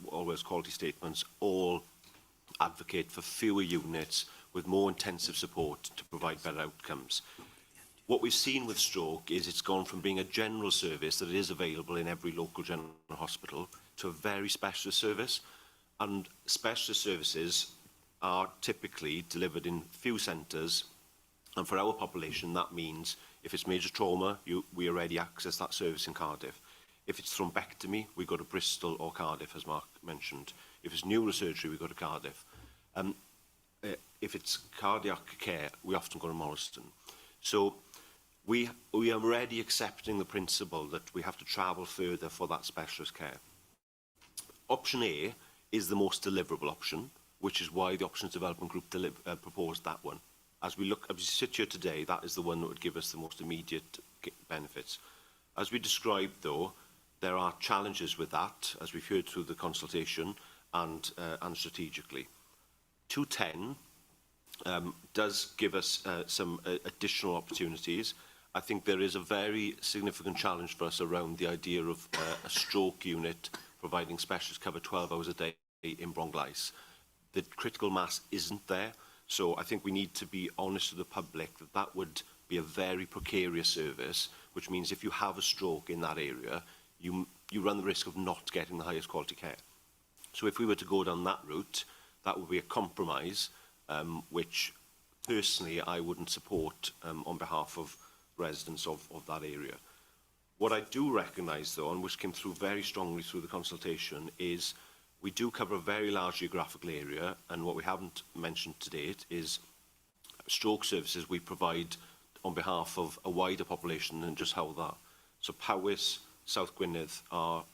all Welsh quality statements, all advocate for fewer units with more intensive support to provide better outcomes. What we've seen with stroke is it's gone from being a general service that is available in every local general hospital to a very specialist service. And specialist services are typically delivered in few centres. And for our population, that means if it's major trauma, we already access that service in Cardiff. If it's thrombectomy, we go to Bristol or Cardiff, as Mark mentioned. If it's neurosurgery, we go to Cardiff. If it's cardiac care, we often go to Morriston. So we are already accepting the principle that we have to travel further for that specialist care. Option A is the most deliverable option, which is why the Options Development Group proposed that one. As we sit here today, that is the one that would give us the most immediate benefits. As we described, though, there are challenges with that, as we've heard through the consultation and strategically. 210 does give us some additional opportunities. I think there is a very significant challenge for us around the idea of a stroke unit providing specialist cover 12 hours a day in Bronglais. The critical mass isn't there. So I think we need to be honest with the public that that would be a very precarious service, which means if you have a stroke in that area, you run the risk of not getting the highest quality care. So if we were to go down that route, that would be a compromise, which personally I wouldn't support on behalf of residents of that area. What I do recognise, though, and which came through very strongly through the consultation, is we do cover a very large geographical area, and what we haven't mentioned to date is stroke services we provide on behalf of a wider population than just Hywel Dda. So Powys, South Gwynedd are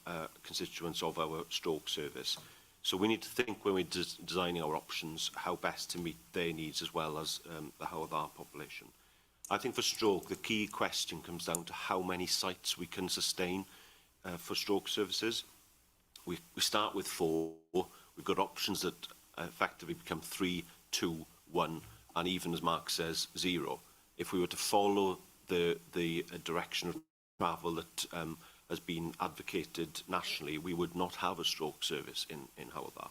constituents of our stroke service. So we need to think when we're designing our options how best to meet their needs as well as the Hywel Dda population. I think for stroke, the key question comes down to how many sites we can sustain for stroke services. We start with 4. We've got options that effectively become 3, 2, 1, and even, as Mark says, 0. If we were to follow the direction of travel that has been advocated nationally, we would not have a stroke service in Hywel Dda.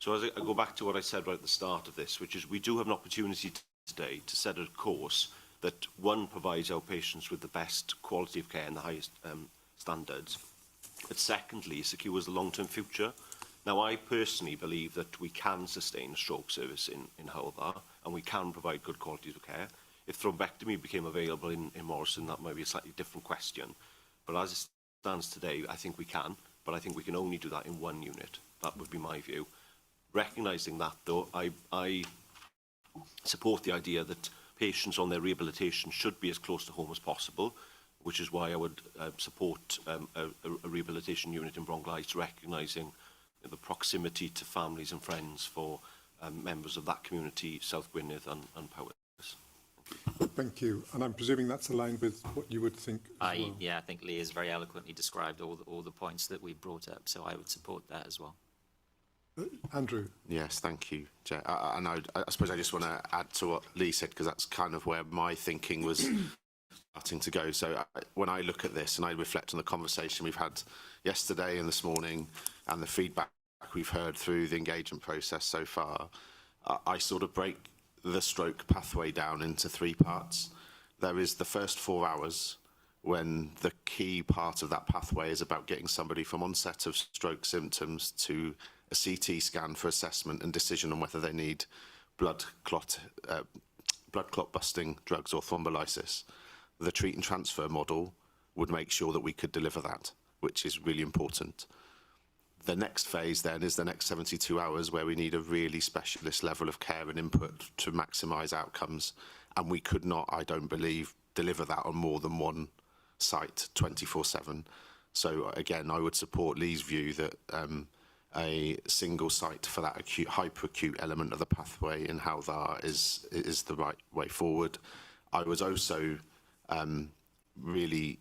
So as I go back to what I said right at the start of this, which is we do have an opportunity today to set a course that, one, provides our patients with the best quality of care and the highest standards, but secondly, secures the long-term future. Now, I personally believe that we can sustain a stroke service in Hywel Dda, and we can provide good quality of care. If thrombectomy became available in Morriston, that might be a slightly different question. But as it stands today, I think we can, but I think we can only do that in 1 unit. That would be my view. Recognising that, though, I support the idea that patients on their rehabilitation should be as close to home as possible. which is why I would support a rehabilitation unit in Bronglais, recognising the proximity to families and friends for members of that community, South Gwynedd and Powys. Thank you. And I'm presuming that's aligned with what you would think as well. Yeah, I think Lee has very eloquently described all the points that we brought up, so I would support that as well. Andrew. Yes, thank you, Jay. And I suppose I just want to add to what Lee said, because that's kind of where my thinking was starting to go. So when I look at this and I reflect on the conversation we've had yesterday and this morning and the feedback we've heard through the engagement process so far, I sort of break the stroke pathway down into 3 parts. There is the first 4 hours, when the key part of that pathway is about getting somebody from onset of stroke symptoms to a CT scan for assessment and decision on whether they need blood clot busting drugs or thrombolysis. The treat and transfer model would make sure that we could deliver that, which is really important. The next phase then is the next 72 hours, where we need a really specialist level of care and input to maximise outcomes, and we could not, I don't believe, deliver that on more than one site 24/7. So again, I would support Lee's view that a single site for that acute, hyperacute element of the pathway in Hywel Dda is the right way forward. I was also really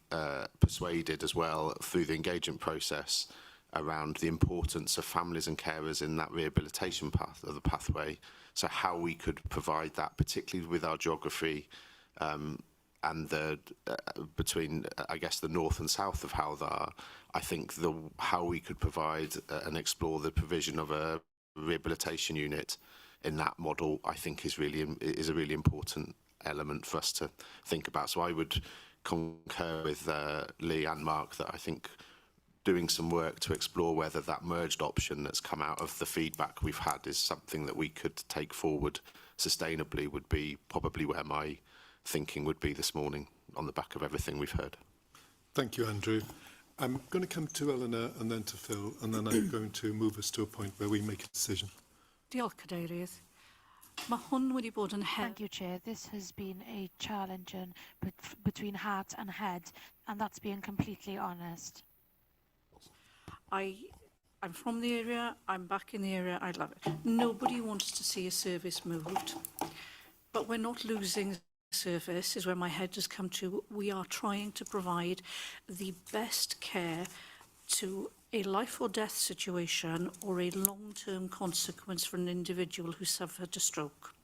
persuaded as well through the engagement process around the importance of families and carers in that rehabilitation path of the pathway. So how we could provide that, particularly with our geography and the between, I guess, the north and south of Hywel Dda, I think how we could provide and explore the provision of a rehabilitation unit in that model, I think is a really important element for us to think about. So I would concur with Lee and Mark that I think doing some work to explore whether that merged option that's come out of the feedback we've had is something that we could take forward sustainably would be probably where my thinking would be this morning on the back of everything we've heard. Thank you, Andrew. I'm going to come to Eleanor and then to Phil, and then I'm going to move us to a point where we make a decision. Diolch, Cadeirydd. Mae hwn wedi bod yn Thank you, Chair. This has been a challenge between heart and head, and that's being completely honest. I'm from the area, I'm back in the area, I love it. Nobody wants to see a service moved, but we're not losing service, is where my head has come to. We are trying to provide the best care to a life or death situation or a long-term consequence for an individual who suffered a stroke.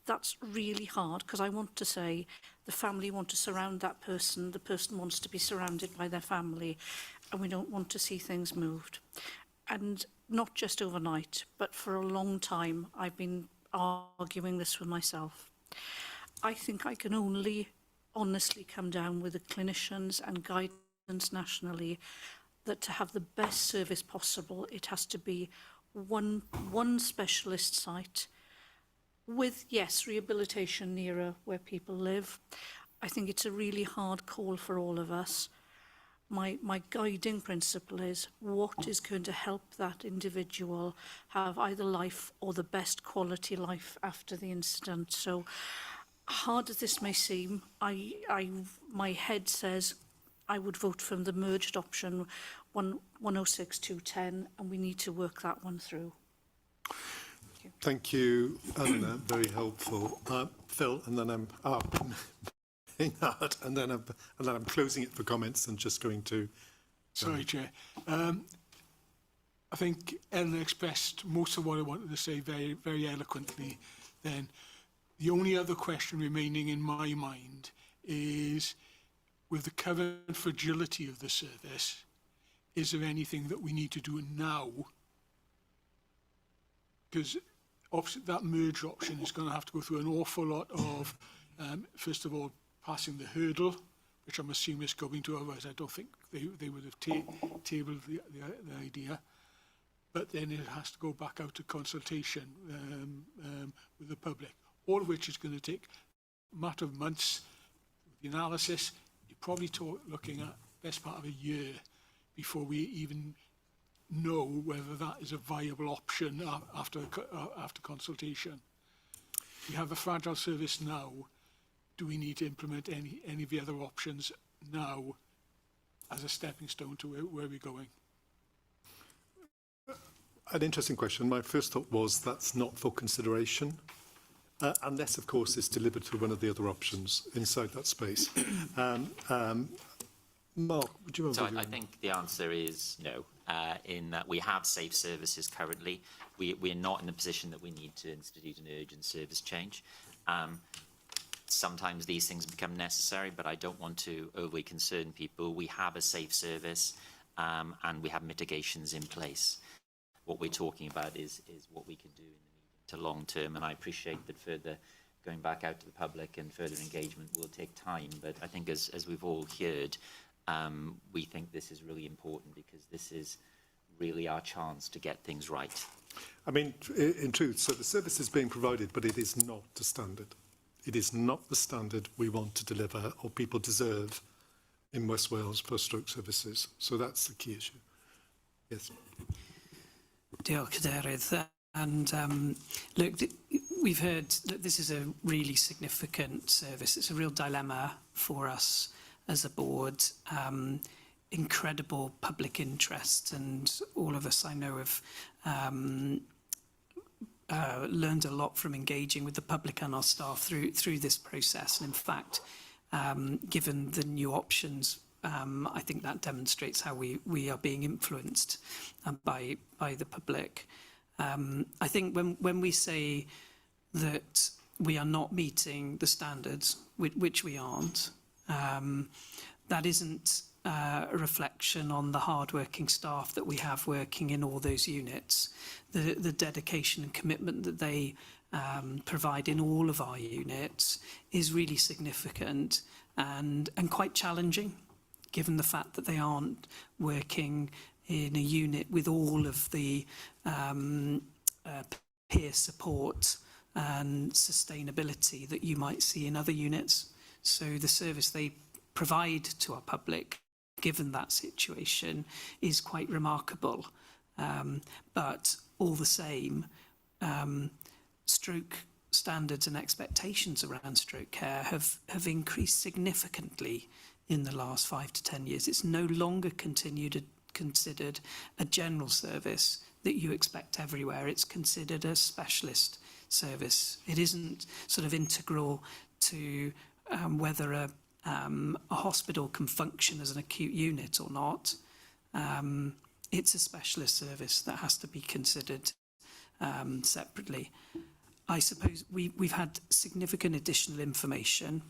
That's really hard, because I want to say the family want to surround that person, the person wants to be surrounded by their family, and we don't want to see things moved. And not just overnight, but for a long time I've been arguing this with myself. I think I can only honestly come down with the clinicians and guidance nationally that to have the best service possible, it has to be one specialist site with, yes, rehabilitation nearer where people live. I think it's a really hard call for all of us. My guiding principle is what is going to help that individual have either life or the best quality life after the incident. So hard as this may seem, my head says I would vote for the merged option 106-210, and we need to work that one through. Thank you, Eleanor. Very helpful. Phil, and then I'm and then I'm closing it for comments and just going to. Sorry, Chair. I think Eleanor expressed most of what I wanted to say very, very eloquently. Then, the only other question remaining in my mind is, with the current fragility of the service, is there anything that we need to do now? Because that merge option is going to have to go through an awful lot of, first of all, passing the hurdle, which I'm assuming is going to, otherwise I don't think they would have tabled the idea. But then it has to go back out to consultation with the public, all of which is going to take a matter of months. The analysis, you're probably looking at best part of a year before we even know whether that is a viable option after consultation. We have a fragile service now. Do we need to implement any of the other options now as a stepping stone to where we're going? An interesting question. My first thought was that's not for consideration, unless, of course, it's delivered through one of the other options inside that space. Mark, would you want So to... I think the answer is no, in that we have safe services currently. We're not in a position that we need to institute an urgent service change. Sometimes these things become necessary, but I don't want to overly concern people. We have a safe service and we have mitigations in place. What we're talking about is what we can do in the medium to long term, and I appreciate that further going back out to the public and further engagement will take time, but I think as we've all heard, we think this is really important because this is really our chance to get things right. I mean, in truth, so the service is being provided, but it is not the standard. It is not the standard we want to deliver or people deserve in West Wales for stroke services. So that's the key issue. Yes. Diolch, Cadeirydd. And look, we've heard that this is a really significant service. It's a real dilemma for us as a board. Incredible public interest, and all of us I know have learned a lot from engaging with the public and our staff through this process. And in fact, given the new options, I think that demonstrates how we are being influenced by the public. I think when we say that we are not meeting the standards, which we aren't, that isn't a reflection on the hard-working staff that we have working in all those units. The dedication and commitment that they provide in all of our units is really significant and quite challenging, given the fact that they aren't working in a unit with all of the peer support and sustainability that you might see in other units. So the service they provide to our public, given that situation, is quite remarkable. But all the same, stroke standards and expectations around stroke care have increased significantly in the last 5 to 10 years. It's no longer considered a general service that you expect everywhere. It's considered a specialist service. It isn't sort of integral to whether a hospital can function as an acute unit or not. It's a specialist service that has to be considered separately. I suppose we've had significant additional information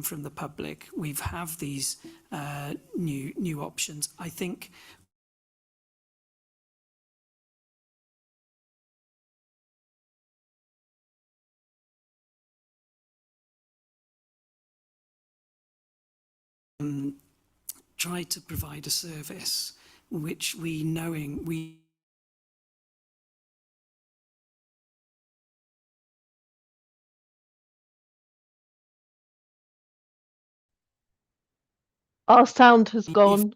from the public. We've have these new options. I think try to provide a service which we Our sound has gone.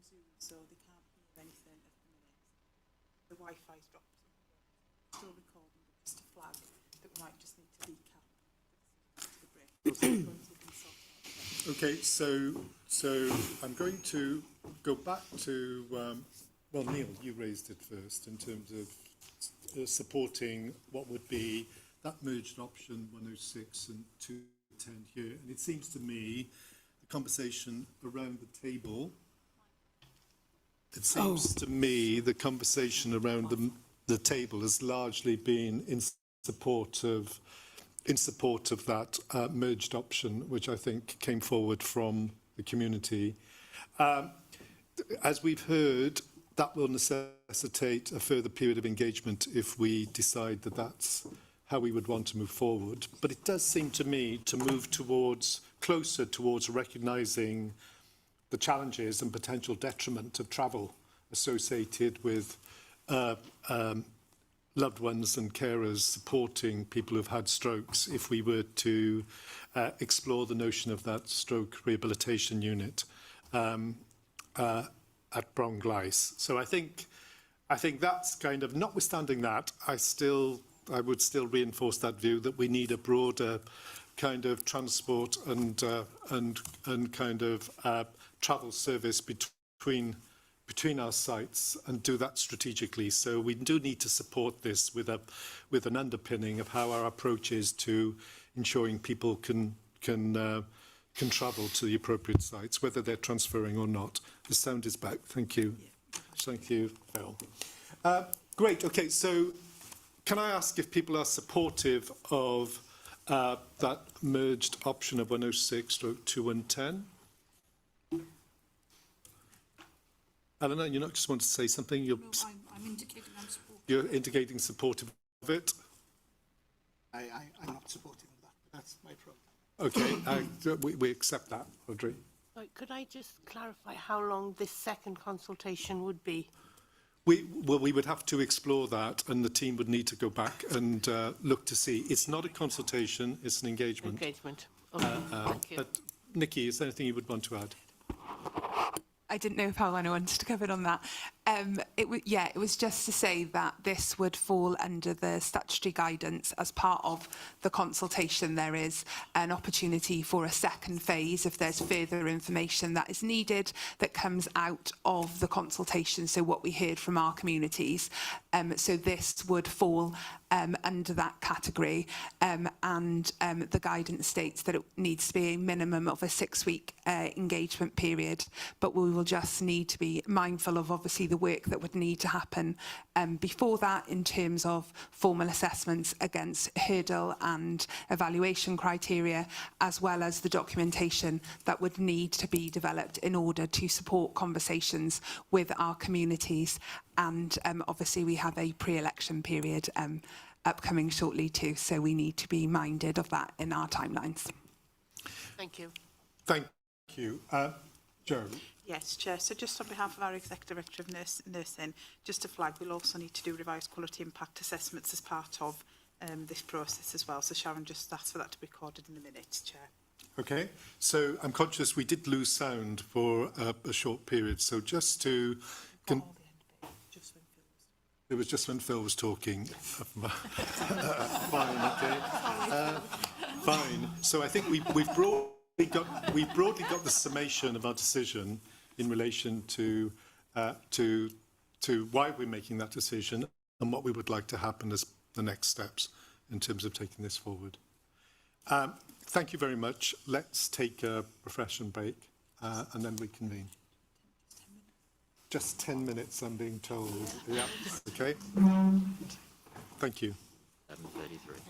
Zoom, so they can't hear anything at the minute. The Wi-Fi's dropped. Still recording, but just a flag that we might just need to recap the break. Okay, so I'm going to go back to, well, Neil, you raised it first in terms of supporting what would be that merged option 106 and 210 here. And it seems to me the conversation around the table, it seems to me the conversation around the table has largely been in support of that merged option, which I think came forward from the community. As we've heard, that will necessitate a further period of engagement if we decide that that's how we would want to move forward. But it does seem to me to move closer towards recognising the challenges and potential detriment of travel associated with loved ones and carers supporting people who've had strokes if we were to explore the notion of that stroke rehabilitation unit at Bwrdd. So I think that's kind of, notwithstanding that, I would still reinforce that view that we need a broader kind of transport and kind of travel service between our sites and do that strategically. So we do need to support this with an underpinning of how our approach is to ensuring people can travel to the appropriate sites, whether they're transferring or not. The sound is back. Thank you. Thank you, Phil. Great. Okay. So can I ask if people are supportive of that merged option of 106/210? Eleanor, you not just want to say something? No, I'm indicating I'm supportive. You're indicating support of it? I'm not supportive of that, but that's my problem. Okay, we accept that, Audrey. Right, could I just clarify how long this second consultation would be? We would have to explore that, and the team would need to go back and look to see. It's not a consultation, it's an engagement. Engagement. Okay, thank you. But Nikki, is there anything you would want to add? I didn't know if Hywel wanted to come in on that. It was just to say that this would fall under the statutory guidance as part of the consultation. There is an opportunity for a second phase if there's further information that is needed that comes out of the consultation, so what we heard from our communities. So this would fall under that category, and the guidance states that it needs to be a minimum of a 6-week engagement period, but we will just need to be mindful of obviously the work that would need to happen before that in terms of formal assessments against hurdle and evaluation criteria, as well as the documentation that would need to be developed in order to support conversations with our communities. And obviously we have a pre-election period upcoming shortly too, so we need to be minded of that in our timelines. Thank you. Thank you. Jo. Yes, Chair. So just on behalf of our Executive Director of Nursing, just to flag, we'll also need to do revised quality impact assessments as part of this process as well. So Sharon just asked for that to be recorded in the minutes, Chair. Okay, so I'm conscious we did lose sound for a short period, so just to... It was just when Phil was talking. Fine, okay. Fine. So I think we've broadly got the summation of our decision in relation to why we're making that decision and what we would like to happen as the next steps in terms of taking this forward. Thank you very much. Let's take a refreshment break and then reconvene. Just 10 minutes, I'm being told. Yeah, okay. Thank you. 7:33.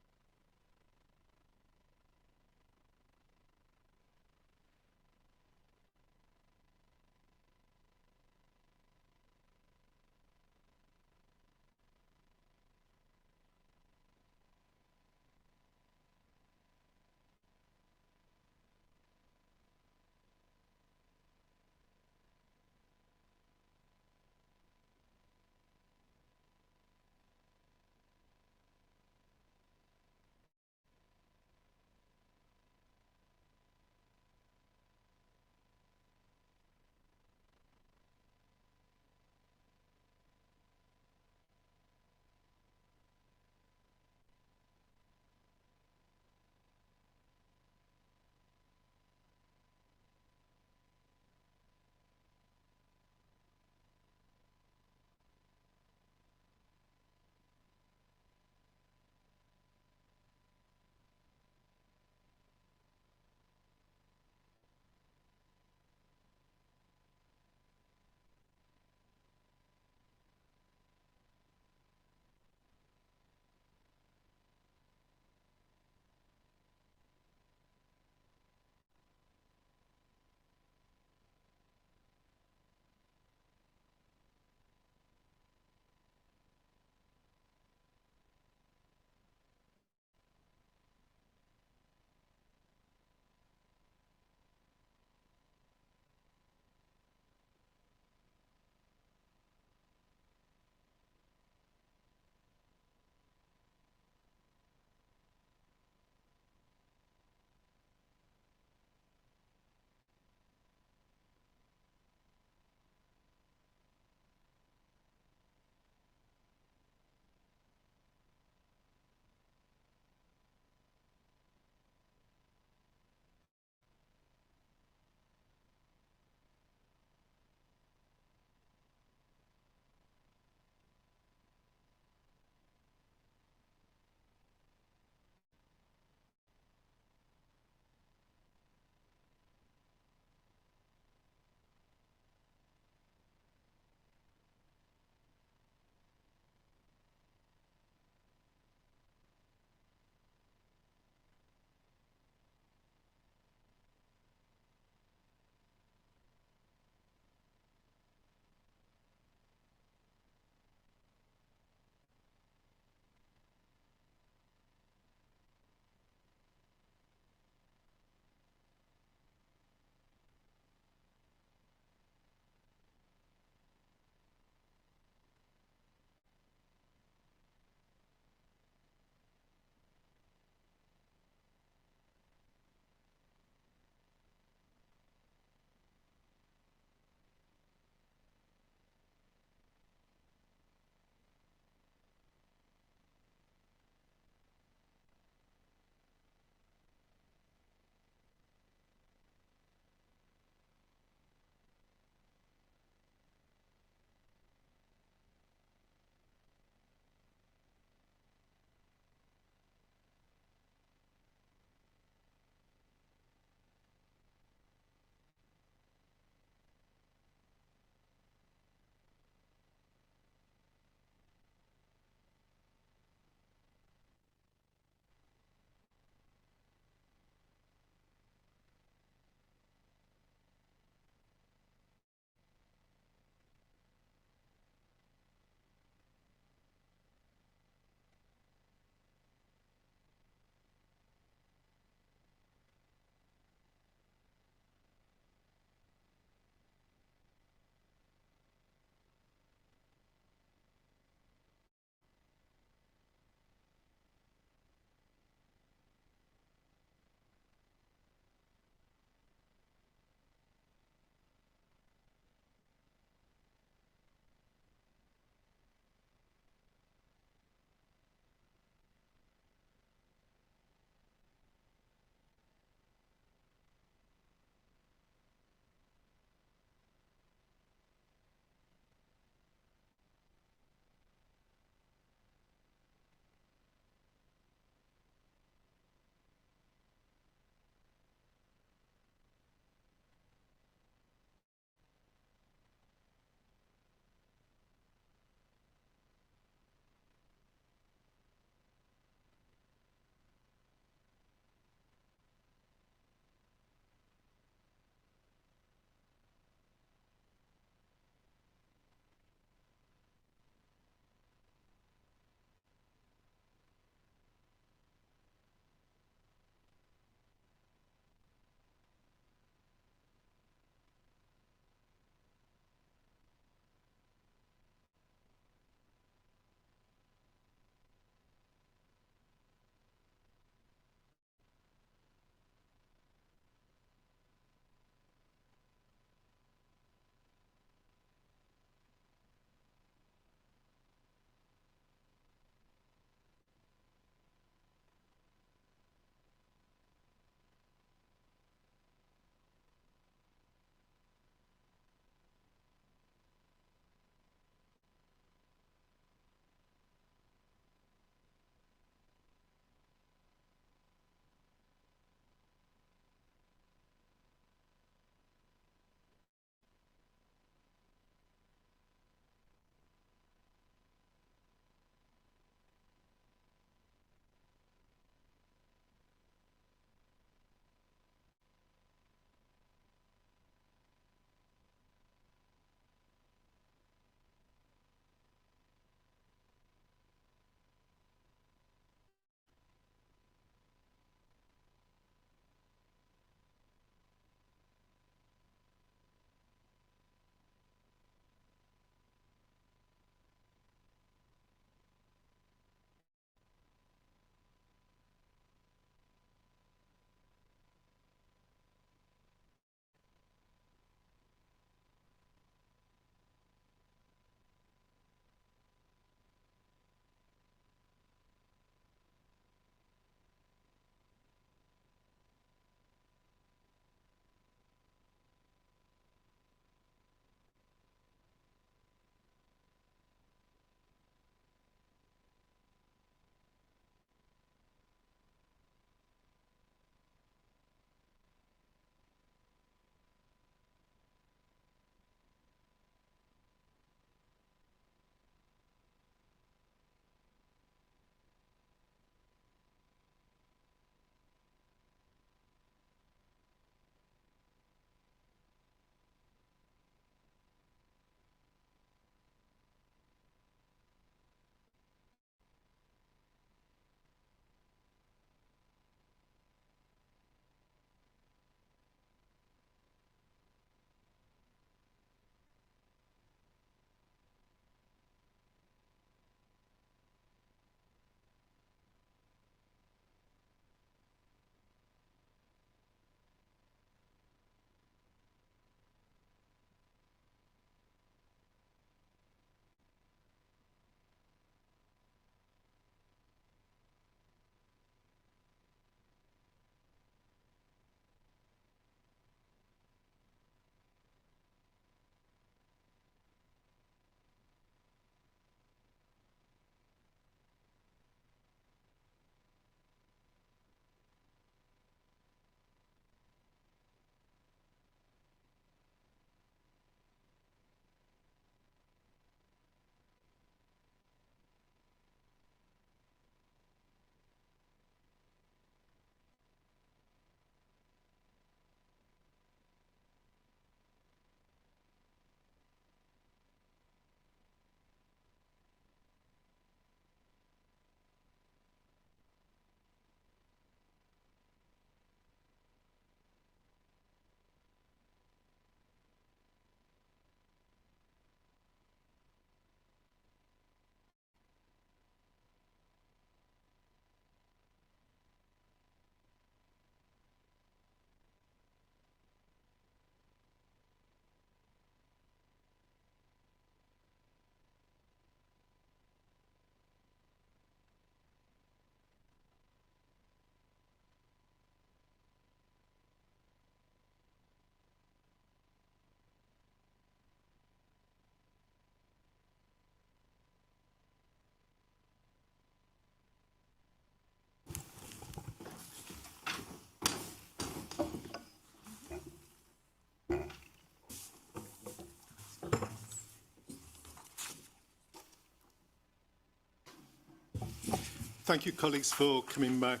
Thank you, colleagues, for coming back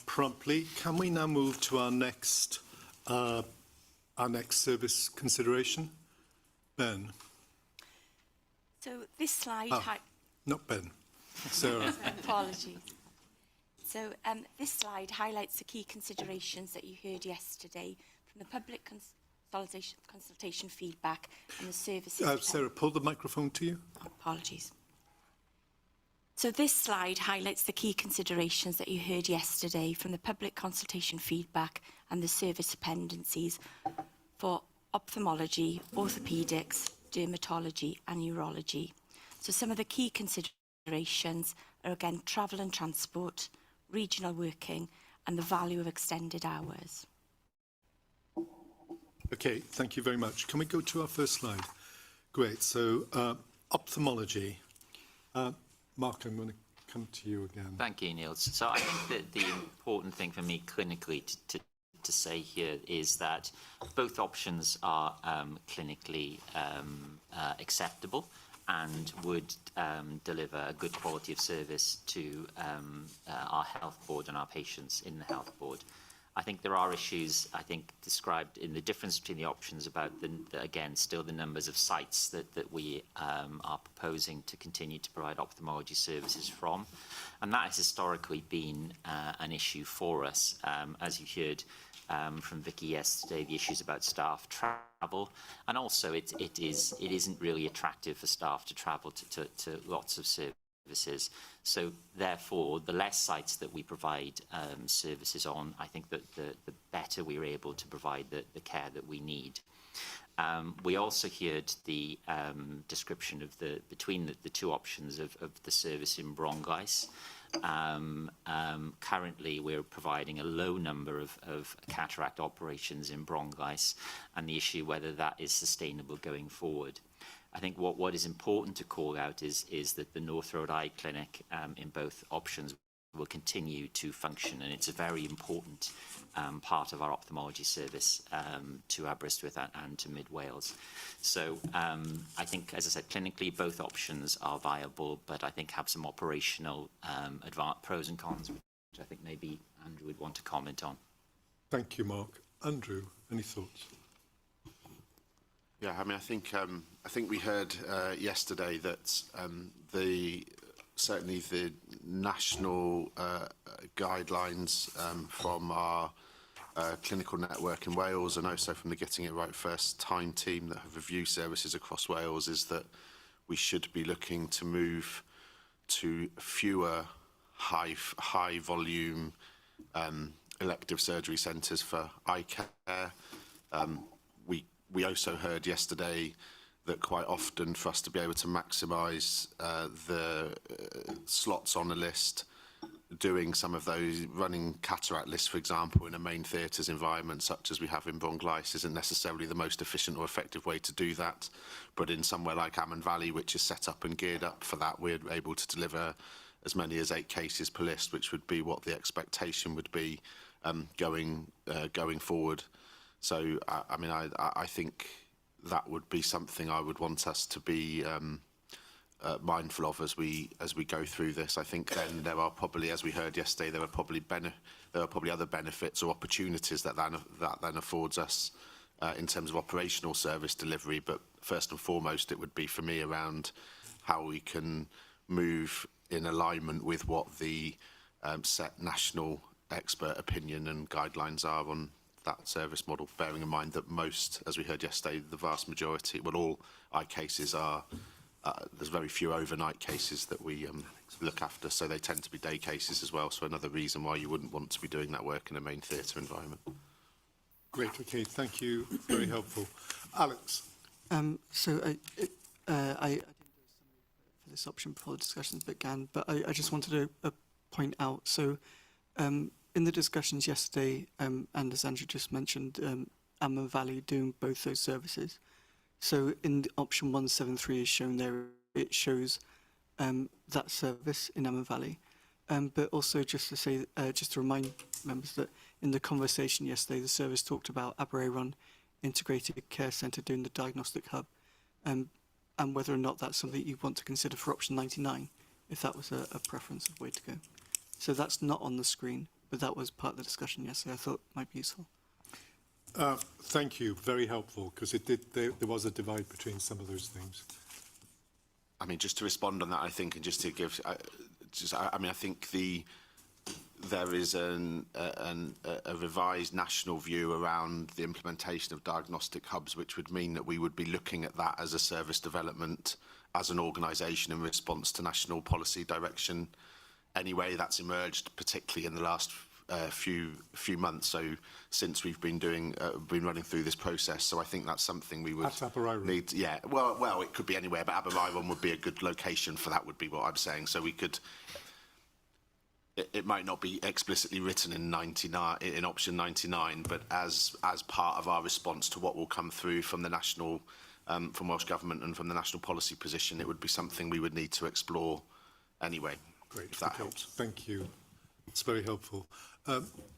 promptly. Can we now move to our next service consideration? Ben. So this slide... Not Ben. Sarah. Apologies. So this slide highlights the key considerations that you heard yesterday from the public consultation feedback and the services... Sarah, pull the microphone to you. Apologies. So this slide highlights the key considerations that you heard yesterday from the public consultation feedback and the service appendices for ophthalmology, orthopaedics, dermatology and urology. So some of the key considerations are again travel and transport, regional working and the value of extended hours. Okay, thank you very much. Can we go to our first slide? Great, so ophthalmology. Mark, I'm going to come to you again. Thank you, Neil. So I think that the important thing for me clinically to say here is that both options are clinically acceptable and would deliver a good quality of service to our health board and our patients in the health board. I think there are issues, I think, described in the difference between the options about, again, still the numbers of sites that we are proposing to continue to provide ophthalmology services from. And that has historically been an issue for us. As you heard from Vicky yesterday, the issues about staff travel. And also, it isn't really attractive for staff to travel to lots of services. So therefore, the less sites that we provide services on, I think that the better we're able to provide the care that we need. We also heard the description of between the two options of the service in Bwrdd. Currently, we're providing a low number of cataract operations in Bwrdd, and the issue whether that is sustainable going forward. I think what is important to call out is that the North Road Eye Clinic in both options will continue to function, and it's a very important part of our ophthalmology service to Aberystwyth and to Mid Wales. So I think, as I said, clinically both options are viable, but I think have some operational pros and cons, which I think maybe Andrew would want to comment on. Thank you, Mark. Andrew, any thoughts? Yeah, I mean, I think we heard yesterday that certainly the national guidelines from our clinical network in Wales, and also from the Getting It Right First Time team that have reviewed services across Wales, is that we should be looking to move to fewer high volume elective surgery centres for eye care. We also heard yesterday that quite often for us to be able to maximise the slots on a list, doing some of those, running cataract lists, for example, in a main theatres environment such as we have in Bwrdd isn't necessarily the most efficient or effective way to do that. But in somewhere like Amman Valley, which is set up and geared up for that, we're able to deliver as many as 8 cases per list, which would be what the expectation would be going forward. So, I mean, I think that would be something I would want us to be mindful of as we go through this. I think then there are probably, as we heard yesterday, there are probably other benefits or opportunities that then affords us in terms of operational service delivery. But first and foremost, it would be for me around how we can move in alignment with what the set national expert opinion and guidelines are on that service model, bearing in mind that most, as we heard yesterday, the vast majority, well, all eye cases are, there's very few overnight cases that we look after, so they tend to be day cases as well, so another reason why you wouldn't want to be doing that work in a main theatre environment. Great, okay, thank you, very helpful. Alex? So I didn't do a summary for this option before the discussions began, but I just wanted to point out, so in the discussions yesterday, and as Andrew just mentioned, Amman Valley doing both those services. So in the option 173 is shown there, it shows that service in Amman Valley. But also just to say, just to remind members that in the conversation yesterday, the service talked about Aberystwyth Integrated Care Centre doing the diagnostic hub, and whether or not that's something you want to consider for option 99, if that was a preference of way to go. So that's not on the screen, but that was part of the discussion yesterday. I thought it might be useful. Thank you. Very helpful, because there was a divide between some of those things. I mean, just to respond on that, I think, and just to give, I mean, I think there is a revised national view around the implementation of diagnostic hubs, which would mean that we would be looking at that as a service development, as an organisation in response to national policy direction. Anyway, that's emerged particularly in the last few months. So since we've been running through this process, so I think that's something we would need. Yeah, well, it could be anywhere, but Abermeiron would be a good location for that. Would be what I'm saying. So we could. It might not be explicitly written in option 99, but as part of our response to what will come through from the national, from Welsh Government and from the national policy position, it would be something we would need to explore anyway. Great, if that helps. Thank you. It's very helpful.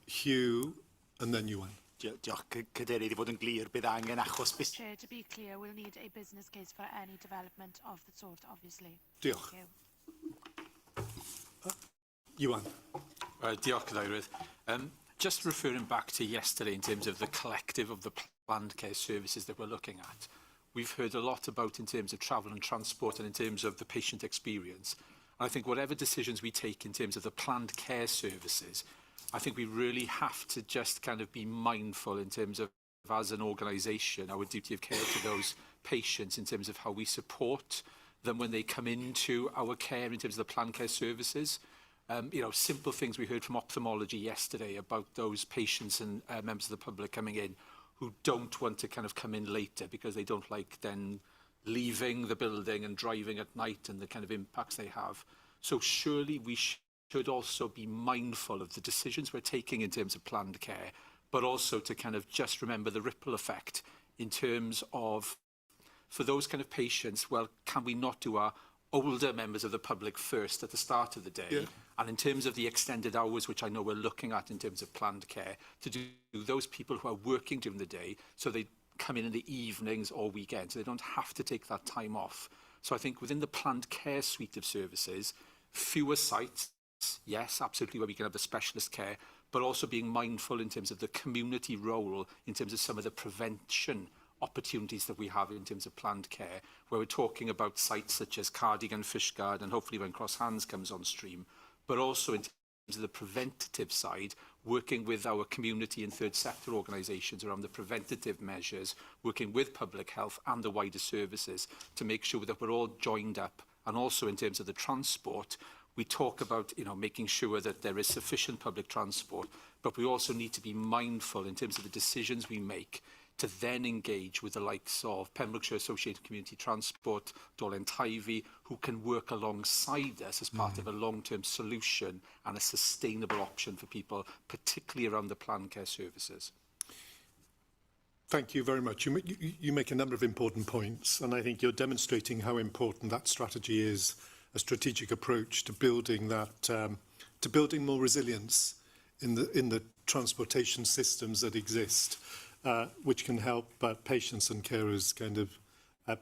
Hugh, and then Iwan. Diolch, Cadeirydd, I fod yn glir bydd angen achos... Chair, to be clear, we'll need a business case for any development of the sort, obviously. Diolch. Thank you. Iwan. Diolch, Cadeirydd. Just referring back to yesterday in terms of the collective of the planned care services that we're looking at, we've heard a lot about in terms of travel and transport and in terms of the patient experience. I think whatever decisions we take in terms of the planned care services, I think we really have to just kind of be mindful in terms of, as an organisation, our duty of care to those patients in terms of how we support them when they come into our care in terms of the planned care services. You know, simple things we heard from ophthalmology yesterday about those patients and members of the public coming in who don't want to kind of come in later because they don't like then leaving the building and driving at night and the kind of impacts they have. So surely we should also be mindful of the decisions we're taking in terms of planned care, but also to kind of just remember the ripple effect in terms of, for those kind of patients, well, can we not do our older members of the public first at the start of the day? Yeah. And in terms of the extended hours, which I know we're looking at in terms of planned care, to do those people who are working during the day, so they come in the evenings or weekends, so they don't have to take that time off. So I think within the planned care suite of services, fewer sites, yes, absolutely, where we can have the specialist care, but also being mindful in terms of the community role, in terms of some of the prevention opportunities that we have in terms of planned care, where we're talking about sites such as Cardigan, Fishguard, and hopefully when Cross Hands comes on stream, but also in terms of the preventative side, working with our community and third sector organisations around the preventative measures, working with public health and the wider services to make sure that we're all joined up. And also in terms of the transport, we talk about, you know, making sure that there is sufficient public transport, but we also need to be mindful in terms of the decisions we make to then engage with the likes of Pembrokeshire Associated Community Transport, Dolen Tyvi, who can work alongside us as part of a long-term solution and a sustainable option for people, particularly around the planned care services. Thank you very much. You make a number of important points, and I think you're demonstrating how important that strategy is, a strategic approach to building that, to building more resilience in the transportation systems that exist. Which can help patients and carers kind of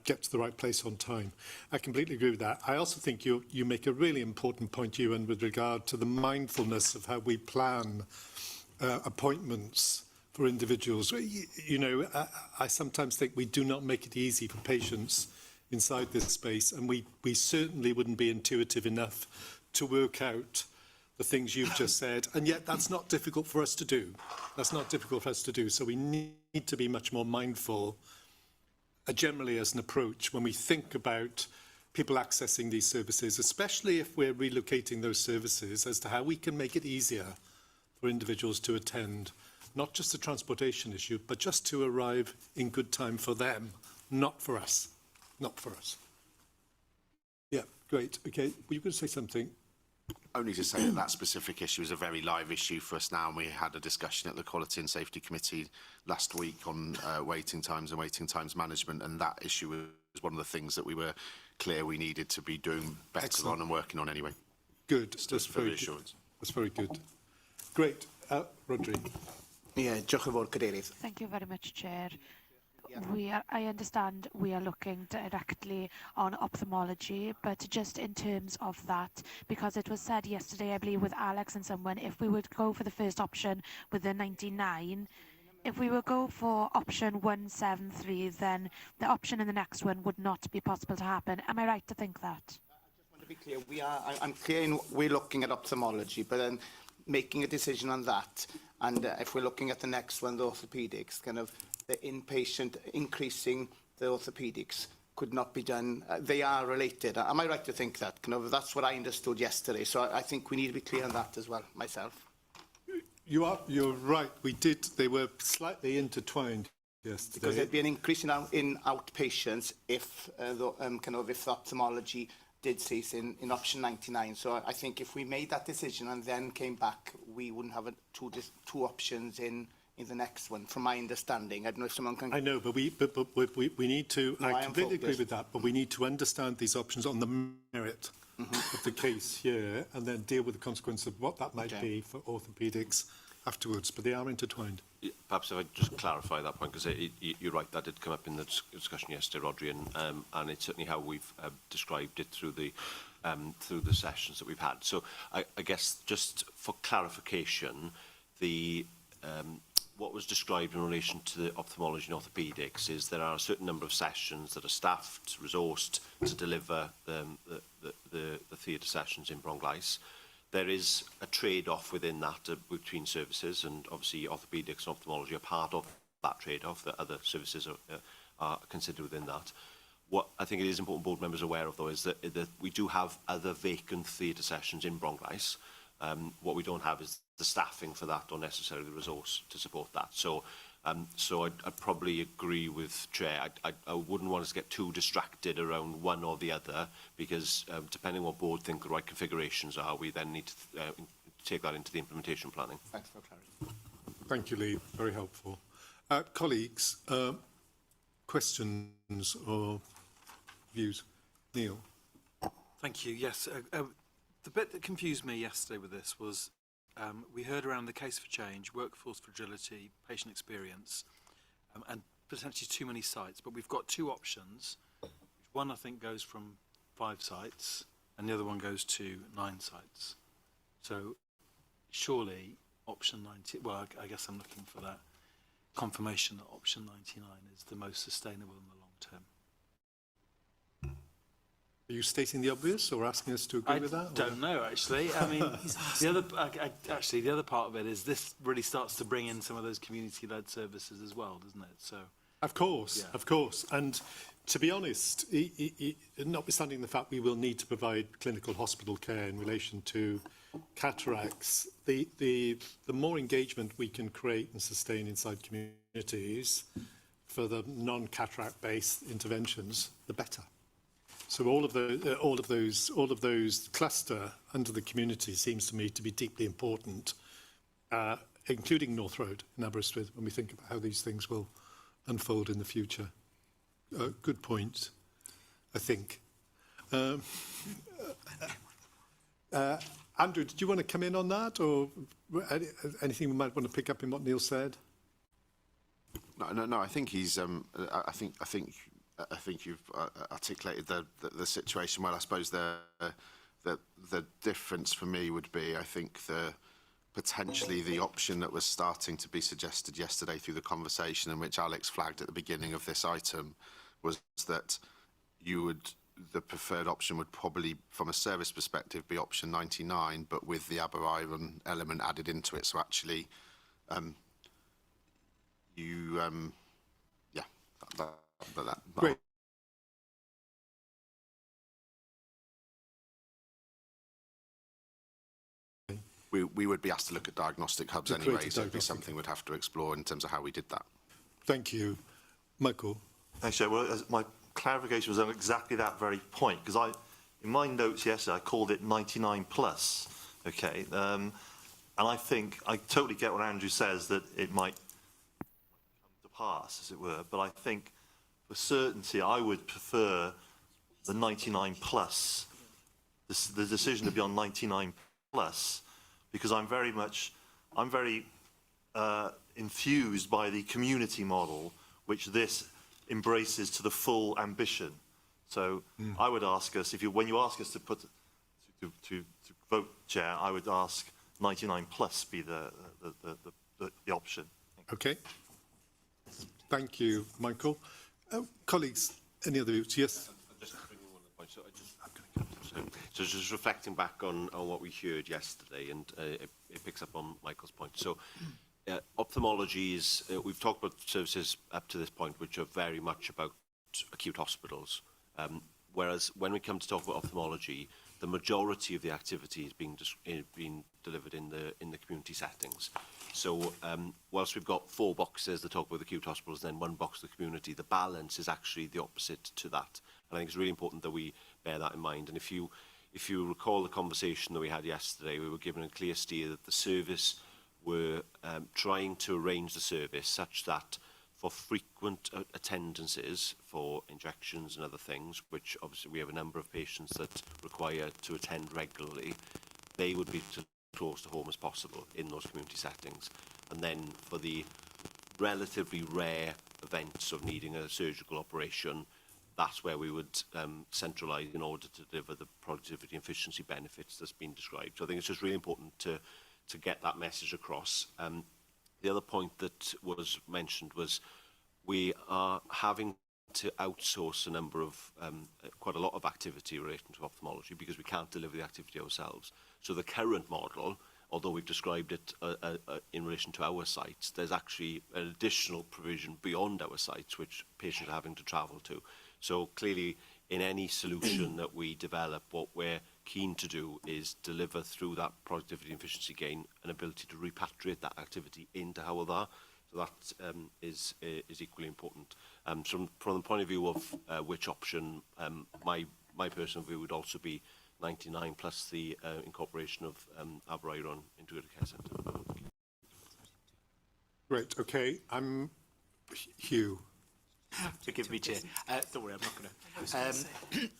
get to the right place on time. I completely agree with that. I also think you make a really important point, Ewan, with regard to the mindfulness of how we plan appointments for individuals. You know, I sometimes think we do not make it easy for patients inside this space, and we certainly wouldn't be intuitive enough to work out the things you've just said, and yet that's not difficult for us to do. That's not difficult for us to do. So we need to be much more mindful, generally as an approach, when we think about people accessing these services, especially if we're relocating those services, as to how we can make it easier for individuals to attend, not just the transportation issue, but just to arrive in good time for them, not for us. Not for us. Yeah, great. Okay, were you going to say something? Only to say that that specific issue is a very live issue for us now, and we had a discussion at the Quality and Safety Committee last week on waiting times and waiting times management, and that issue was one of the things that we were clear we needed to be doing better on and working on anyway. Good. That's very good. That's very good. Great. Rodri. Yeah, diolch yn fawr, Cadeirydd. Thank you very much, Chair. I understand we are looking directly on ophthalmology, but just in terms of that, because it was said yesterday, I believe, with Alex and someone, if we would go for the first option with the 99, if we would go for option 173, then the option in the next one would not be possible to happen. Am I right to think that? To be clear, I'm clear we're looking at ophthalmology, but then making a decision on that, and if we're looking at the next one, the orthopaedics, kind of the inpatient increasing the orthopaedics could not be done. They are related. Am I right to think that? Kind of, that's what I understood yesterday. So I think we need to be clear on that as well, myself. You're right. We did. They were slightly intertwined yesterday. Because there'd be an increase in outpatients if if ophthalmology did cease in option 99. So I think if we made that decision and then came back, we wouldn't have two options in the next one, from my understanding. I don't know if someone can... I know, but we need to... No, I completely agree with that, but we need to understand these options on the merit of the case here, and then deal with the consequence of what that might be for orthopaedics afterwards. But they are intertwined. Perhaps if I just clarify that point, because you're right, that did come up in the discussion yesterday, Rodri, and it's certainly how we've described it through the sessions that we've had. So I guess just for clarification, what was described in relation to the ophthalmology and orthopaedics is there are a certain number of sessions that are staffed, resourced to deliver the theatre sessions in Bronglais. There is a trade-off within that between services, and obviously orthopaedics and ophthalmology are part of that trade-off, that other services are considered within that. What I think it is important board members are aware of, though, is that we do have other vacant theatre sessions in Bronglais. What we don't have is the staffing for that or necessarily the resource to support that. So I'd probably agree with Chair. I wouldn't want us to get too distracted around one or the other, because depending on what board think the right configurations are, we then need to take that into the implementation planning. Thanks for clarity. Thank you, Lee. Very helpful. Colleagues, questions or views? Neil. Thank you. Yes. The bit that confused me yesterday with this was we heard around the case for change, workforce fragility, patient experience, and potentially too many sites. But we've got two options. One, I think, goes from 5 sites, and the other one goes to 9 sites. So surely option 90, well, I guess I'm looking for that confirmation that option 99 is the most sustainable in the long term. Are you stating the obvious or asking us to agree with that? I don't know, actually. I mean, the other part of it is this really starts to bring in some of those community-led services as well, doesn't it? So, of course. And to be honest, notwithstanding the fact we will need to provide clinical hospital care in relation to cataracts, the more engagement we can create and sustain inside communities for the non-cataract based interventions, the better. So all of those cluster under the community seems to me to be deeply important, including North Road in Aberystwyth, when we think about how these things will unfold in the future. Good point, I think. Andrew, did you want to come in on that, or anything we might want to pick up in what Neil said? No. I think he's. I think you've articulated the situation well. I suppose the difference for me would be, I think, potentially the option that was starting to be suggested yesterday through the conversation, and which Alex flagged at the beginning of this item, was that the preferred option would probably, from a service perspective, be option 99, but with the Aberystwyth element added into it. So actually, Great. We would be asked to look at diagnostic hubs anyway, so it'd be something we'd have to explore in terms of how we did that. Thank you. Michael. Thanks, Chair. Well, my clarification was on exactly that very point, because in my notes yesterday, I called it 99 plus, okay? And I think, I totally get what Andrew says, that it might come to pass, as it were, but I think for certainty, I would prefer the 99 plus, the decision to be on 99 plus, because I'm very infused by the community model, which this embraces to the full ambition. So I would ask us, when you ask us to put to vote, Chair, I would ask 99 plus be the option. Okay. Thank you, Michael. Colleagues, any other views? Yes. Just bringing one of the points. So just reflecting back on what we heard yesterday, and it picks up on Michael's point. So ophthalmology is, we've talked about services up to this point, which are very much about acute hospitals. Whereas when we come to talk about ophthalmology, the majority of the activity is being delivered in the community settings. So whilst we've got 4 boxes that talk about acute hospitals and then 1 box for the community, the balance is actually the opposite to that. And I think it's really important that we bear that in mind. And if you recall the conversation that we had yesterday, we were given a clear steer that the service were trying to arrange the service such that for frequent attendances for injections and other things, which obviously we have a number of patients that require to attend regularly, they would be as close to home as possible in those community settings. And then for the relatively rare events of needing a surgical operation, that's where we would centralise in order to deliver the productivity and efficiency benefits that's been described. So I think it's just really important to get that message across. The other point that was mentioned was we are having to outsource a number of, quite a lot of activity relating to ophthalmology because we can't deliver the activity ourselves. So the current model, although we've described it in relation to our sites, there's actually an additional provision beyond our sites which patients are having to travel to. So clearly, in any solution that we develop, what we're keen to do is deliver through that productivity and efficiency gain an ability to repatriate that activity into Hywel Dda. So that is equally important. So from the point of view of which option, my personal view would also be 99 plus the incorporation of Bwrdd into a care centre. Great. Okay. Hugh. Forgive me, Chair. Don't worry, I'm not going to.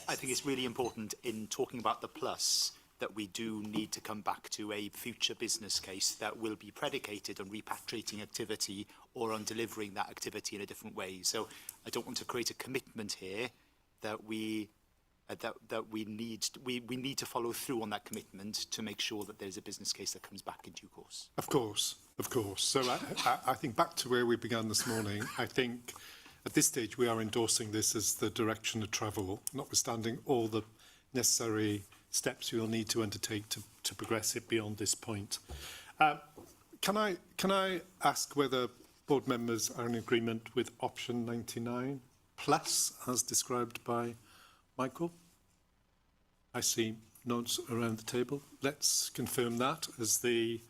I think it's really important in talking about the plus that we do need to come back to a future business case that will be predicated on repatriating activity or on delivering that activity in a different way. So I don't want to create a commitment here that we need to follow through on that commitment to make sure that there's a business case that comes back in due course. Of course, of course. So I think back to where we began this morning, I think at this stage we are endorsing this as the direction of travel, notwithstanding all the necessary steps we'll need to undertake to progress it beyond this point. Can I ask whether board members are in agreement with option 99 plus as described by Michael? I see nods around the table. Let's confirm that as the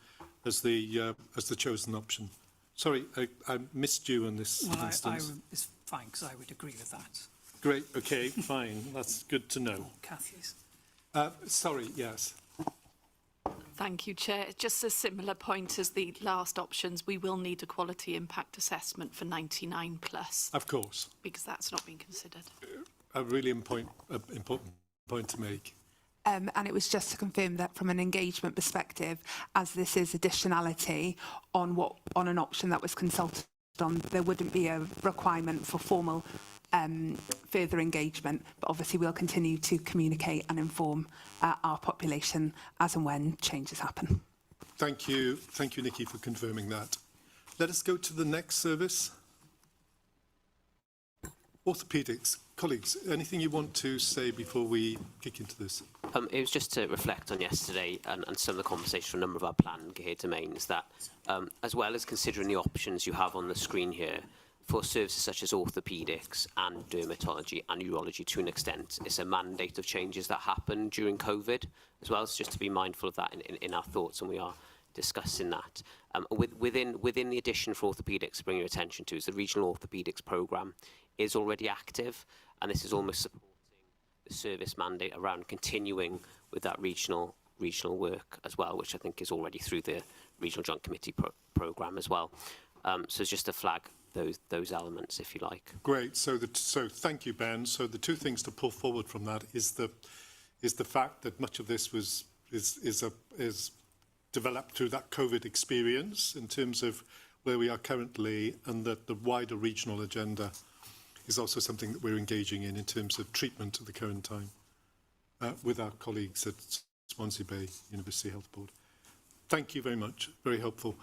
chosen option. Sorry, I missed you in this instance. It's fine because I would agree with that. Great. Okay. Fine. That's good to know. Kathy's. Sorry. Yes. Thank you, Chair. Just a similar point as the last options, we will need a quality impact assessment for 99 plus. Of course. Because that's not been considered. A really important point to make. And it was just to confirm that from an engagement perspective, as this is additionality on an option that was consulted on, there wouldn't be a requirement for formal further engagement, but obviously we'll continue to communicate and inform our population as and when changes happen. Thank you, Nikki, for confirming that. Let us go to the next service. Orthopaedics. Colleagues, anything you want to say before we kick into this? It was just to reflect on yesterday and some of the conversation from a number of our planned care domains that, as well as considering the options you have on the screen here, for services such as orthopaedics and dermatology and urology to an extent, it's a mandate of changes that happened during COVID as well. So just to be mindful of that in our thoughts when we are discussing that. Within the addition for orthopaedics to bring your attention to is the regional orthopaedics programme is already active, and this is almost supporting the service mandate around continuing with that regional work as well, which I think is already through the regional joint committee programme as well. So it's just to flag those elements, if you like. Great. So thank you, Ben. So the two things to pull forward from that is the fact that much of this is developed through that COVID experience in terms of where we are currently, and that the wider regional agenda is also something that we're engaging in terms of treatment at the current time with our colleagues at Swansea Bay University Health Board. Thank you very much. Very helpful.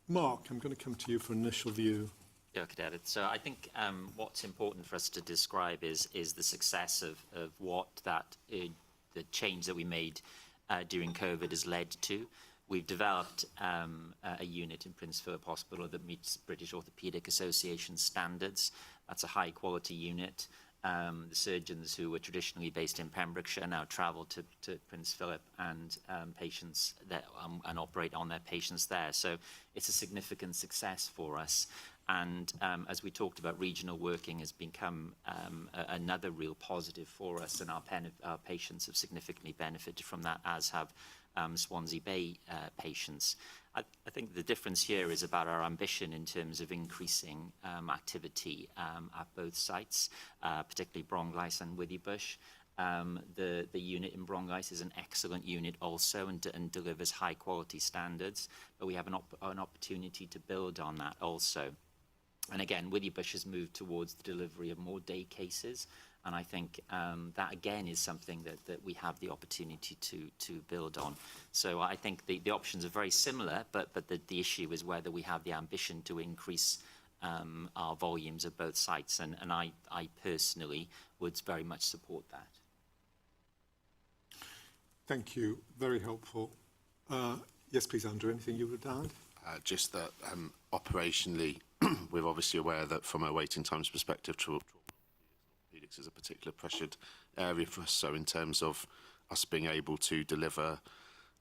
Mark, I'm going to come to you for an initial view. Yeah, so I think what's important for us to describe is the success of what that the change that we made during COVID has led to. We've developed a unit in Prince Philip Hospital that meets British Orthopaedic Association standards. That's a high quality unit. The surgeons who were traditionally based in Pembrokeshire now travel to Prince Philip and patients that and operate on their patients there. So it's a significant success for us. And as we talked about, regional working has become another real positive for us, and our patients have significantly benefited from that, as have Swansea Bay patients. I think the difference here is about our ambition in terms of increasing activity at both sites, particularly Bronglais and Withybush. The unit in Bronglais is an excellent unit also and delivers high quality standards, but we have an opportunity to build on that also. And again, Withybush has moved towards the delivery of more day cases, and I think that again is something that we have the opportunity to build on. So I think the options are very similar, but the issue is whether we have the ambition to increase our volumes at both sites, and I personally would very much support that. Thank you. Very helpful. Yes, please, Andrew, anything you would add? Just that operationally, we're obviously aware that from a waiting times perspective, orthopaedics is a particular pressured area for us. So in terms of us being able to deliver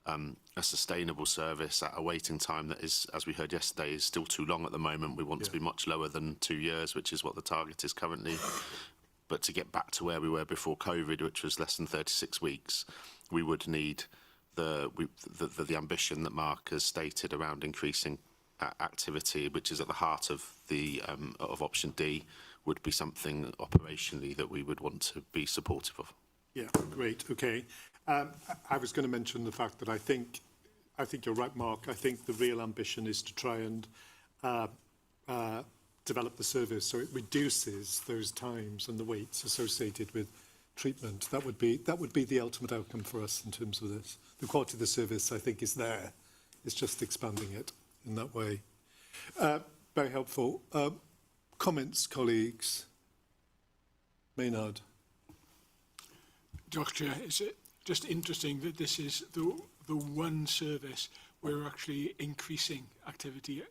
a sustainable service at a waiting time that is, as we heard yesterday, is still too long at the moment. We want to be much lower than 2 years, which is what the target is currently. But to get back to where we were before COVID, which was less than 36 weeks, we would need the ambition that Mark has stated around increasing activity, which is at the heart of the of option D, would be something operationally that we would want to be supportive of. Yeah, great. Okay. I was going to mention the fact that I think you're right, Mark. I think the real ambition is to try and develop the service so it reduces those times and the waits associated with treatment. That would be the ultimate outcome for us in terms of this. The quality of the service, I think, is there. It's just expanding it in that way. Very helpful. Comments, colleagues? Maynard. Doctor, is it just interesting that this is the one service where we're actually increasing activity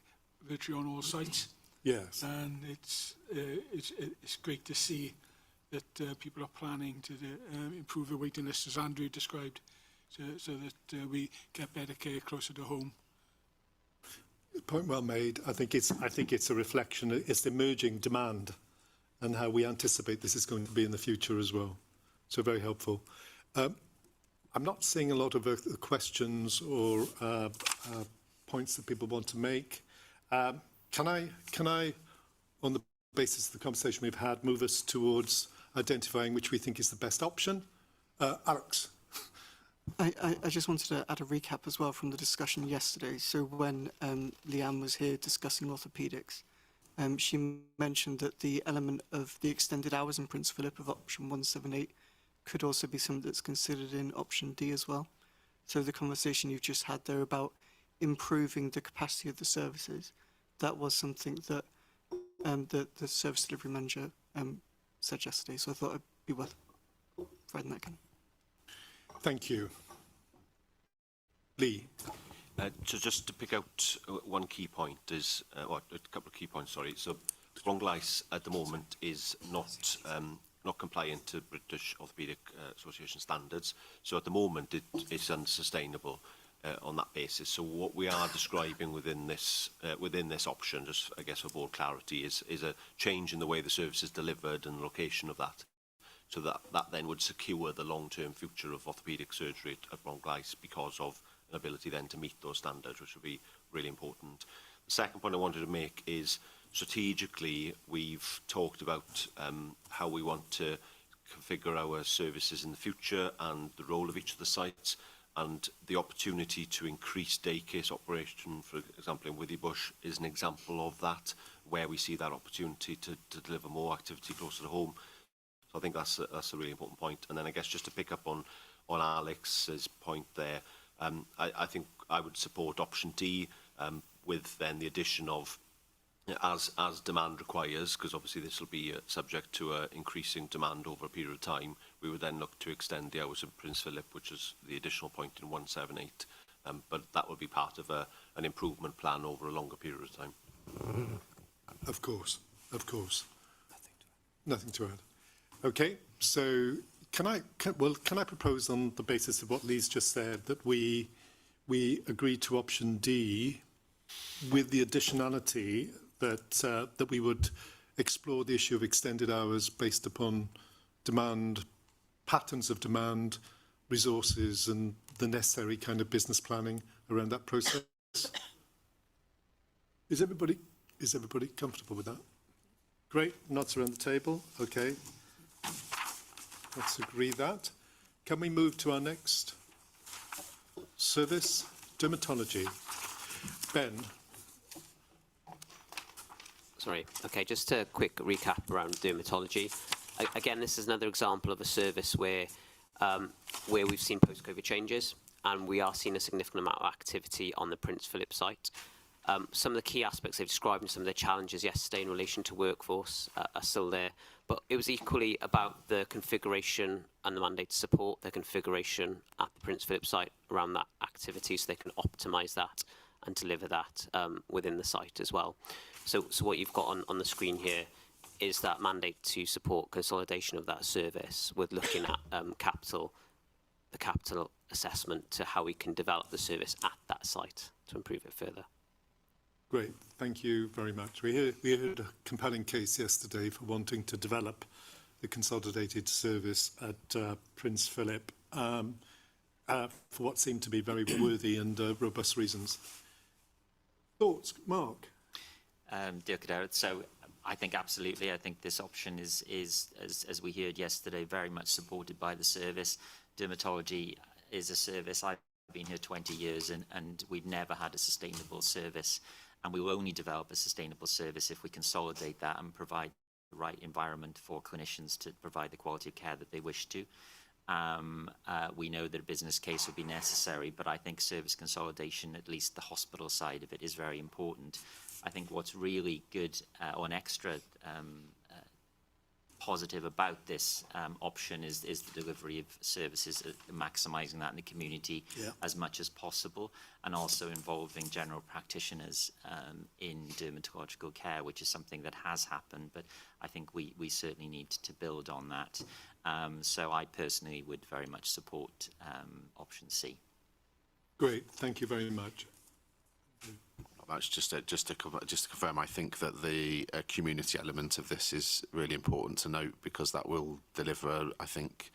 virtually on all sites? Yes. And it's great to see that people are planning to improve the waiting list, as Andrew described, so that we get better care closer to home. Point well made. I think it's a reflection. It's emerging demand, and how we anticipate this is going to be in the future as well. So very helpful. I'm not seeing a lot of questions or points that people want to make. Can I, on the basis of the conversation we've had, move us towards identifying which we think is the best option? Alex. I just wanted to add a recap as well from the discussion yesterday. So when Leanne was here discussing orthopaedics, she mentioned that the element of the extended hours in Prince Philip of option 178 could also be something that's considered in option D as well. So the conversation you've just had there about improving the capacity of the services, that was something that the service delivery manager said yesterday. So I thought it'd be worth writing that down. Thank you. Lee. So just to pick out one key point is, well, a couple of key points, sorry. So Bronglais at the moment is not compliant to British Orthopaedic Association standards. So at the moment it's unsustainable on that basis. So what we are describing within this option, just I guess for board clarity, is a change in the way the service is delivered and the location of that. So that then would secure the long-term future of orthopaedic surgery at Bronglais because of an ability then to meet those standards, which would be really important. The second point I wanted to make is strategically we've talked about how we want to configure our services in the future and the role of each of the sites. and the opportunity to increase day case operation, for example, in Withybush, is an example of that, where we see that opportunity to deliver more activity closer to home. So I think that's a really important point. And then I guess just to pick up on Alex's point there, I think I would support option D, with then the addition of as demand requires, because obviously this will be subject to increasing demand over a period of time. We would then look to extend the hours of Prince Philip, which is the additional point in 178. But that will be part of an improvement plan over a longer period of time. Of course, of course. Nothing to add. Okay, so can I propose, on the basis of what Lee's just said, that we agree to option D with the additionality that we would explore the issue of extended hours based upon demand, patterns of demand, resources, and the necessary kind of business planning around that process. Is everybody comfortable with that? Great, nods around the table. Okay, let's agree that. Can we move to our next service, dermatology? Ben. Sorry. Okay, just a quick recap around dermatology. Again, this is another example of a service where we've seen post-COVID changes, and we are seeing a significant amount of activity on the Prince Philip site. Some of the key aspects they've described and some of the challenges yesterday in relation to workforce are still there, but it was equally about the configuration and the mandate to support the configuration at the Prince Philip site around that activity, so they can optimise that and deliver that within the site as well. So what you've got on the screen here is that mandate to support consolidation of that service, with looking at the capital assessment to how we can develop the service at that site to improve it further. Great, thank you very much. We heard a compelling case yesterday for wanting to develop the consolidated service at Prince Philip for what seemed to be very worthy and robust reasons. Thoughts, Mark? So I think absolutely. I think this option is as we heard yesterday, very much supported by the service. Dermatology is a service. I've been here 20 years and we've never had a sustainable service. And we will only develop a sustainable service if we consolidate that and provide the right environment for clinicians to provide the quality of care that they wish to. We know that a business case will be necessary, but I think service consolidation, at least the hospital side of it, is very important. I think what's really good or an extra positive about this option is the delivery of services, maximising that in the community as much as possible, and also involving general practitioners in dermatological care, which is something that has happened, but I think we certainly need to build on that. So I personally would very much support option C. Great, thank you very much. That's just to confirm, I think that the community element of this is really important to note, because that will deliver, I think,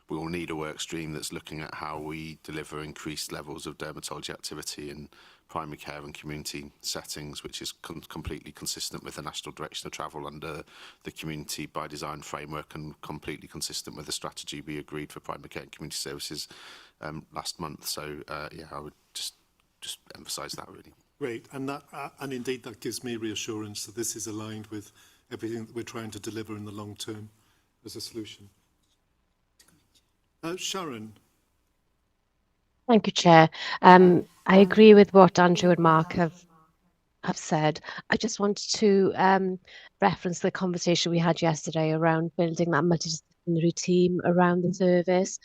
we will need a work stream that's looking at how we deliver increased levels of dermatology activity in primary care and community settings, which is completely consistent with the National Direction of Travel under the Community by Design framework, and completely consistent with the strategy we agreed for primary care and community services last month. So, yeah, I would just emphasise that really. Great, and indeed that gives me reassurance that this is aligned with everything that we're trying to deliver in the long term as a solution. Sharon. Thank you, Chair. I agree with what Andrew and Mark have said. I just wanted to reference the conversation we had yesterday around building that multidisciplinary team around the service.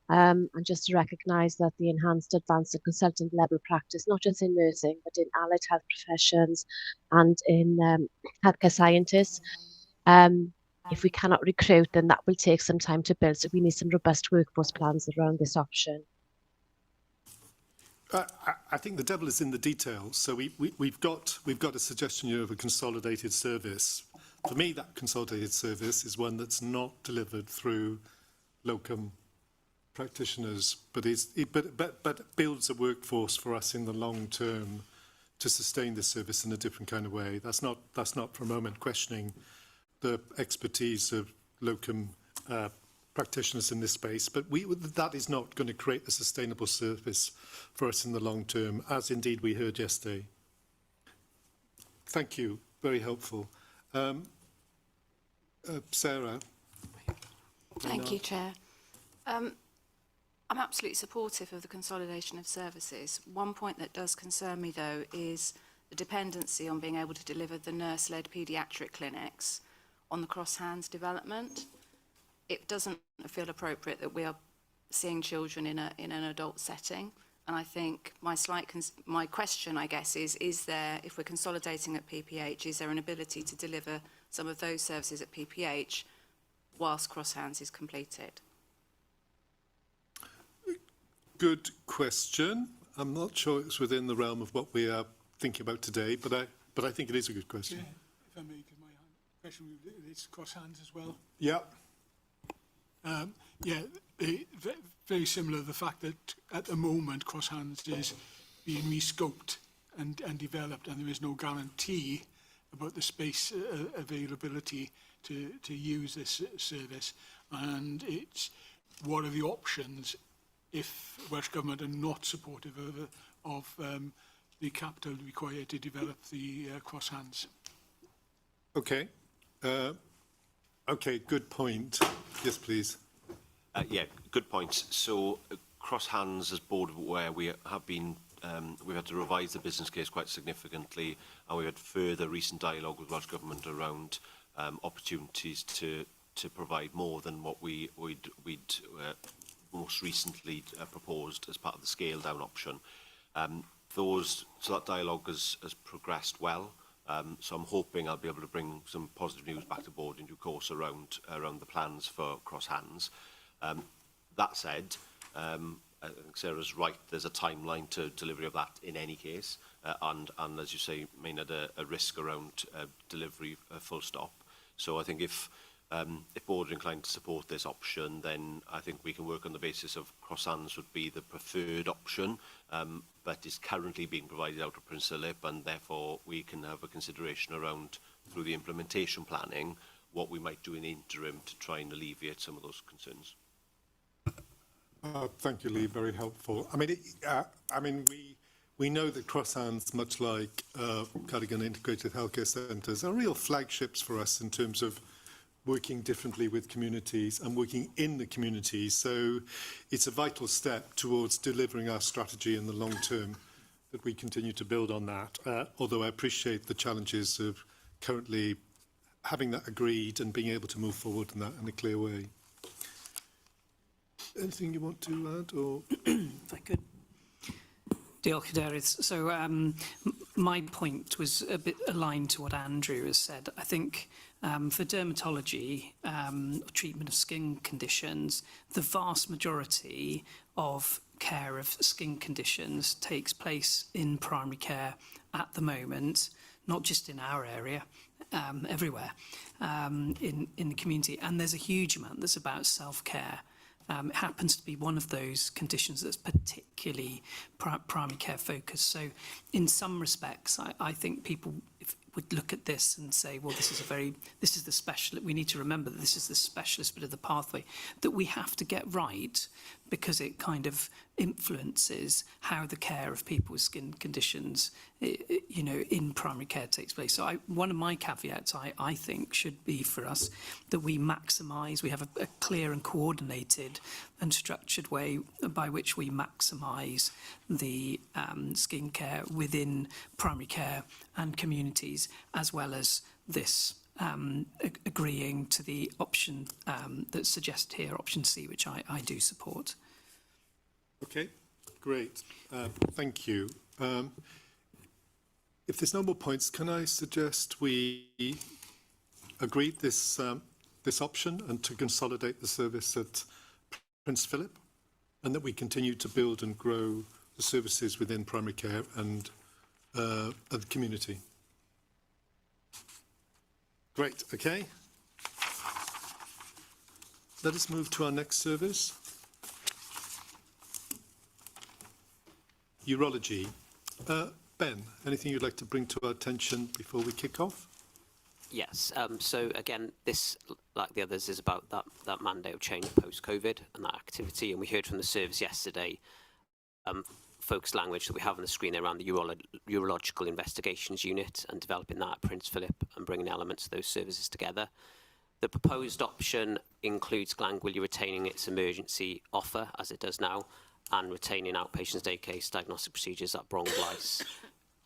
And just to recognise that the enhanced, advanced and consultant level practice, not just in nursing, but in allied health professions and in healthcare scientists, if we cannot recruit, then that will take some time to build. So we need some robust workforce plans around this option. I think the devil is in the details. So we've got a suggestion here of a consolidated service. For me, that consolidated service is one that's not delivered through locum practitioners, but builds a workforce for us in the long term to sustain the service in a different kind of way. That's not for a moment questioning the expertise of locum practitioners in this space, but that is not going to create a sustainable service for us in the long term, as indeed we heard yesterday. Thank you. Very helpful. Sarah. Thank you, Chair. I'm absolutely supportive of the consolidation of services. One point that does concern me, though, is the dependency on being able to deliver the nurse-led paediatric clinics on the cross-hands development. It doesn't feel appropriate that we are seeing children in an adult setting. And I think my question, I guess, is there, if we're consolidating at PPH, is there an ability to deliver some of those services at PPH whilst cross-hands is completed? Good question. I'm not sure it's within the realm of what we are thinking about today, but I think it is a good question. Yeah, if I may, because my question relates to cross-hands as well. Yeah. Very similar, the fact that at the moment cross-hands is being rescoped and developed, and there is no guarantee about the space availability to use this service. And it's what are the options if Welsh Government are not supportive of the capital required to develop the cross-hands? Okay. Okay, good point. Yes, please. Yeah, good point. So, cross-hands, as board where we have been, we've had to revise the business case quite significantly, and we've had further recent dialogue with Welsh Government around opportunities to provide more than what we'd most recently proposed as part of the scale-down option. So that dialogue has progressed well. So I'm hoping I'll be able to bring some positive news back to board in due course around the plans for cross-hands. That said, I think Sarah's right, there's a timeline to delivery of that in any case, and as you say, Maynard, a risk around delivery full stop. So I think if board are inclined to support this option, then I think we can work on the basis of cross-hands would be the preferred option, but is currently being provided out of Prince Philip, and therefore we can have a consideration around, through the implementation planning, what we might do in interim to try and alleviate some of those concerns. Thank you, Lee. Very helpful. I mean, we know that cross-hands, much like Cardigan Integrated Healthcare Centres, are real flagships for us in terms of working differently with communities and working in the community. So it's a vital step towards delivering our strategy in the long term that we continue to build on that, although I appreciate the challenges of currently having that agreed and being able to move forward in that in a clear way. Anything you want to add? Or if I could. Diolch, Cadeirydd. So my point was a bit aligned to what Andrew has said. I think for dermatology, treatment of skin conditions, the vast majority of care of skin conditions takes place in primary care at the moment, not just in our area, everywhere in the community. And there's a huge amount that's about self-care. It happens to be one of those conditions that's particularly primary care focused. So in some respects, I think people would look at this and say, well, this is the special, we need to remember that this is the specialist bit of the pathway that we have to get right, because it kind of influences how the care of people with skin conditions, you know, in primary care takes place. So one of my caveats, I think, should be for us that we maximise, we have a clear and coordinated and structured way by which we maximise the skin care within primary care and communities, as well as this agreeing to the option that's suggested here, option C, which I do support. Okay, great. Thank you. If there's no more points, can I suggest we agree this option and to consolidate the service at Prince Philip, and that we continue to build and grow the services within primary care and the community? Great, okay. Let us move to our next service. Urology. Ben, anything you'd like to bring to our attention before we kick off? Yes. So again, this like the others, is about that mandate of change post-COVID and that activity. And we heard from the service yesterday, focused language that we have on the screen around the urological investigations unit and developing that at Prince Philip and bringing elements of those services together. The proposed option includes Glangwili retaining its emergency offer, as it does now, and retaining outpatients day case diagnostic procedures at Bronglice,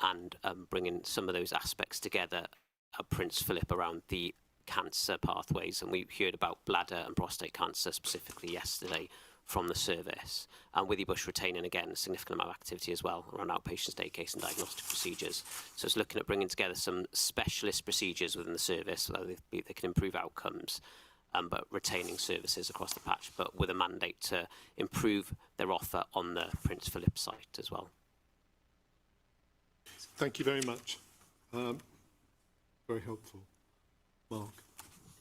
and bringing some of those aspects together at Prince Philip around the cancer pathways. And we heard about bladder and prostate cancer specifically yesterday from the service, and Withybush retaining again a significant amount of activity as well around outpatients day case and diagnostic procedures. So it's looking at bringing together some specialist procedures within the service so that they can improve outcomes, but retaining services across the patch, but with a mandate to improve their offer on the Prince Philip site as well. Thank you very much. Very helpful. Mark.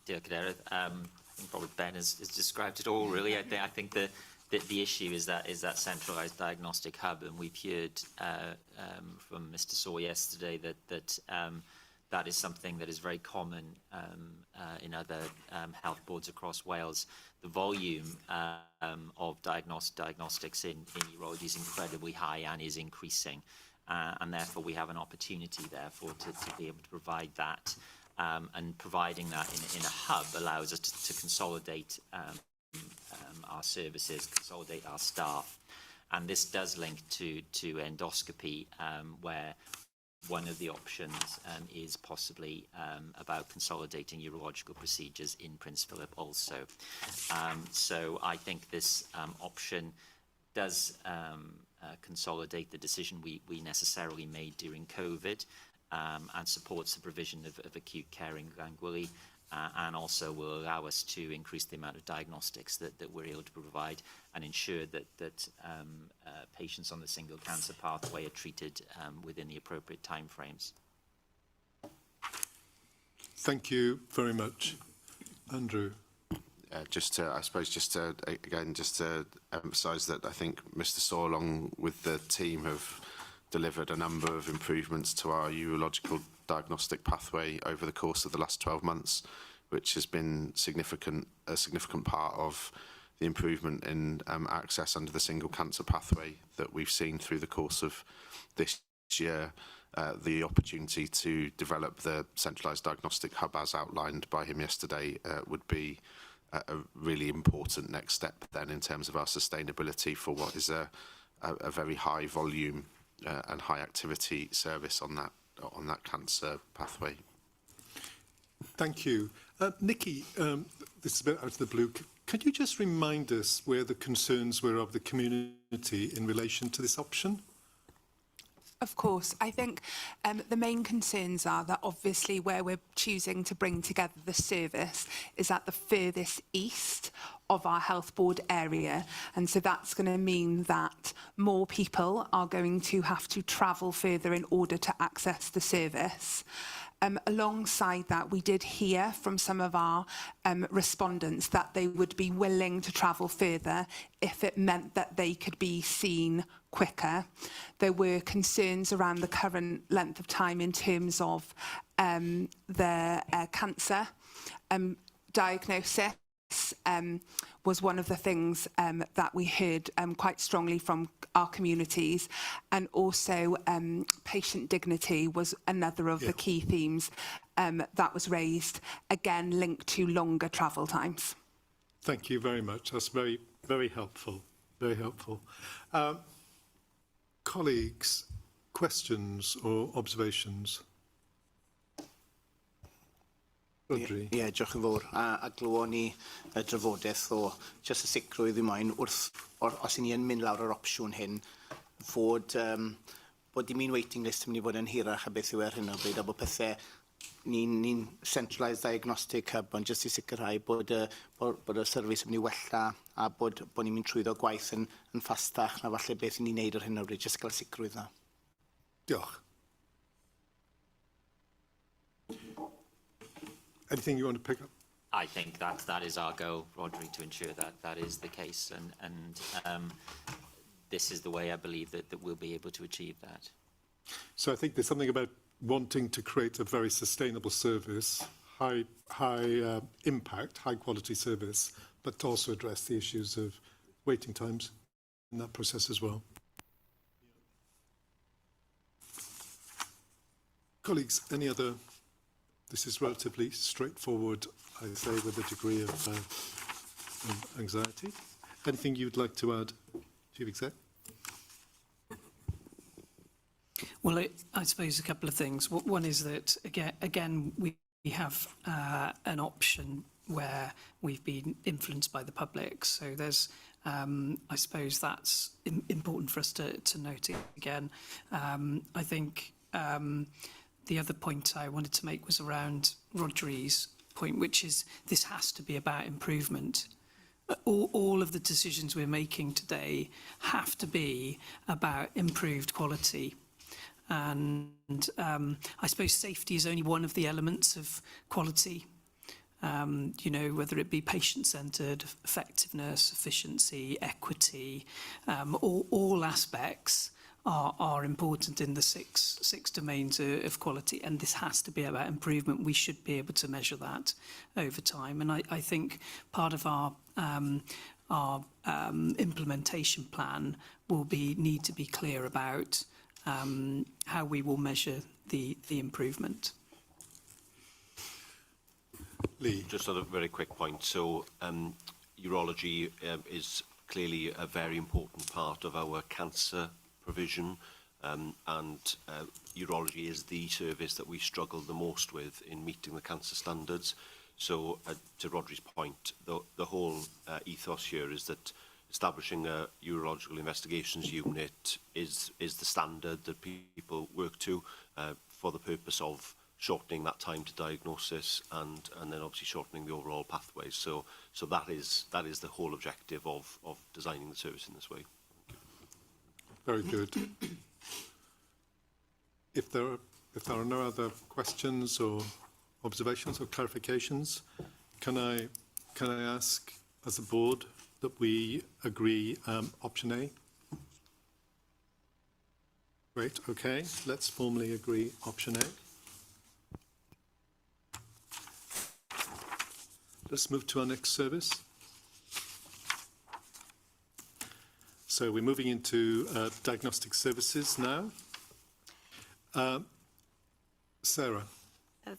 Dear Caderet, I think probably Ben has described it all really. I think the issue is that centralised diagnostic hub, and we've heard from Mr. Saw yesterday that is something that is very common in other health boards across Wales. The volume of diagnostics in urology is incredibly high and is increasing, and therefore we have an opportunity therefore to be able to provide that. And providing that in a hub allows us to consolidate our services, consolidate our staff. And this does link to endoscopy, where one of the options is possibly about consolidating urological procedures in Prince Philip also. So I think this option does consolidate the decision we necessarily made during COVID, and supports the provision of acute care in Glangwili, and also will allow us to increase the amount of diagnostics that we're able to provide and ensure that patients on the single cancer pathway are treated within the appropriate timeframes. Thank you very much. Andrew. I suppose just to emphasise that I think Mr. Saw, along with the team, have delivered a number of improvements to our urological diagnostic pathway over the course of the last 12 months, which has been a significant part of the improvement in access under the single cancer pathway that we've seen through the course of this year. The opportunity to develop the centralised diagnostic hub, as outlined by him yesterday, would be a really important next step then in terms of our sustainability for what is a very high volume and high activity service on that cancer pathway. Thank you. Nikki, this is a bit out of the blue. Could you just remind us where the concerns were of the community in relation to this option? Of course. I think the main concerns are that obviously where we're choosing to bring together the service is at the furthest east of our health board area, and so that's going to mean that more people are going to have to travel further in order to access the service. Alongside that, we did hear from some of our respondents that they would be willing to travel further if it meant that they could be seen quicker. There were concerns around the current length of time in terms of the cancer diagnosis. Was one of the things that we heard quite strongly from our communities, and also patient dignity was another of the key themes that was raised, again linked to longer travel times. Thank you very much. That's very, very helpful. Very helpful. Colleagues, questions or observations? Ie, diolch yn fawr. A glywon ni y drafodaeth o just y sicrwydd i moyn wrth, os i ni yn mynd lawr yr opsiwn hyn, bod dim un waiting list yn mynd i fod yn hirach a beth yw ar hyn o bryd, a bod pethau ni'n centralised diagnostic hub, ond just i sicrhau bod y service yn mynd i wella a bod ni'n mynd trwyddo gwaith yn ffastach na falle beth ni'n neud ar hyn o bryd, just gael sicrwydd na. Diolch. Anything you want to pick up? I think that is our goal, Rodri, to ensure that is the case, and this is the way I believe that we'll be able to achieve that. So I think there's something about wanting to create a very sustainable service, high impact, high quality service, but to also address the issues of waiting times in that process as well. Colleagues, any other? This is relatively straightforward, I say, with a degree of anxiety. Anything you'd like to add, Chief Exec? Well, I suppose a couple of things. One is that, again we have an option where we've been influenced by the public. So there's, I suppose that's important for us to note again. I think the other point I wanted to make was around Rodri's point, which is this has to be about improvement. All of the decisions we're making today have to be about improved quality. And I suppose safety is only one of the elements of quality. You know, whether it be patient-centred, effectiveness, efficiency, equity, all aspects are important in the six domains of quality, and this has to be about improvement. We should be able to measure that over time, and I think part of our implementation plan will need to be clear about how we will measure the improvement. Lee. Just a very quick point. So urology is clearly a very important part of our cancer provision, and urology is the service that we struggle the most with in meeting the cancer standards. So to Rodri's point, the whole ethos here is that establishing a urological investigations unit is the standard that people work to for the purpose of shortening that time to diagnosis and then obviously shortening the overall pathways. So that is the whole objective of designing the service in this way. Very good. If there are no other questions or observations or clarifications, can I ask as a board that we agree option A? Great, okay. Let's formally agree option A. Let's move to our next service. So we're moving into diagnostic services now. Sarah.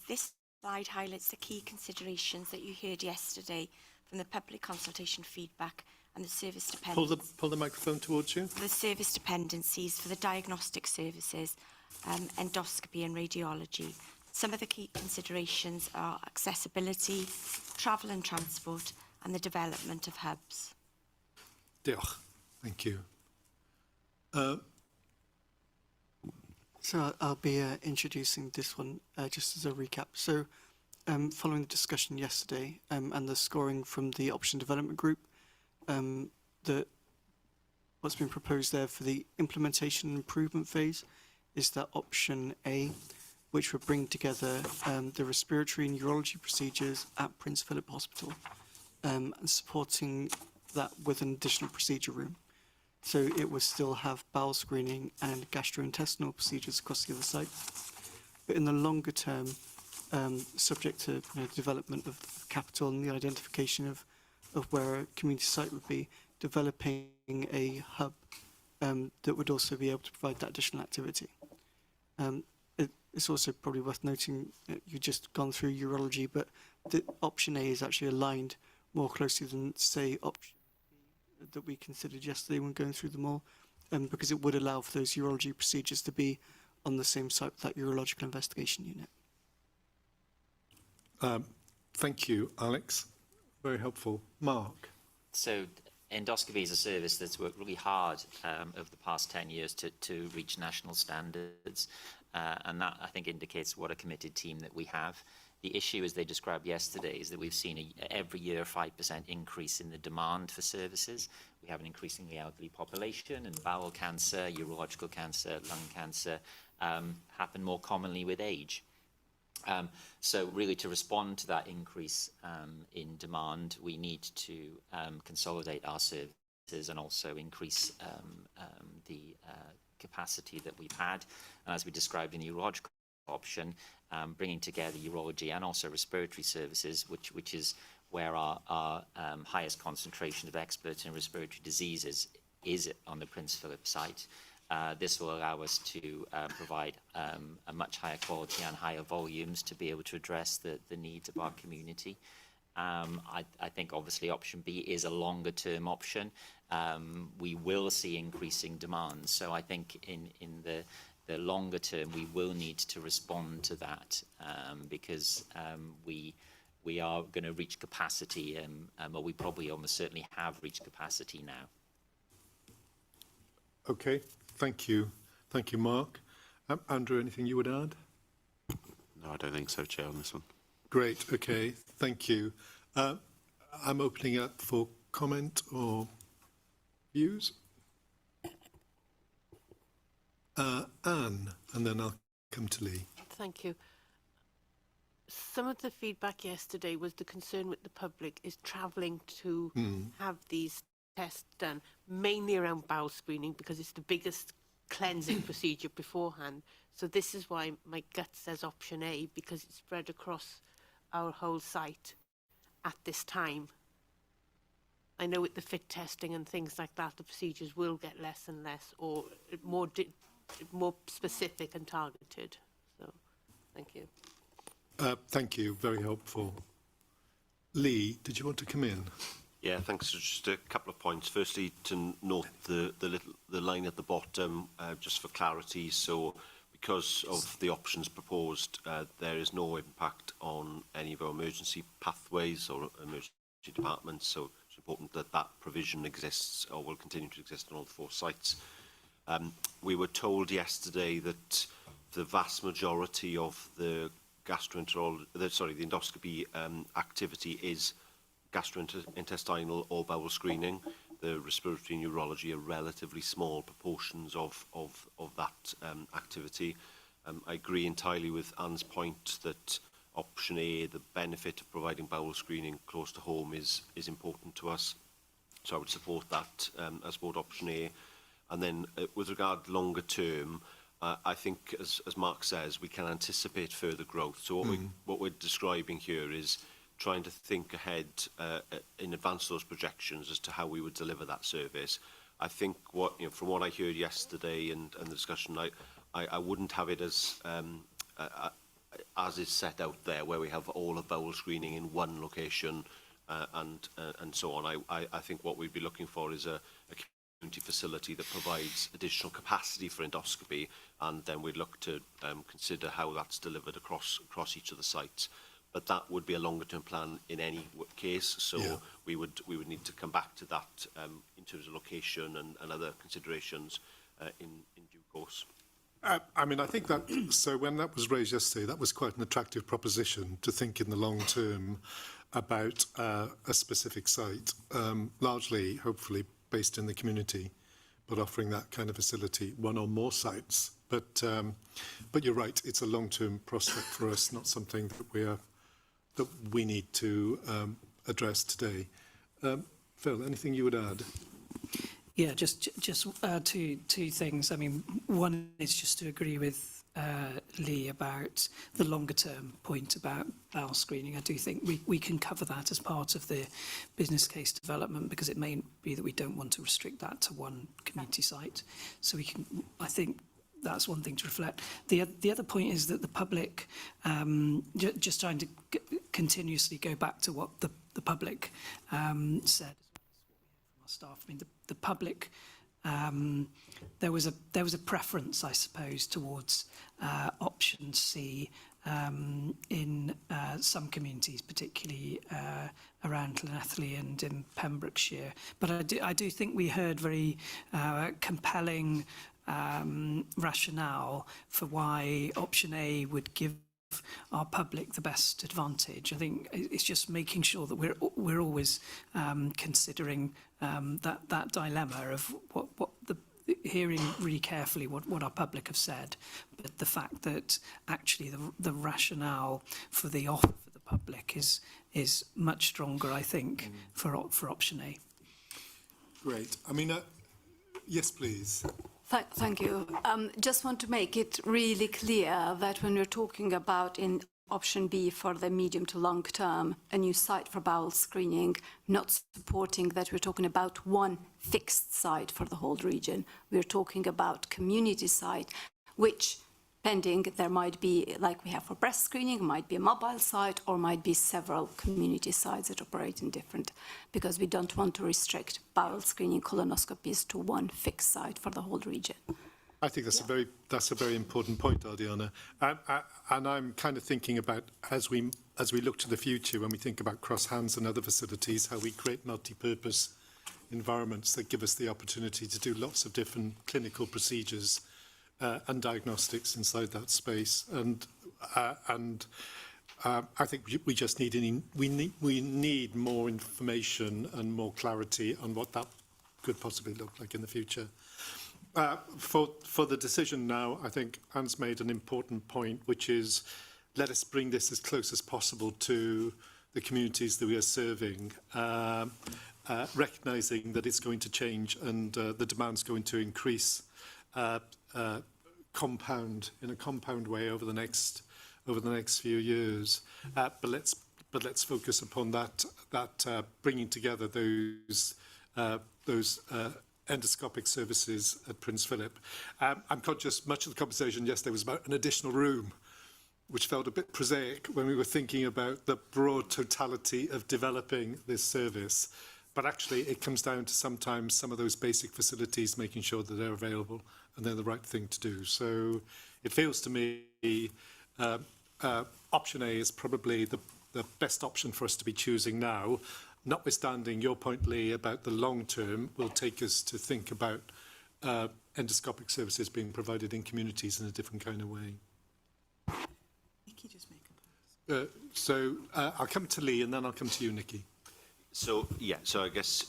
This slide highlights the key considerations that you heard yesterday from the public consultation feedback and the service dependencies. Pull the microphone towards you. The service dependencies for the diagnostic services, endoscopy and radiology. Some of the key considerations are accessibility, travel and transport, and the development of hubs. Diolch. Thank you. So I'll be introducing this one just as a recap. So following the discussion yesterday and the scoring from the option development group, what's been proposed there for the implementation and improvement phase is that option A, which would bring together the respiratory and urology procedures at Prince Philip Hospital and supporting that with an additional procedure room. So it would still have bowel screening and gastrointestinal procedures across the other site. But in the longer term, subject to development of capital and the identification of where a community site would be, developing a hub that would also be able to provide that additional activity. It's also probably worth noting you've just gone through urology, but the option A is actually aligned more closely than, say, option B that we considered yesterday when going through them all, because it would allow for those urology procedures to be on the same site with that urological investigation unit. Thank you, Alex. Very helpful. Mark. So endoscopy is a service that's worked really hard over the past 10 years to reach national standards. And that, I think, indicates what a committed team that we have. The issue, as they described yesterday, is that we've seen every year a 5% increase in the demand for services. We have an increasingly elderly population, and bowel cancer, urological cancer, lung cancer happen more commonly with age. So really, to respond to that increase in demand, we need to consolidate our services and also increase the capacity that we've had. And as we described in the urological option, bringing together urology and also respiratory services, which is where our highest concentration of experts in respiratory diseases is on the Prince Philip site. This will allow us to provide a much higher quality and higher volumes to be able to address the needs of our community. I think obviously option B is a longer term option. We will see increasing demand. So I think in the longer term, we will need to respond to that because we are going to reach capacity, or we probably almost certainly have reached capacity now. Okay, thank you. Thank you, Mark. Andrew, anything you would add? No, I don't think so, Chair, on this one. Great, okay, thank you. I'm opening up for comment or views. Anne, and then I'll come to Lee. Thank you. Some of the feedback yesterday was the concern with the public is travelling to have these tests done, mainly around bowel screening, because it's the biggest cleansing procedure beforehand. So this is why my gut says option A, because it's spread across our whole site at this time. I know with the fit testing and things like that, the procedures will get less and less, or more specific and targeted. So, thank you. Thank you, very helpful. Lee, did you want to come in? Yeah, thanks. So just a couple of points. Firstly, to note the line at the bottom, just for clarity. So, because of the options proposed, there is no impact on any of our emergency pathways or emergency departments. So it's important that that provision exists or will continue to exist on all 4 sites. We were told yesterday that the vast majority of the the endoscopy activity is gastrointestinal or bowel screening. The respiratory and urology are relatively small proportions of that activity. I agree entirely with Anne's point that option A, the benefit of providing bowel screening close to home, is important to us. So I would support that as board option A. And then with regard longer term, I think, as Mark says, we can anticipate further growth. So what we're describing here is trying to think ahead in advance of those projections as to how we would deliver that service. I think from what I heard yesterday and the discussion, I wouldn't have it as is set out there, where we have all of bowel screening in one location and so on. I think what we'd be looking for is a community facility that provides additional capacity for endoscopy, and then we'd look to consider how that's delivered across each of the sites. But that would be a longer term plan in any case, so we would need to come back to that in terms of location and other considerations in due course. I mean, I think that, so when that was raised yesterday, that was quite an attractive proposition to think in the long term about a specific site, largely, hopefully, based in the community, but offering that kind of facility, one or more sites. But you're right, it's a long-term prospect for us, not something that we need to address today. Phil, anything you would add? Yeah, just two things. I mean, one is just to agree with Lee about the longer term point about bowel screening. I do think we can cover that as part of the business case development, because it may be that we don't want to restrict that to one community site. So we can, I think that's one thing to reflect. The other point is that the public, just trying to continuously go back to what the public said from our staff. I mean, the public, there was a preference, I suppose, towards option C in some communities, particularly around Llanelli and in Pembrokeshire. But I do think we heard very compelling rationale for why option A would give our public the best advantage. I think it's just making sure that we're always considering that dilemma of what the hearing really carefully what our public have said, but the fact that actually the rationale for the offer for the public is much stronger, I think, for option A. Great. I mean, yes, please. Thank you. Just want to make it really clear that when we're talking about in option B for the medium to long term, a new site for bowel screening, not supporting that we're talking about one fixed site for the whole region. We're talking about community site, which pending there might be, like we have for breast screening, might be a mobile site or might be several community sites that operate in different, because we don't want to restrict bowel screening colonoscopies to one fixed site for the whole region. I think that's a very important point, Ardiana. And I'm kind of thinking about as we look to the future, when we think about cross hands and other facilities, how we create multi-purpose environments that give us the opportunity to do lots of different clinical procedures and diagnostics inside that space. And I think we just need we need more information and more clarity on what that could possibly look like in the future. For the decision now, I think Anne's made an important point, which is let us bring this as close as possible to the communities that we are serving, recognising that it's going to change and the demand's going to increase in a compound way over the next few years. But let's focus upon that bringing together those endoscopic services at Prince Philip. I'm conscious much of the conversation yesterday was about an additional room, which felt a bit prosaic when we were thinking about the broad totality of developing this service. But actually, it comes down to sometimes some of those basic facilities, making sure that they're available and they're the right thing to do. So it feels to me option A is probably the best option for us to be choosing now. Notwithstanding your point, Lee, about the long term, will take us to think about endoscopic services being provided in communities in a different kind of way. Nikki, just make a So I'll come to Lee and then I'll come to you, Nikki. So yeah, so I guess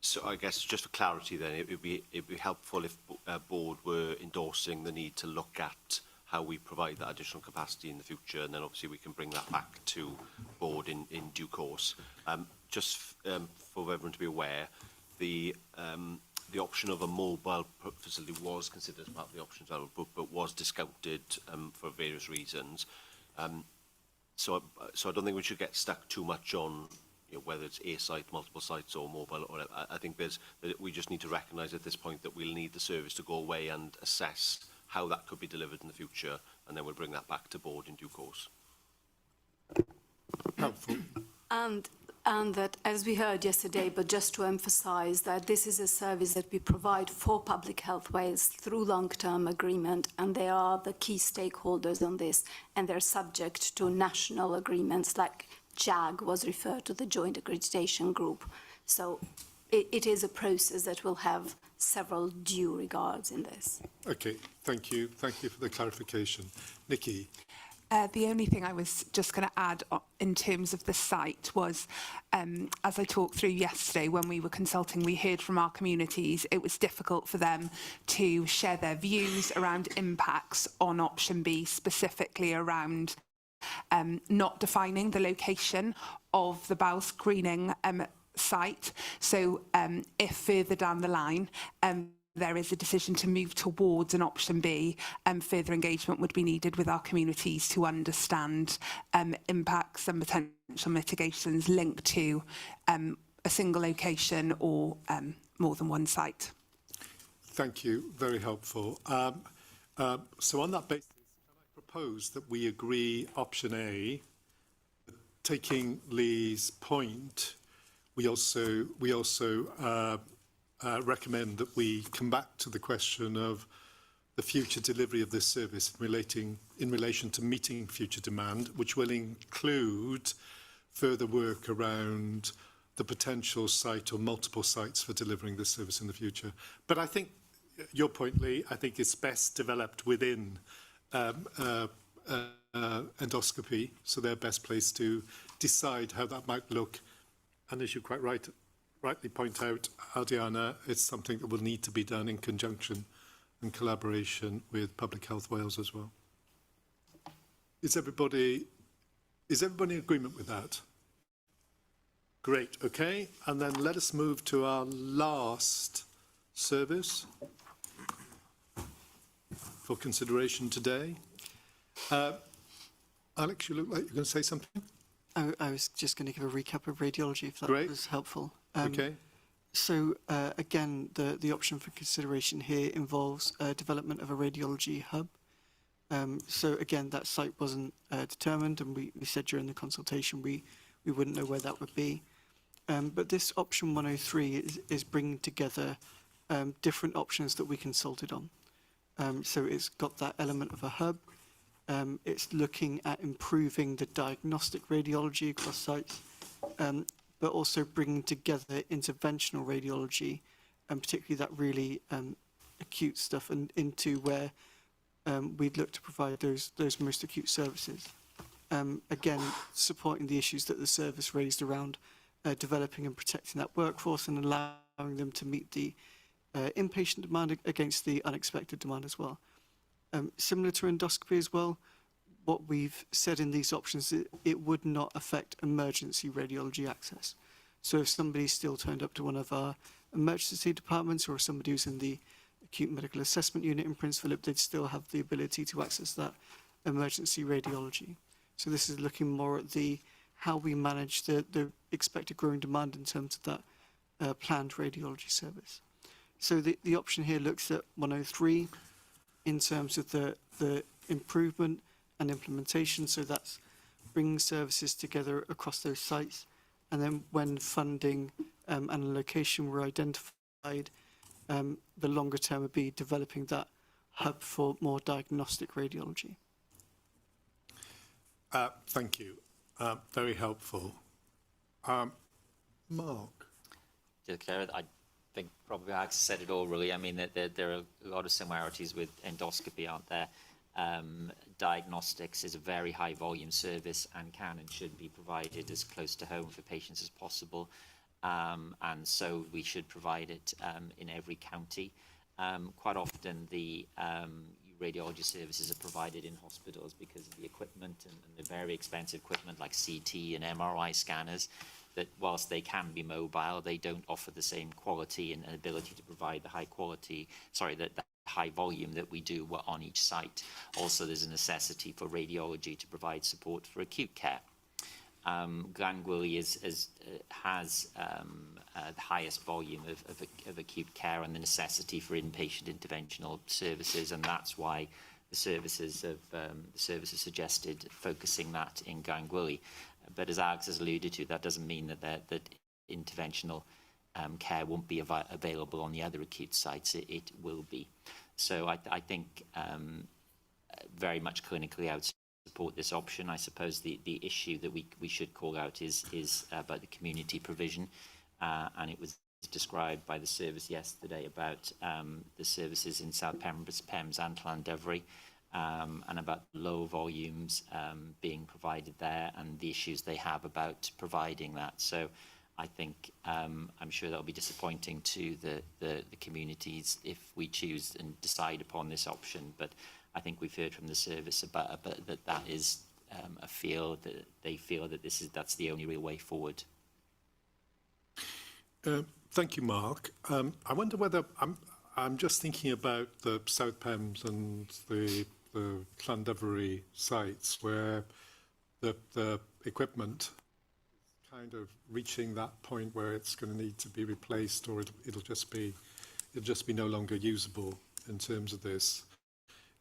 so I guess just for clarity, then it'd be helpful if board were endorsing the need to look at how we provide that additional capacity in the future, and then obviously we can bring that back to board in due course. Just for everyone to be aware, the option of a mobile facility was considered as part of the options, but was discounted for various reasons. So I don't think we should get stuck too much on whether it's a site, multiple sites, or mobile. Or I think we just need to recognise at this point that we'll need the service to go away and assess how that could be delivered in the future, and then we'll bring that back to board in due course. Helpful. And that, as we heard yesterday, but just to emphasise that this is a service that we provide for Public Health Wales through long-term agreement, and they are the key stakeholders on this, and they're subject to national agreements, like JAG was referred to, the Joint Accreditation Group. So it is a process that will have several due regards in this. Okay, thank you. Thank you for the clarification. Nikki. The only thing I was just going to add in terms of the site was, as I talked through yesterday when we were consulting, we heard from our communities it was difficult for them to share their views around impacts on option B, specifically around not defining the location of the bowel screening site. So if further down the line there is a decision to move towards an option B, further engagement would be needed with our communities to understand impacts and potential mitigations linked to a single location or more than one site. Thank you, very helpful. So on that basis, can I propose that we agree option A, taking Lee's point, we also recommend that we come back to the question of the future delivery of this service in relation to meeting future demand, which will include further work around the potential site or multiple sites for delivering this service in the future. But I think your point, Lee, I think it's best developed within endoscopy, so they're best placed to decide how that might look. And as you quite rightly point out, Ardiana, it's something that will need to be done in conjunction and collaboration with Public Health Wales as well. Is everybody in agreement with that? Great, okay. And then let us move to our last service for consideration today. Alex, you look like you're going to say something. I was just going to give a recap of radiology, if that was helpful. Okay. So again, the option for consideration here involves development of a radiology hub. So again, that site wasn't determined, and we said during the consultation we wouldn't know where that would be. But this option 103 is bringing together different options that we consulted on. So it's got that element of a hub. It's looking at improving the diagnostic radiology across sites, but also bringing together interventional radiology, and particularly that really acute stuff, and into where we'd look to provide those most acute services. Again, supporting the issues that the service raised around developing and protecting that workforce and allowing them to meet the inpatient demand against the unexpected demand as well. Similar to endoscopy as well, what we've said in these options, it would not affect emergency radiology access. So if somebody still turned up to one of our emergency departments, or somebody who's in the acute medical assessment unit in Prince Philip, they'd still have the ability to access that emergency radiology. So this is looking more at how we manage the expected growing demand in terms of that planned radiology service. So the option here looks at 103 in terms of the improvement and implementation. So that's bringing services together across those sites. And then when funding and a location were identified, the longer term would be developing that hub for more diagnostic radiology. Thank you. Very helpful. Mark? Claire, I think probably Alex said it all, really. I mean, there are a lot of similarities with endoscopy, aren't there? Diagnostics is a very high volume service and can and should be provided as close to home for patients as possible. And so we should provide it in every county. Quite often the radiology services are provided in hospitals because of the equipment and the very expensive equipment like CT and MRI scanners, that whilst they can be mobile, they don't offer the same quality and ability to provide the high quality, the high volume that we do on each site. Also, there's a necessity for radiology to provide support for acute care. Glangwili has the highest volume of acute care and the necessity for inpatient interventional services, and that's why the services suggested focusing that in Glangwili. But as Alex has alluded to, that doesn't mean that interventional care won't be available on the other acute sites. It will be. So I think very much clinically I would support this option. I suppose the issue that we should call out is about the community provision, and it was described by the service yesterday about the services in South Pembroke, Pembs and Llandovery, and about low volumes being provided there and the issues they have about providing that. So I think I'm sure that'll be disappointing to the communities if we choose and decide upon this option. But I think we've heard from the service about that is a field that they feel that that's the only real way forward. Thank you, Mark. I wonder whether I'm just thinking about the South Pembs and the Llandovery sites where the equipment kind of reaching that point where it's going to need to be replaced, or it'll just be no longer usable in terms of this.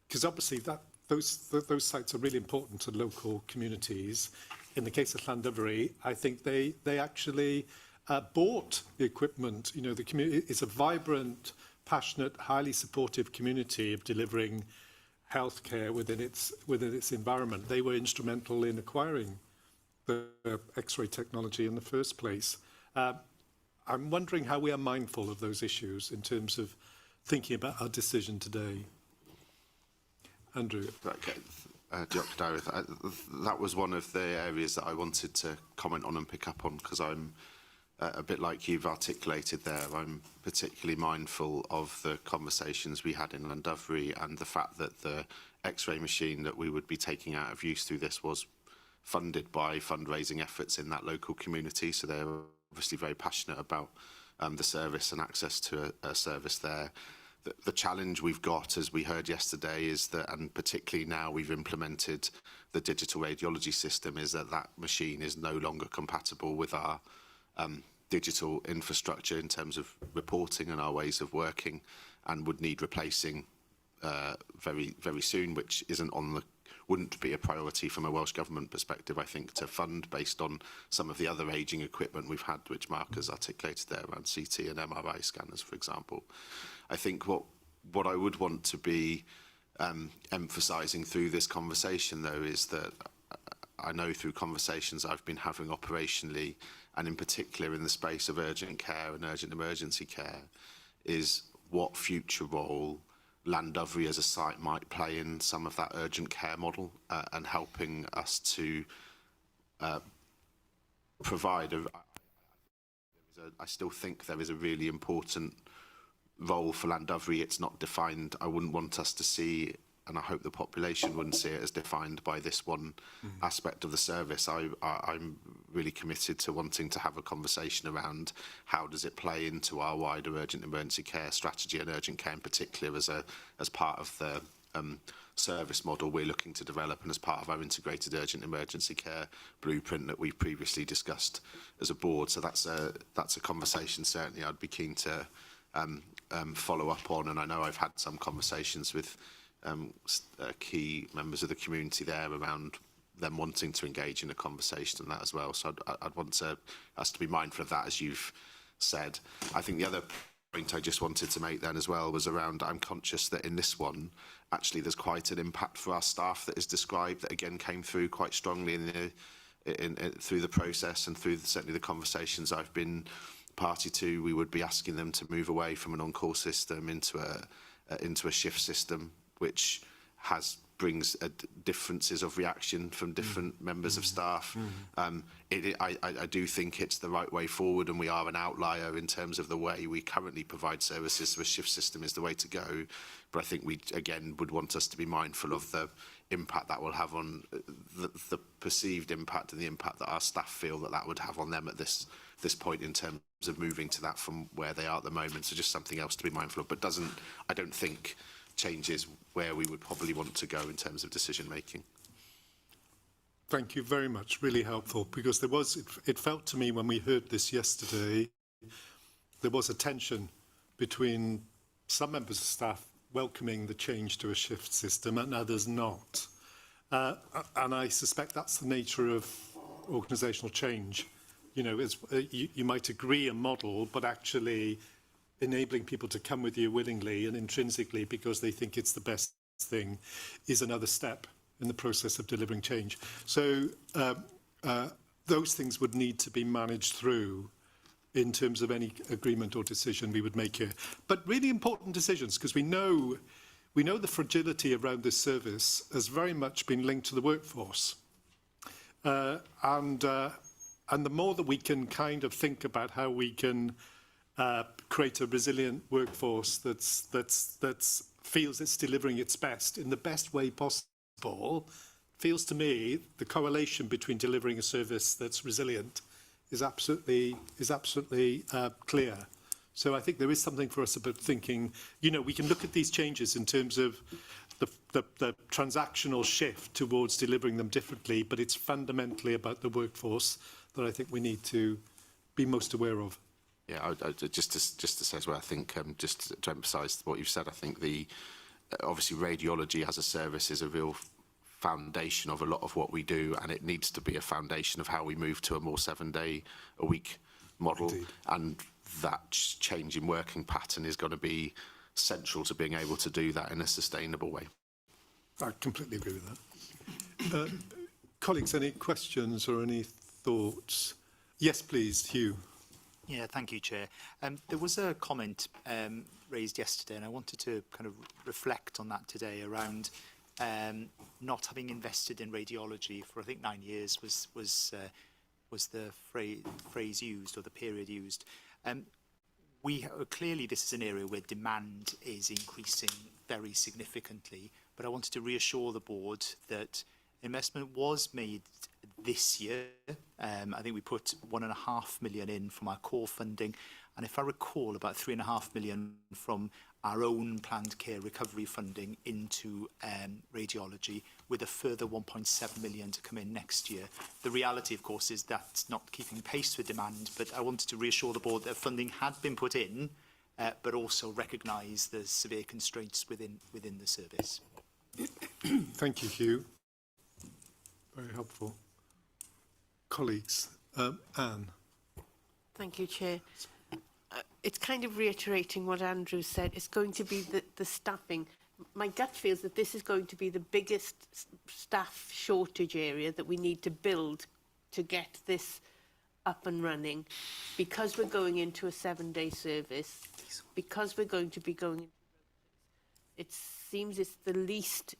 Because obviously those sites are really important to local communities. In the case of Llandovery, I think they actually bought the equipment. You know, the community is a vibrant, passionate, highly supportive community of delivering healthcare within its environment. They were instrumental in acquiring the X-ray technology in the first place. I'm wondering how we are mindful of those issues in terms of thinking about our decision today. Andrew. Okay. Dr. that was one of the areas that I wanted to comment on and pick up on, because I'm a bit like you've articulated there. I'm particularly mindful of the conversations we had in Llandovery and the fact that the X-ray machine that we would be taking out of use through this was funded by fundraising efforts in that local community. So they're obviously very passionate about the service and access to a service there. The challenge we've got, as we heard yesterday, is that, and particularly now we've implemented the digital radiology system, is that that machine is no longer compatible with our digital infrastructure in terms of reporting and our ways of working, and would need replacing very soon, which wouldn't be a priority from a Welsh Government perspective, I think, to fund based on some of the other ageing equipment we've had, which Mark has articulated there around CT and MRI scanners, for example. I think what I would want to be emphasising through this conversation, though, is that I know through conversations I've been having operationally, and in particular in the space of urgent care and urgent emergency care, is what future role Llandovery as a site might play in some of that urgent care model, and helping us to provide I still think there is a really important role for Llandovery. It's not defined. I wouldn't want us to see, and I hope the population wouldn't see it as defined by this one aspect of the service. I'm really committed to wanting to have a conversation around how does it play into our wider urgent emergency care strategy, and urgent care in particular as part of the service model we're looking to develop, and as part of our integrated urgent emergency care blueprint that we've previously discussed as a board. So that's a conversation certainly I'd be keen to follow up on, and I know I've had some conversations with key members of the community there around them wanting to engage in a conversation on that as well. So I'd want us to be mindful of that, as you've said. I think the other point I just wanted to make then as well was around, I'm conscious that in this one, actually there's quite an impact for our staff that is described, that again came through quite strongly through the process and through certainly the conversations I've been party to. We would be asking them to move away from an on-call system into a shift system, which brings differences of reaction from different members of staff. I do think it's the right way forward, and we are an outlier in terms of the way we currently provide services. So a shift system is the way to go. But I think we, again, would want us to be mindful of the impact that will have on the perceived impact and the impact that our staff feel that would have on them at this point in terms of moving to that from where they are at the moment. So just something else to be mindful of, but I don't think changes where we would probably want to go in terms of decision making. Thank you very much, really helpful, because it felt to me when we heard this yesterday, there was a tension between some members of staff welcoming the change to a shift system and others not. And I suspect that's the nature of organisational change. You know, you might agree a model, but actually enabling people to come with you willingly and intrinsically because they think it's the best thing is another step in the process of delivering change. So those things would need to be managed through in terms of any agreement or decision we would make here. But really important decisions, because we know the fragility around this service has very much been linked to the workforce. And the more that we can kind of think about how we can create a resilient workforce that feels it's delivering its best in the best way possible, feels to me the correlation between delivering a service that's resilient is absolutely clear. So I think there is something for us about thinking, you know, we can look at these changes in terms of the transactional shift towards delivering them differently, but it's fundamentally about the workforce that I think we need to be most aware of. Yeah, just to say as well, I think just to emphasise what you've said, I think obviously radiology as a service is a real foundation of a lot of what we do, and it needs to be a foundation of how we move to a more 7-day-a-week model. Indeed. And that change in working pattern is going to be central to being able to do that in a sustainable way. I completely agree with that. Colleagues, any questions or any thoughts? Yes, please, Hugh. Yeah, thank you, Chair. There was a comment raised yesterday, and I wanted to kind of reflect on that today around not having invested in radiology for, I think, 9 years was the phrase used, or the period used. Clearly this is an area where demand is increasing very significantly, but I wanted to reassure the board that investment was made this year. I think we put 1.5 million in from our core funding, and if I recall, about 3.5 million from our own planned care recovery funding into radiology, with a further 1.7 million to come in next year. The reality, of course, is that's not keeping pace with demand, but I wanted to reassure the board that funding had been put in, but also recognise the severe constraints within the service. Thank you, Hugh. Very helpful. Colleagues, Anne. Thank you, Chair. It's kind of reiterating what Andrew said. It's going to be the staffing. My gut feels that this is going to be the biggest staff shortage area that we need to build to get this up and running, because we're going into a 7-day service, because we're going to be going into, it seems it's the least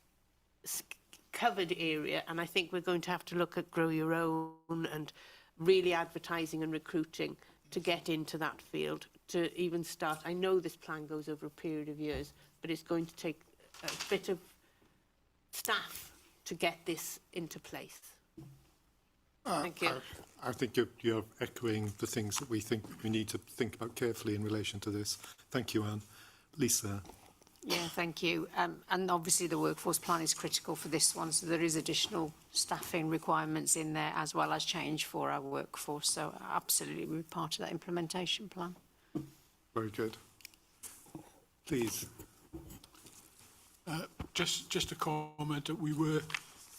covered area, and I think we're going to have to look at grow your own and really advertising and recruiting to get into that field, to even start. I know this plan goes over a period of years, but it's going to take a bit of staff to get this into place. Thank you. I think you're echoing the things that we think we need to think about carefully in relation to this. Thank you, Anne. Lisa. Yeah, thank you. And obviously the workforce plan is critical for this one, so there is additional staffing requirements in there as well as change for our workforce. So absolutely, we're part of that implementation plan. Very good. Please. Just a comment that we were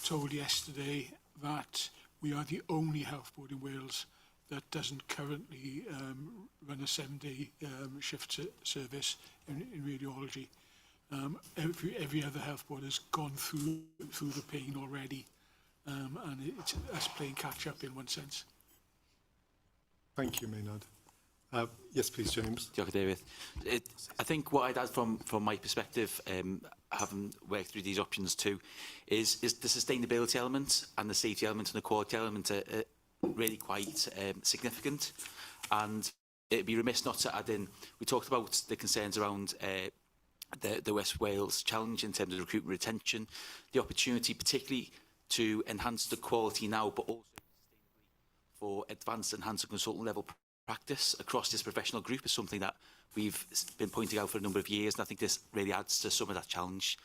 told yesterday that we are the only health board in Wales that doesn't currently run a 7-day shift service in radiology. Every other health board has gone through the pain already, and it's us playing catch up in one sense. Thank you, Maynard. Yes, please, James. Diolch, David. I think what I'd add from my perspective, having worked through these options too, is the sustainability element and the safety element and the quality element are really quite significant. And it'd be remiss not to add in, we talked about the concerns around the West Wales challenge in terms of recruitment retention, the opportunity particularly to enhance the quality now, but also for advanced enhanced consultant level practice across this professional group is something that we've been pointing out for a number of years, and I think this really adds to some of that challenge,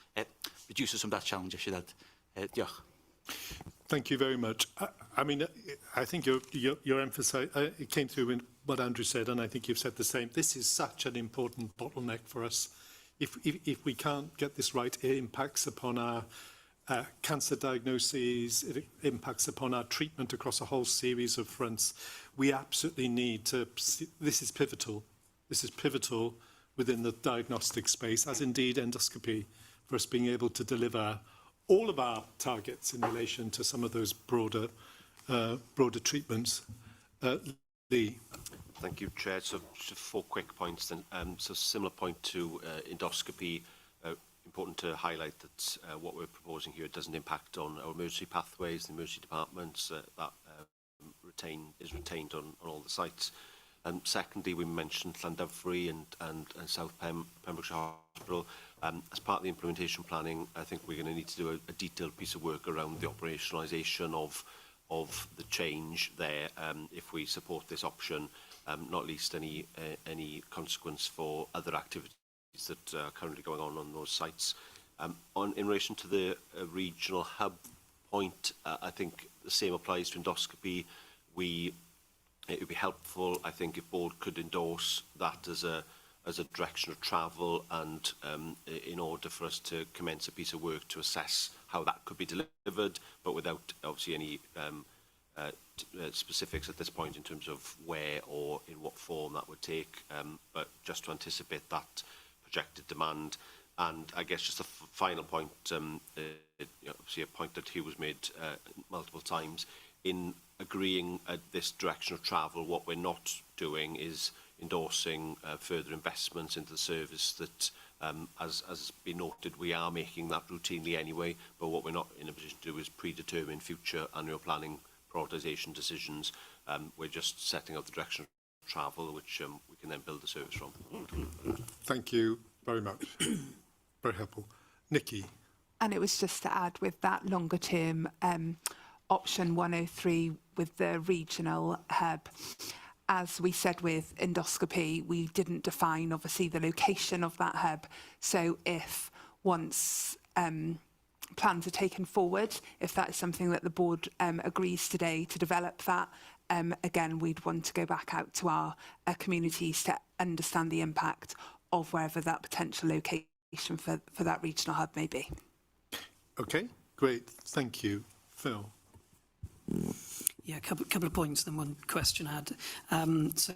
reduces some of that challenge, I should add. Diolch. Thank you very much. I mean, I think your emphasis, it came through in what Andrew said, and I think you've said the same. This is such an important bottleneck for us. If we can't get this right, it impacts upon our cancer diagnoses, it impacts upon our treatment across a whole series of fronts. We absolutely need to, this is pivotal. This is pivotal within the diagnostic space, as indeed endoscopy, for us being able to deliver all of our targets in relation to some of those broader treatments. Lee. Thank you, Chair. So just 4 quick points then. So similar point to endoscopy, important to highlight that what we're proposing here doesn't impact on our emergency pathways, the emergency departments, that is retained on all the sites. Secondly, we mentioned Llandudfri and South Pembrokeshire Hospital. As part of the implementation planning, I think we're going to need to do a detailed piece of work around the operationalisation of the change there if we support this option, not least any consequence for other activities that are currently going on those sites. In relation to the regional hub point, I think the same applies to endoscopy. It would be helpful, I think, if board could endorse that as a direction of travel, and in order for us to commence a piece of work to assess how that could be delivered, but without obviously any specifics at this point in terms of where or in what form that would take, but just to anticipate that projected demand. And I guess just a final point, obviously a point that Hugh has made multiple times, in agreeing at this direction of travel, what we're not doing is endorsing further investments into the service that, as has been noted, we are making that routinely anyway, but what we're not in a position to do is predetermine future annual planning prioritisation decisions. We're just setting out the direction of travel, which we can then build the service from. Thank you very much. Very helpful. Nikki. And it was just to add with that longer term option 103 with the regional hub. As we said with endoscopy, we didn't define obviously the location of that hub. So if once plans are taken forward, if that is something that the board agrees today to develop that, again, we'd want to go back out to our communities to understand the impact of wherever that potential location for that regional hub may be. Okay, great. Thank you. Phil. Yeah, a couple of points, then one question I had. So,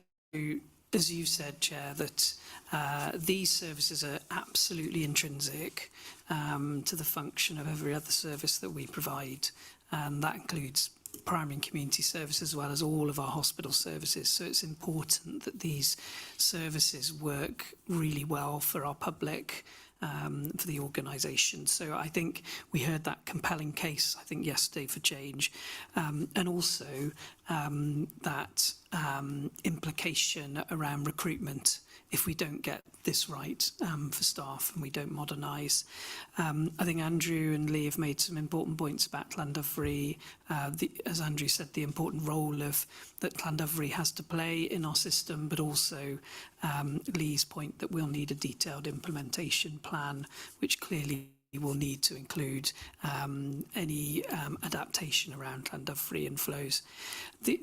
as you said, Chair, that these services are absolutely intrinsic to the function of every other service that we provide, and that includes primary and community services as well as all of our hospital services. So it's important that these services work really well for our public, for the organisation. So I think we heard that compelling case, I think, yesterday for change. And also that implication around recruitment if we don't get this right for staff and we don't modernise. I think Andrew and Lee have made some important points about Llandovery. As Andrew said, the important role that Llandovery has to play in our system, but also Lee's point that we'll need a detailed implementation plan, which clearly will need to include any adaptation around Llandovery inflows. The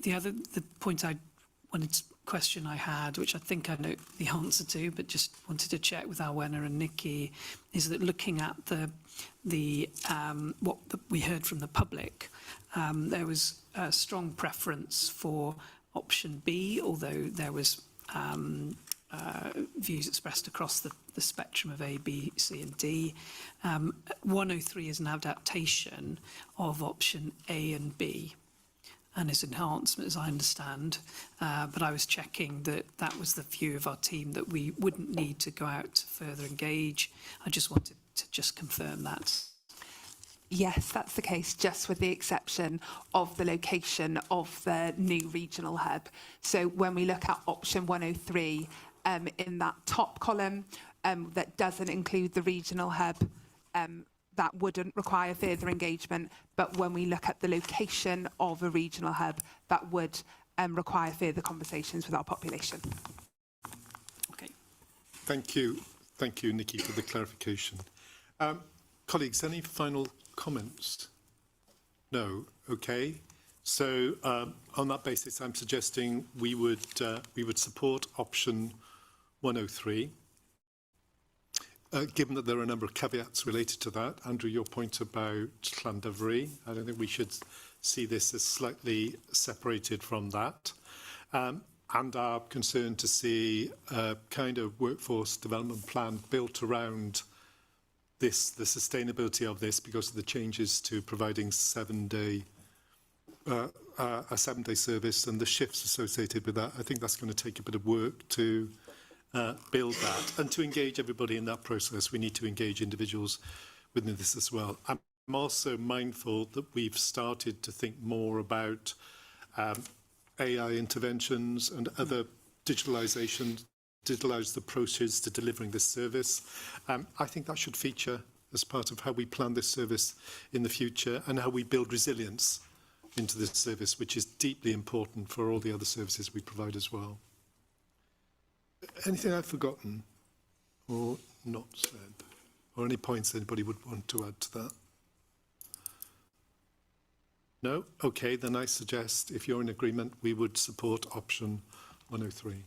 question I had, which I think I know the answer to, but just wanted to check with Alwena and Nikki, is that looking at what we heard from the public, there was a strong preference for option B, although there was views expressed across the spectrum of A, B, C and D. 103 is an adaptation of option A and B and is enhancement, as I understand. But I was checking that was the view of our team, that we wouldn't need to go out to further engage. I just wanted to just confirm that. Yes, that's the case, just with the exception of the location of the new regional hub. So when we look at option 103, in that top column, that doesn't include the regional hub, that wouldn't require further engagement. But when we look at the location of a regional hub, that would require further conversations with our population. Okay. Thank you, Nikki, for the clarification. Colleagues, any final comments? No. Okay. So on that basis, I'm suggesting we would support option 103. Given that there are a number of caveats related to that, Andrew, your point about Llandovery, I don't think we should see this as slightly separated from that. And are concerned to see a kind of workforce development plan built around this, the sustainability of this, because of the changes to providing a 7-day service and the shifts associated with that. I think that's going to take a bit of work to build that, and to engage everybody in that process. We need to engage individuals within this as well. I'm also mindful that we've started to think more about AI interventions and other digitalised approaches to delivering this service. I think that should feature as part of how we plan this service in the future and how we build resilience into this service, which is deeply important for all the other services we provide as well. Anything I've forgotten or not said? Or any points anybody would want to add to that? No? Okay, then I suggest, if you're in agreement, we would support option 103.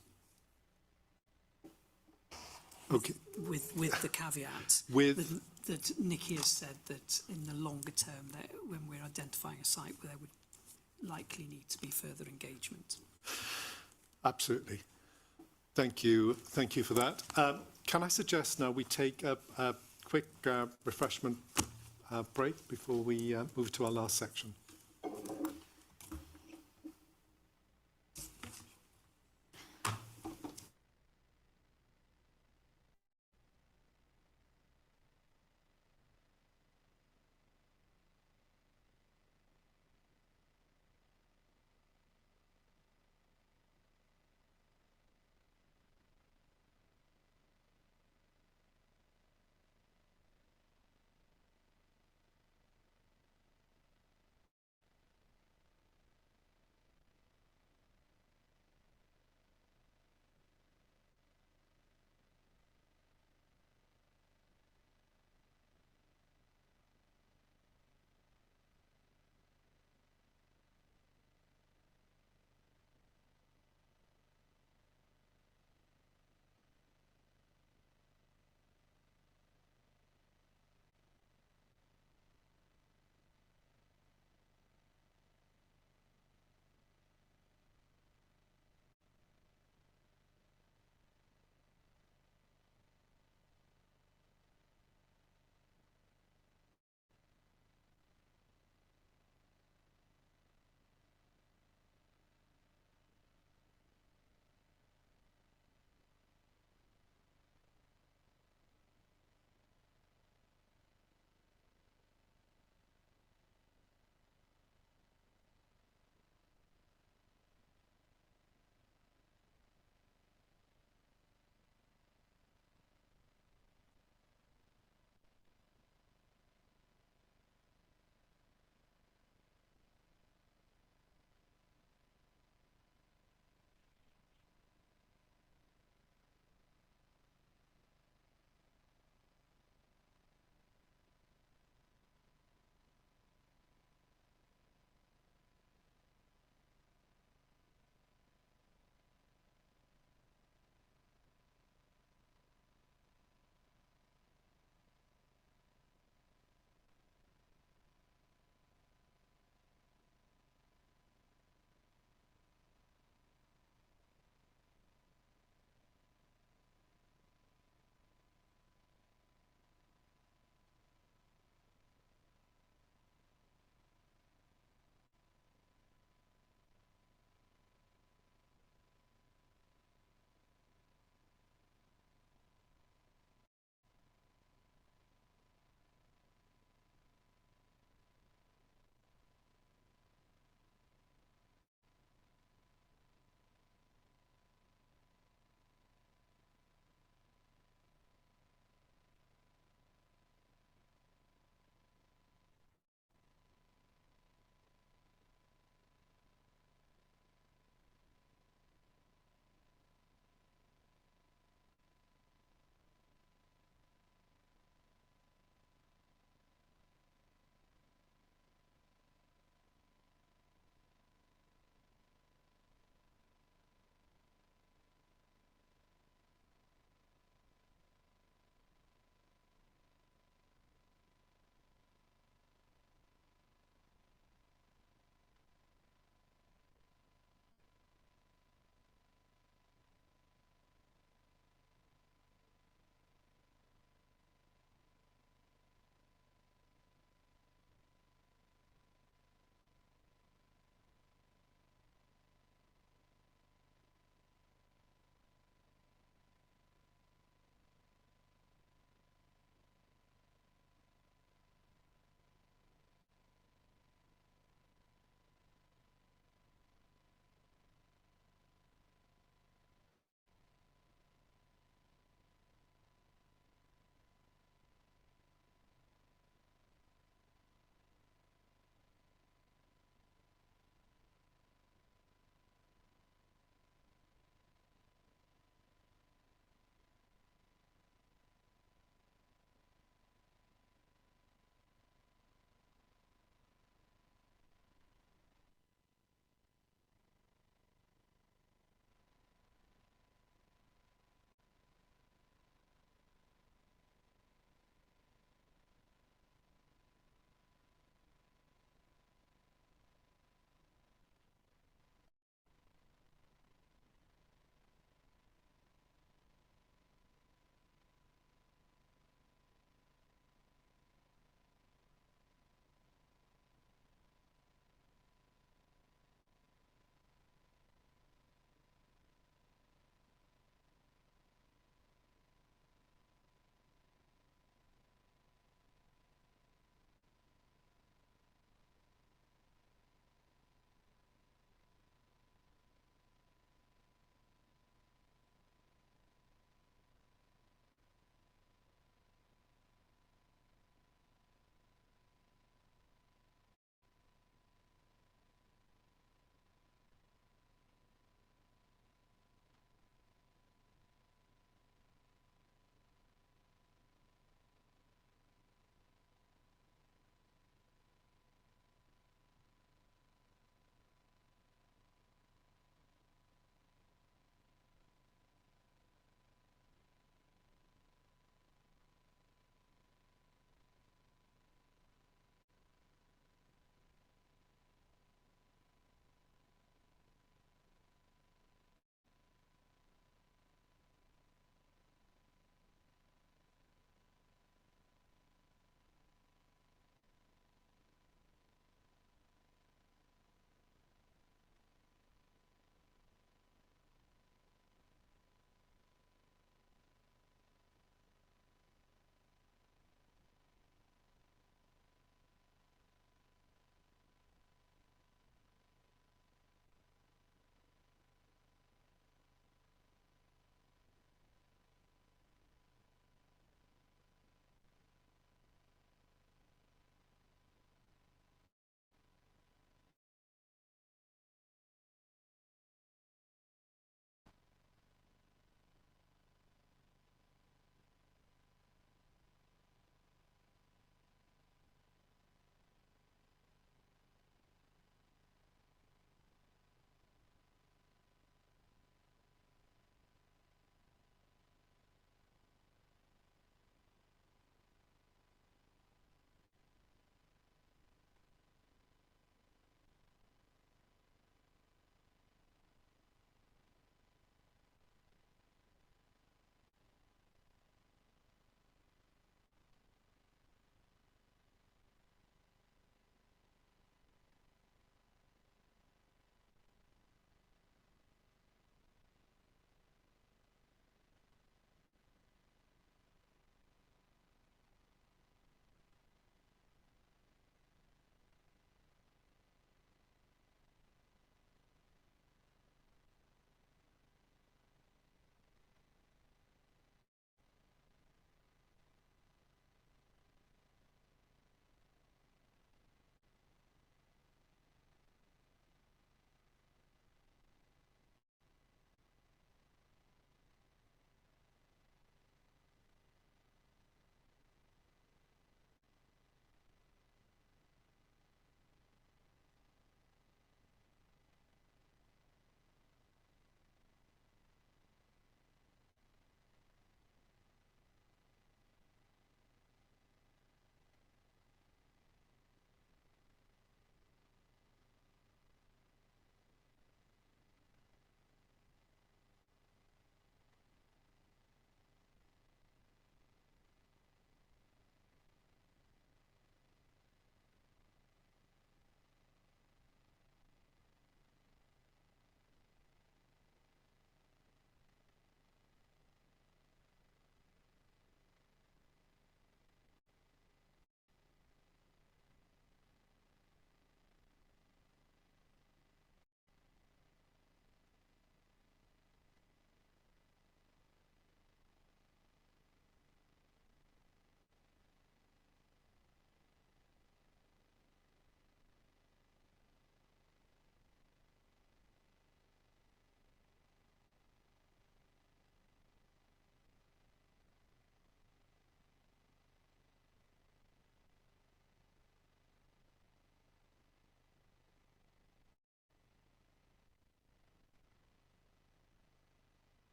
Okay. With the caveat that Nikki has said that in the longer term, that when we're identifying a site, there would likely need to be further engagement. Absolutely. Thank you for that. Can I suggest now we take a quick refreshment break before we move to our last section?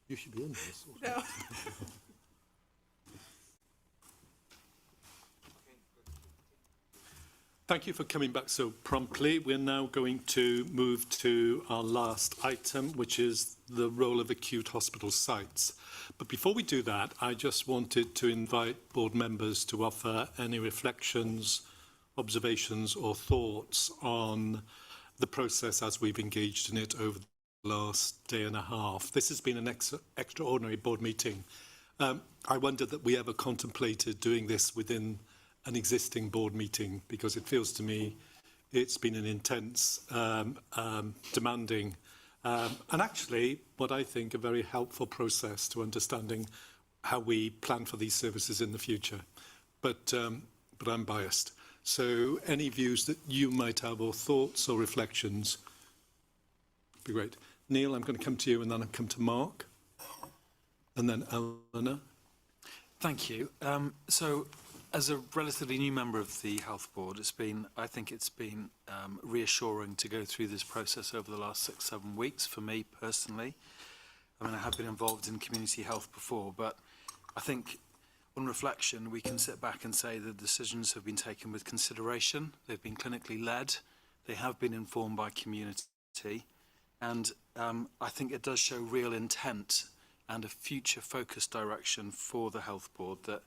You should be in this. No. Thank you for coming back so promptly. We're now going to move to our last item, which is the role of acute hospital sites. But before we do that, I just wanted to invite board members to offer any reflections, observations or thoughts on the process as we've engaged in it over the last day and a half. This has been an extraordinary board meeting. I wonder that we ever contemplated doing this within an existing board meeting, because it feels to me it's been an intense, demanding, and actually what I think a very helpful process to understanding how we plan for these services in the future. But I'm biased. So any views that you might have or thoughts or reflections would be great. Neil, I'm going to come to you and then I'll come to Mark and then Eleanor. Thank you. So as a relatively new member of the Health Board, I think it's been reassuring to go through this process over the last 6-7 weeks for me personally. I mean, I have been involved in community health before, but I think on reflection, we can sit back and say that decisions have been taken with consideration. They've been clinically led. They have been informed by community. And I think it does show real intent and a future-focused direction for the Health Board that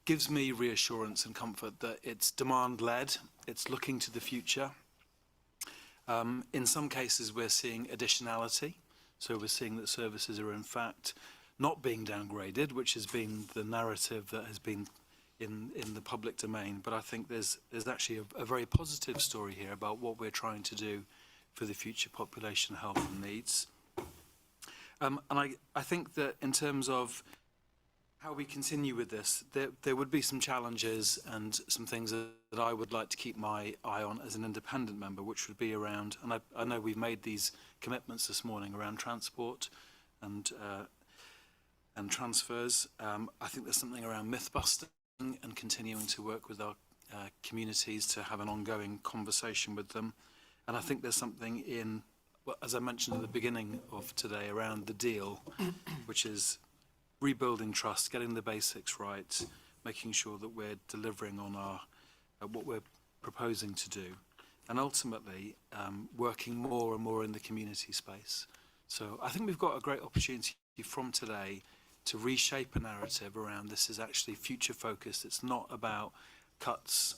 gives me reassurance and comfort that it's demand-led, it's looking to the future. In some cases, we're seeing additionality. So we're seeing that services are, in fact, not being downgraded, which has been the narrative that has been in the public domain. But I think there's actually a very positive story here about what we're trying to do for the future population health and needs. And I think that in terms of how we continue with this, there would be some challenges and some things that I would like to keep my eye on as an independent member, which would be around, and I know we've made these commitments this morning around transport and transfers. I think there's something around myth busting and continuing to work with our communities to have an ongoing conversation with them. And I think there's something in, well, as I mentioned at the beginning of today, around the deal, which is rebuilding trust, getting the basics right, making sure that we're delivering on our what we're proposing to do, and ultimately working more and more in the community space. So I think we've got a great opportunity from today to reshape a narrative around this is actually future focused. It's not about cuts,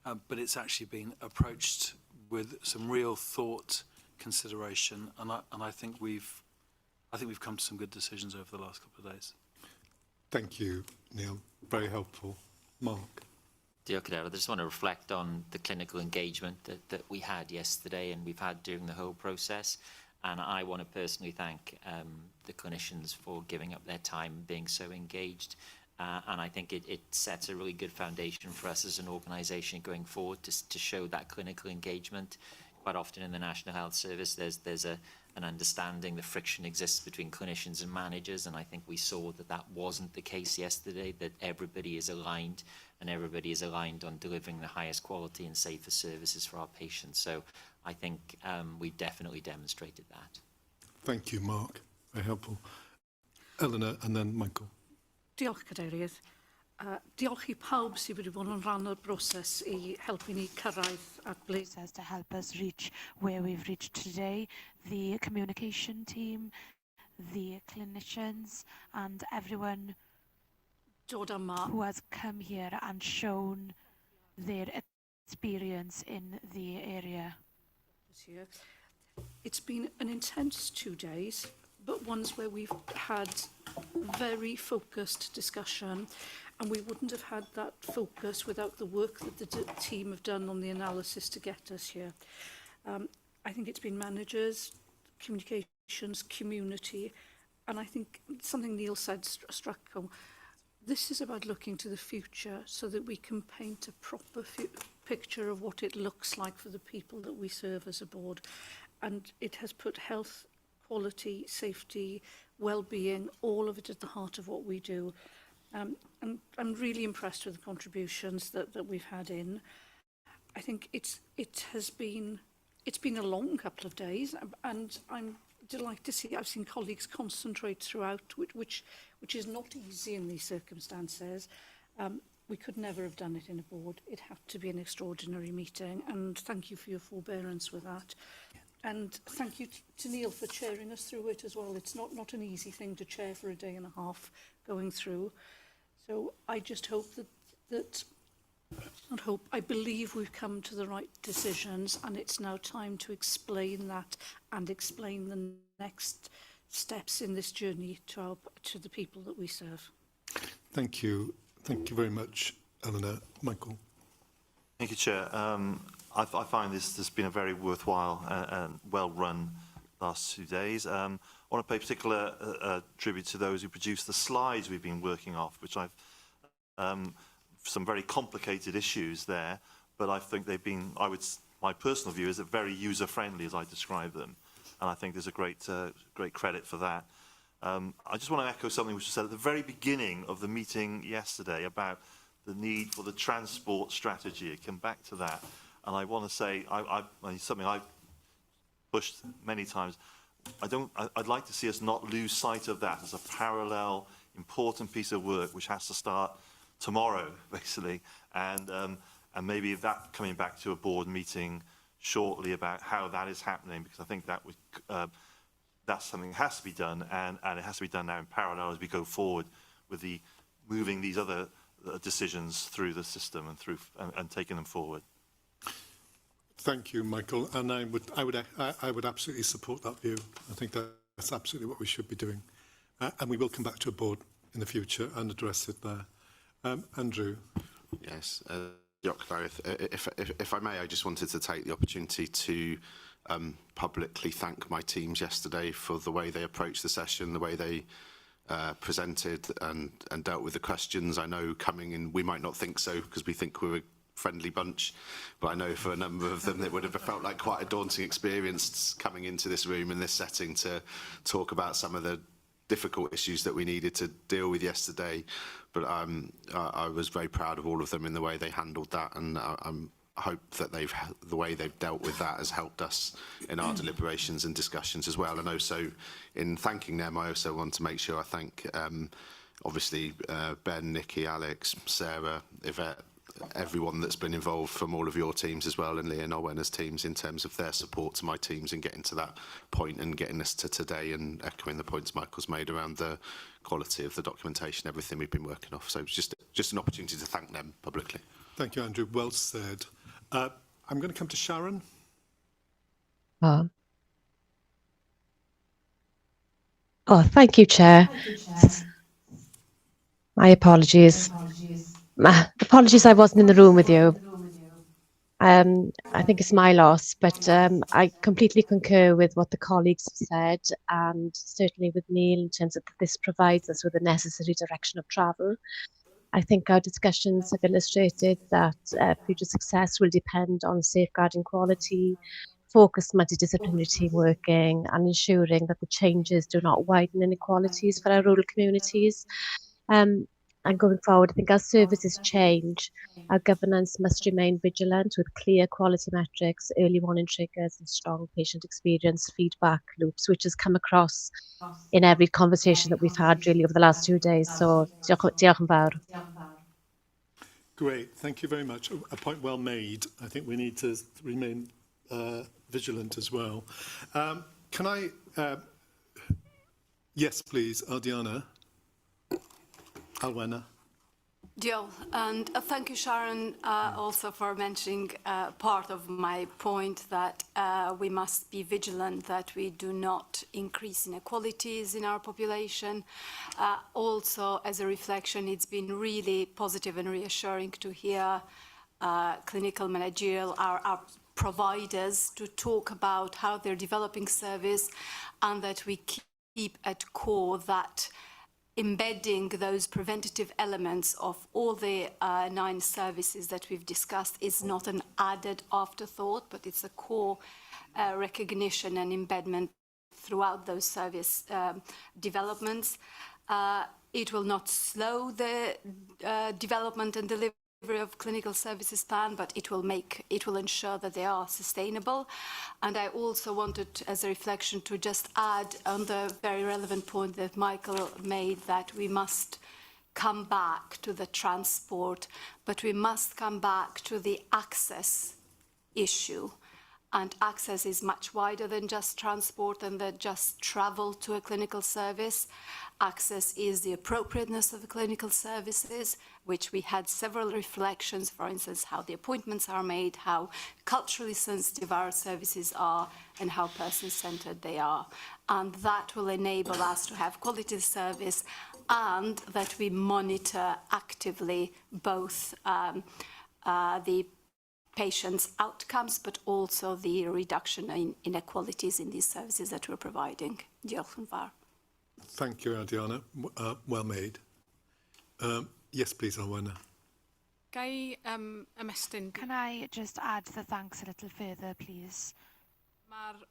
but it's actually been approached with some real thought, consideration, and I think we've come to some good decisions over the last couple of days. Thank you, Neil. Very helpful. Mark. Diolch yn fawr. I just want to reflect on the clinical engagement that we had yesterday and we've had during the whole process. And I want to personally thank the clinicians for giving up their time, being so engaged. And I think it sets a really good foundation for us as an organisation going forward to show that clinical engagement. Quite often in the National Health Service, there's an understanding the friction exists between clinicians and managers, and I think we saw that wasn't the case yesterday, that everybody is aligned and everybody is aligned on delivering the highest quality and safer services for our patients. So I think we definitely demonstrated that. Thank you, Mark. Very helpful. Eleanor and then Michael. Diolch, Cadeirydd. Diolch I pawb sydd wedi bod yn rhan o'r broses I helpu ni cyrraedd at ble. To help us reach where we've reached today, the communication team, the clinicians and everyone who has come here and shown their experience in the area. It's been an intense 2 days, but ones where we've had very focused discussion, and we wouldn't have had that focus without the work that the team have done on the analysis to get us here. I think it's been managers, communications, community, and I think something Neil said struck home. This is about looking to the future so that we can paint a proper picture of what it looks like for the people that we serve as a board. And it has put health, quality, safety, well-being, all of it at the heart of what we do. And I'm really impressed with the contributions that we've had in. I think it's been a long couple of days, and I'm delight to see. I've seen colleagues concentrate throughout, which is not easy in these circumstances. We could never have done it in a board. It had to be an extraordinary meeting, and thank you for your forbearance with that. And thank you to Neil for chairing us through it as well. It's not an easy thing to chair for a day and a half going through. So I just hope I believe we've come to the right decisions, and it's now time to explain that and explain the next steps in this journey to the people that we serve. Thank you. Thank you very much, Eleanor. Michael. Thank you, Chair. I find this has been a very worthwhile and well-run last 2 days. I want to pay particular tribute to those who produced the slides we've been working off, which I've some very complicated issues there, but I think they've been, my personal view is that very user-friendly as I describe them, and I think there's a great credit for that. I just want to echo something which was said at the very beginning of the meeting yesterday about the need for the transport strategy. I come back to that, and I want to say something I've pushed many times. I'd like to see us not lose sight of that as a parallel, important piece of work which has to start tomorrow, basically, and maybe that coming back to a board meeting shortly about how that is happening, because I think that would that's something that has to be done, and it has to be done now in parallel as we go forward with the moving these other decisions through the system and taking them forward. Thank you, Michael. And I would absolutely support that view. I think that's absolutely what we should be doing, and we will come back to a board in the future and address it there. Andrew. Yes. If I may, I just wanted to take the opportunity to publicly thank my teams yesterday for the way they approached the session, the way they presented and dealt with the questions. I know coming in, we might not think so because we think we're a friendly bunch, but I know for a number of them it would have felt like quite a daunting experience coming into this room in this setting to talk about some of the difficult issues that we needed to deal with yesterday. But I was very proud of all of them in the way they handled that, and I hope that the way they've dealt with that has helped us in our deliberations and discussions as well. And also, in thanking them, I also want to make sure I thank, obviously, Ben, Nikki, Alex, Sarah, Yvette, everyone that's been involved from all of your teams as well, and Lee and Owen's teams in terms of their support to my teams in getting to that point and getting us to today, and echoing the points Michael's made around the quality of the documentation, everything we've been working off. So it's just an opportunity to thank them publicly. Thank you, Andrew. Well said. I'm going to come to Sharon. Oh, thank you, Chair. My apologies. Apologies I wasn't in the room with you. I think it's my loss, but I completely concur with what the colleagues have said, and certainly with Neil in terms of this provides us with the necessary direction of travel. I think our discussions have illustrated that future success will depend on safeguarding quality, focused multidisciplinary team working, and ensuring that the changes do not widen inequalities for our rural communities. And going forward, I think as services change, our governance must remain vigilant with clear quality metrics, early warning triggers, and strong patient experience feedback loops, which has come across in every conversation that we've had really over the last 2 days. So, diolch yn fawr. Great, thank you very much. A point well made. I think we need to remain vigilant as well. Can I... yes, please, Ardiana. Alwena. Diolch, and thank you, Sharon, also for mentioning part of my point that we must be vigilant that we do not increase inequalities in our population. Also, as a reflection, it's been really positive and reassuring to hear clinical managerial, our providers, to talk about how they're developing service, and that we keep at core that embedding those preventative elements of all the 9 services that we've discussed is not an added afterthought, but it's a core recognition and embedment throughout those service developments. It will not slow the development and delivery of clinical services plan, but it will ensure that they are sustainable. And I also wanted, as a reflection, to just add on the very relevant point that Michael made, that we must come back to the transport, but we must come back to the access issue. And access is much wider than just transport and than just travel to a clinical service. Access is the appropriateness of the clinical services, which we had several reflections, for instance, how the appointments are made, how culturally sensitive our services are, and how person-centred they are. And that will enable us to have quality service, and that we monitor actively both the patients' outcomes, but also the reduction in inequalities in these services that we're providing. Diolch yn fawr. Thank you, Adriana. Well made. Yes, please, Alwena. Can I just add the thanks a little further, please?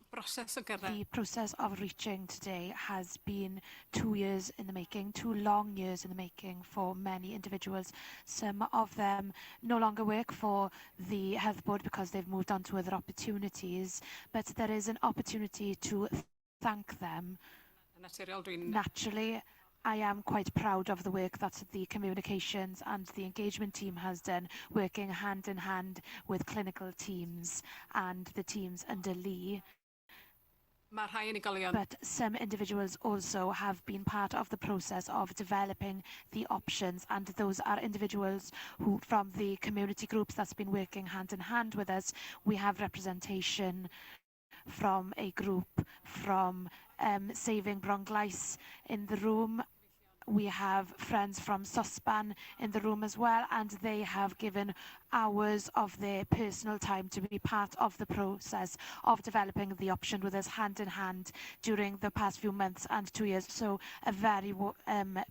The process of reaching today has been 2 years in the making, 2 long years in the making for many individuals. Some of them no longer work for the Health Board because they've moved on to other opportunities, but there is an opportunity to thank them. Naturally, I am quite proud of the work that the communications and the engagement team has done, working hand in hand with clinical teams and the teams under Lee. But some individuals also have been part of the process of developing the options, and those are individuals who, from the community groups that's been working hand in hand with us. We have representation from a group from Saving Bronglais in the room. We have friends from SOSPAN in the room as well, and they have given hours of their personal time to be part of the process of developing the option with us hand in hand during the past few months and 2 years. So a very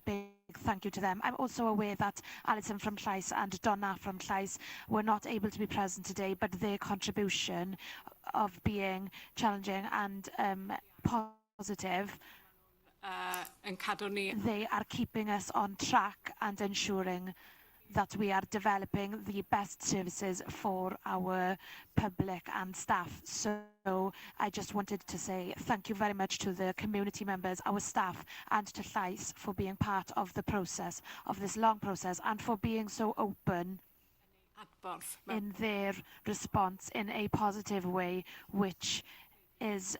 big thank you to them. I'm also aware that Alison from Llais and Donna from Llais were not able to be present today, but their contribution of being challenging and positive, they are keeping us on track and ensuring that we are developing the best services for our public and staff. So I just wanted to say thank you very much to the community members, our staff, and to Llais for being part of the process, of this long process, and for being so open in their response in a positive way, which is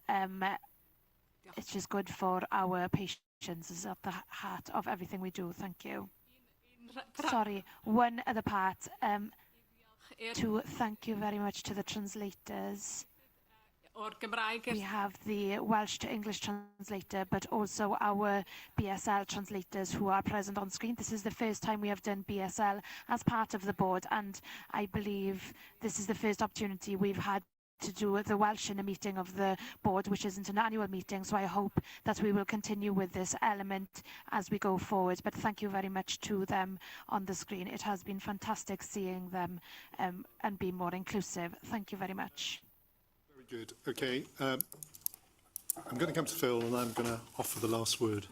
it's just good for our patients. Is at the heart of everything we do. Thank you. Sorry, one other part. To thank you very much to the translators. We have the Welsh to English translator, but also our BSL translators who are present on screen. This is the first time we have done BSL as part of the board, and I believe this is the first opportunity we've had to do the Welsh in a meeting of the board, which isn't an annual meeting. So I hope that we will continue with this element as we go forward. But thank you very much to them on the screen. It has been fantastic seeing them and be more inclusive. Thank you very much. Very good. Okay. I'm going to come to Phil, and I'm going to offer the last word.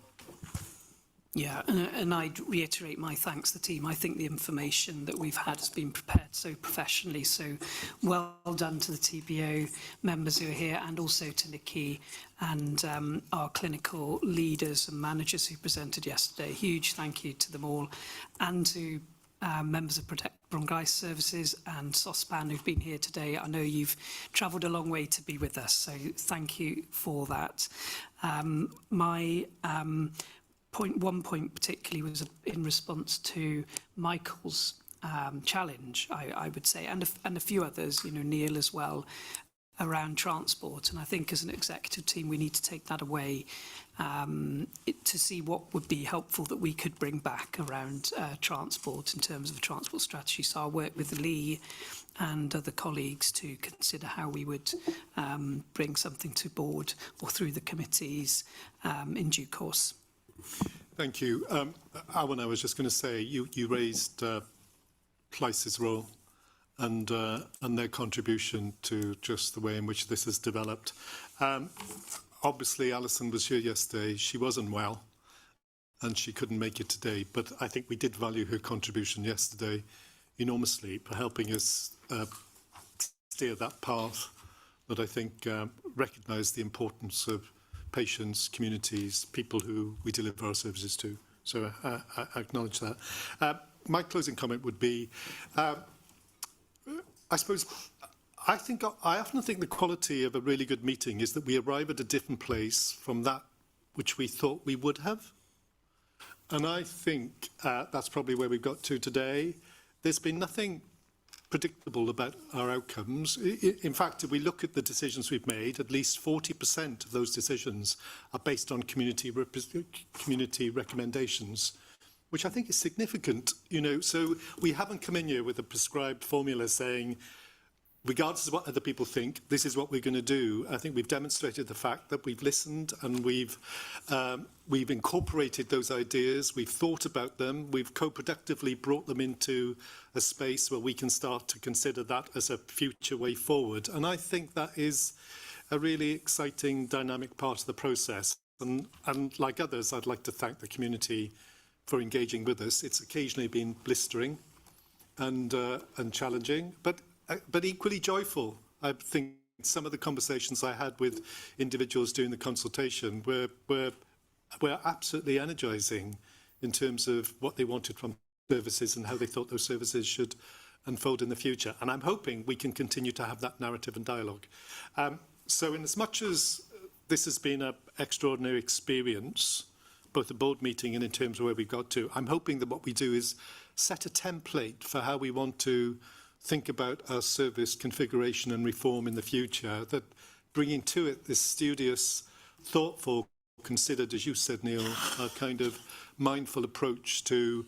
Yeah, and I'd reiterate my thanks to the team. I think the information that we've had has been prepared so professionally, so well done to the TBO members who are here, and also to Nikki and our clinical leaders and managers who presented yesterday. Huge thank you to them all, and to members of Protect Bronchitis Services and SOSPAN who've been here today. I know you've travelled a long way to be with us, so thank you for that. One point particularly was in response to Michael's challenge, I would say, and a few others, you know, Neil as well, around transport. And I think as an executive team, we need to take that away to see what would be helpful that we could bring back around transport in terms of a transport strategy. So I'll work with Lee and other colleagues to consider how we would bring something to board or through the committees in due course. Thank you. Alan, I was just going to say, you raised Llais's role and their contribution to just the way in which this has developed. Obviously, Alison was here yesterday. She wasn't well, and she couldn't make it today. But I think we did value her contribution yesterday enormously for helping us steer that path that I think recognise the importance of patients, communities, people who we deliver our services to. So I acknowledge that. My closing comment would be, I suppose, I often think the quality of a really good meeting is that we arrive at a different place from that which we thought we would have. And I think that's probably where we've got to today. There's been nothing predictable about our outcomes. In fact, if we look at the decisions we've made, at least 40% of those decisions are based on community recommendations, which I think is significant. You know, so we haven't come in here with a prescribed formula saying, regardless of what other people think, this is what we're going to do. I think we've demonstrated the fact that we've listened and we've incorporated those ideas, we've thought about them, we've co-productively brought them into a space where we can start to consider that as a future way forward. And I think that is a really exciting, dynamic part of the process. And like others, I'd like to thank the community for engaging with us. It's occasionally been blistering and challenging, but equally joyful. I think some of the conversations I had with individuals during the consultation were absolutely energising in terms of what they wanted from services and how they thought those services should unfold in the future. And I'm hoping we can continue to have that narrative and dialogue. So in as much as this has been an extraordinary experience, both the board meeting and in terms of where we got to, I'm hoping that what we do is set a template for how we want to think about our service configuration and reform in the future, that bringing to it this studious, thoughtful, considered, as you said, Neil, a kind of mindful approach to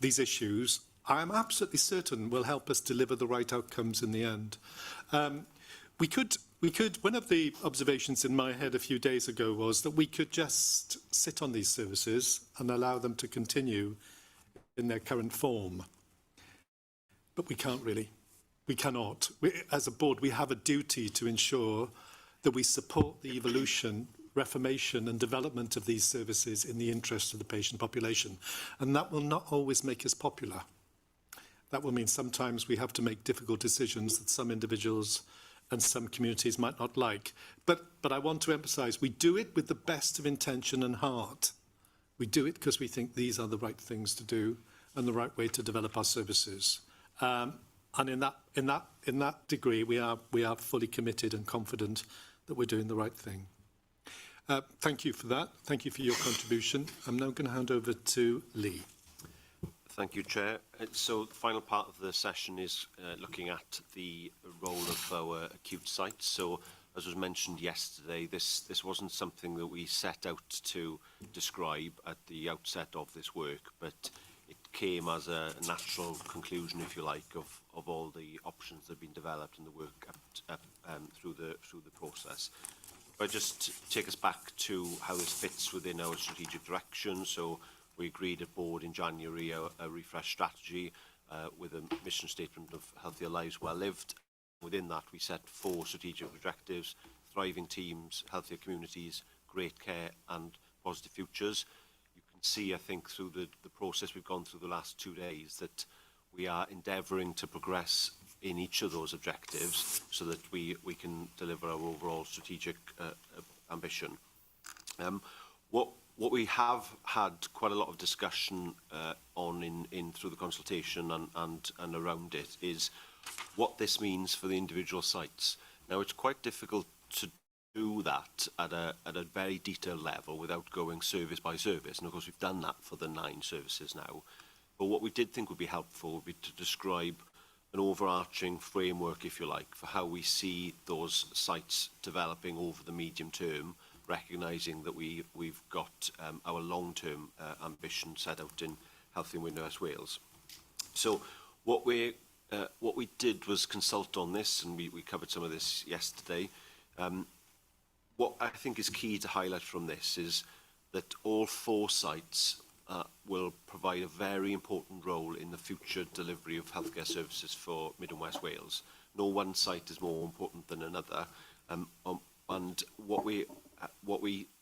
these issues, I am absolutely certain will help us deliver the right outcomes in the end. We could, one of the observations in my head a few days ago was that we could just sit on these services and allow them to continue in their current form. But we can't really. We cannot. As a board, we have a duty to ensure that we support the evolution, reformation and development of these services in the interest of the patient population. And that will not always make us popular. That will mean sometimes we have to make difficult decisions that some individuals and some communities might not like. But I want to emphasise, we do it with the best of intention and heart. We do it because we think these are the right things to do and the right way to develop our services. And in that degree, we are fully committed and confident that we're doing the right thing. Thank you for that. Thank you for your contribution. I'm now going to hand over to Lee. Thank you, Chair. So the final part of the session is looking at the role of our acute sites. So, as was mentioned yesterday, this wasn't something that we set out to describe at the outset of this work, but it came as a natural conclusion, if you like, of all the options that have been developed in the work through the process. But just take us back to how this fits within our strategic direction. So we agreed at board in January a refresh strategy with a mission statement of healthier lives well lived. Within that, we set 4 strategic objectives: thriving teams, healthier communities, great care and positive futures. You can see, I think, through the process we've gone through the last 2 days that we are endeavouring to progress in each of those objectives so that we can deliver our overall strategic ambition. What we have had quite a lot of discussion on through the consultation and around it is what this means for the individual sites. Now, it's quite difficult to do that at a very detailed level without going service by service, and of course we've done that for the 9 services now. But what we did think would be helpful would be to describe an overarching framework, if you like, for how we see those sites developing over the medium term, recognising that we've got our long-term ambition set out in Healthy and West Wales. So what we did was consult on this, and we covered some of this yesterday. What I think is key to highlight from this is that all 4 sites will provide a very important role in the future delivery of healthcare services for Mid and West Wales. No one site is more important than another, and what we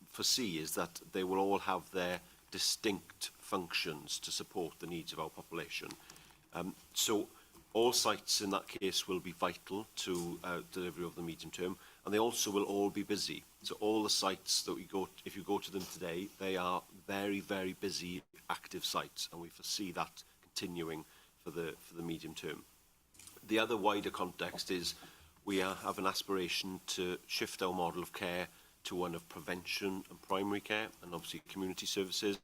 foresee is that they will all have their distinct functions to support the needs of our population. So all sites in that case will be vital to delivery of the medium term, and they also will all be busy. So all the sites that we go, if you go to them today, they are very, very busy, active sites, and we foresee that continuing for the medium term. The other wider context is we have an aspiration to shift our model of care to one of prevention and primary care, and obviously community services.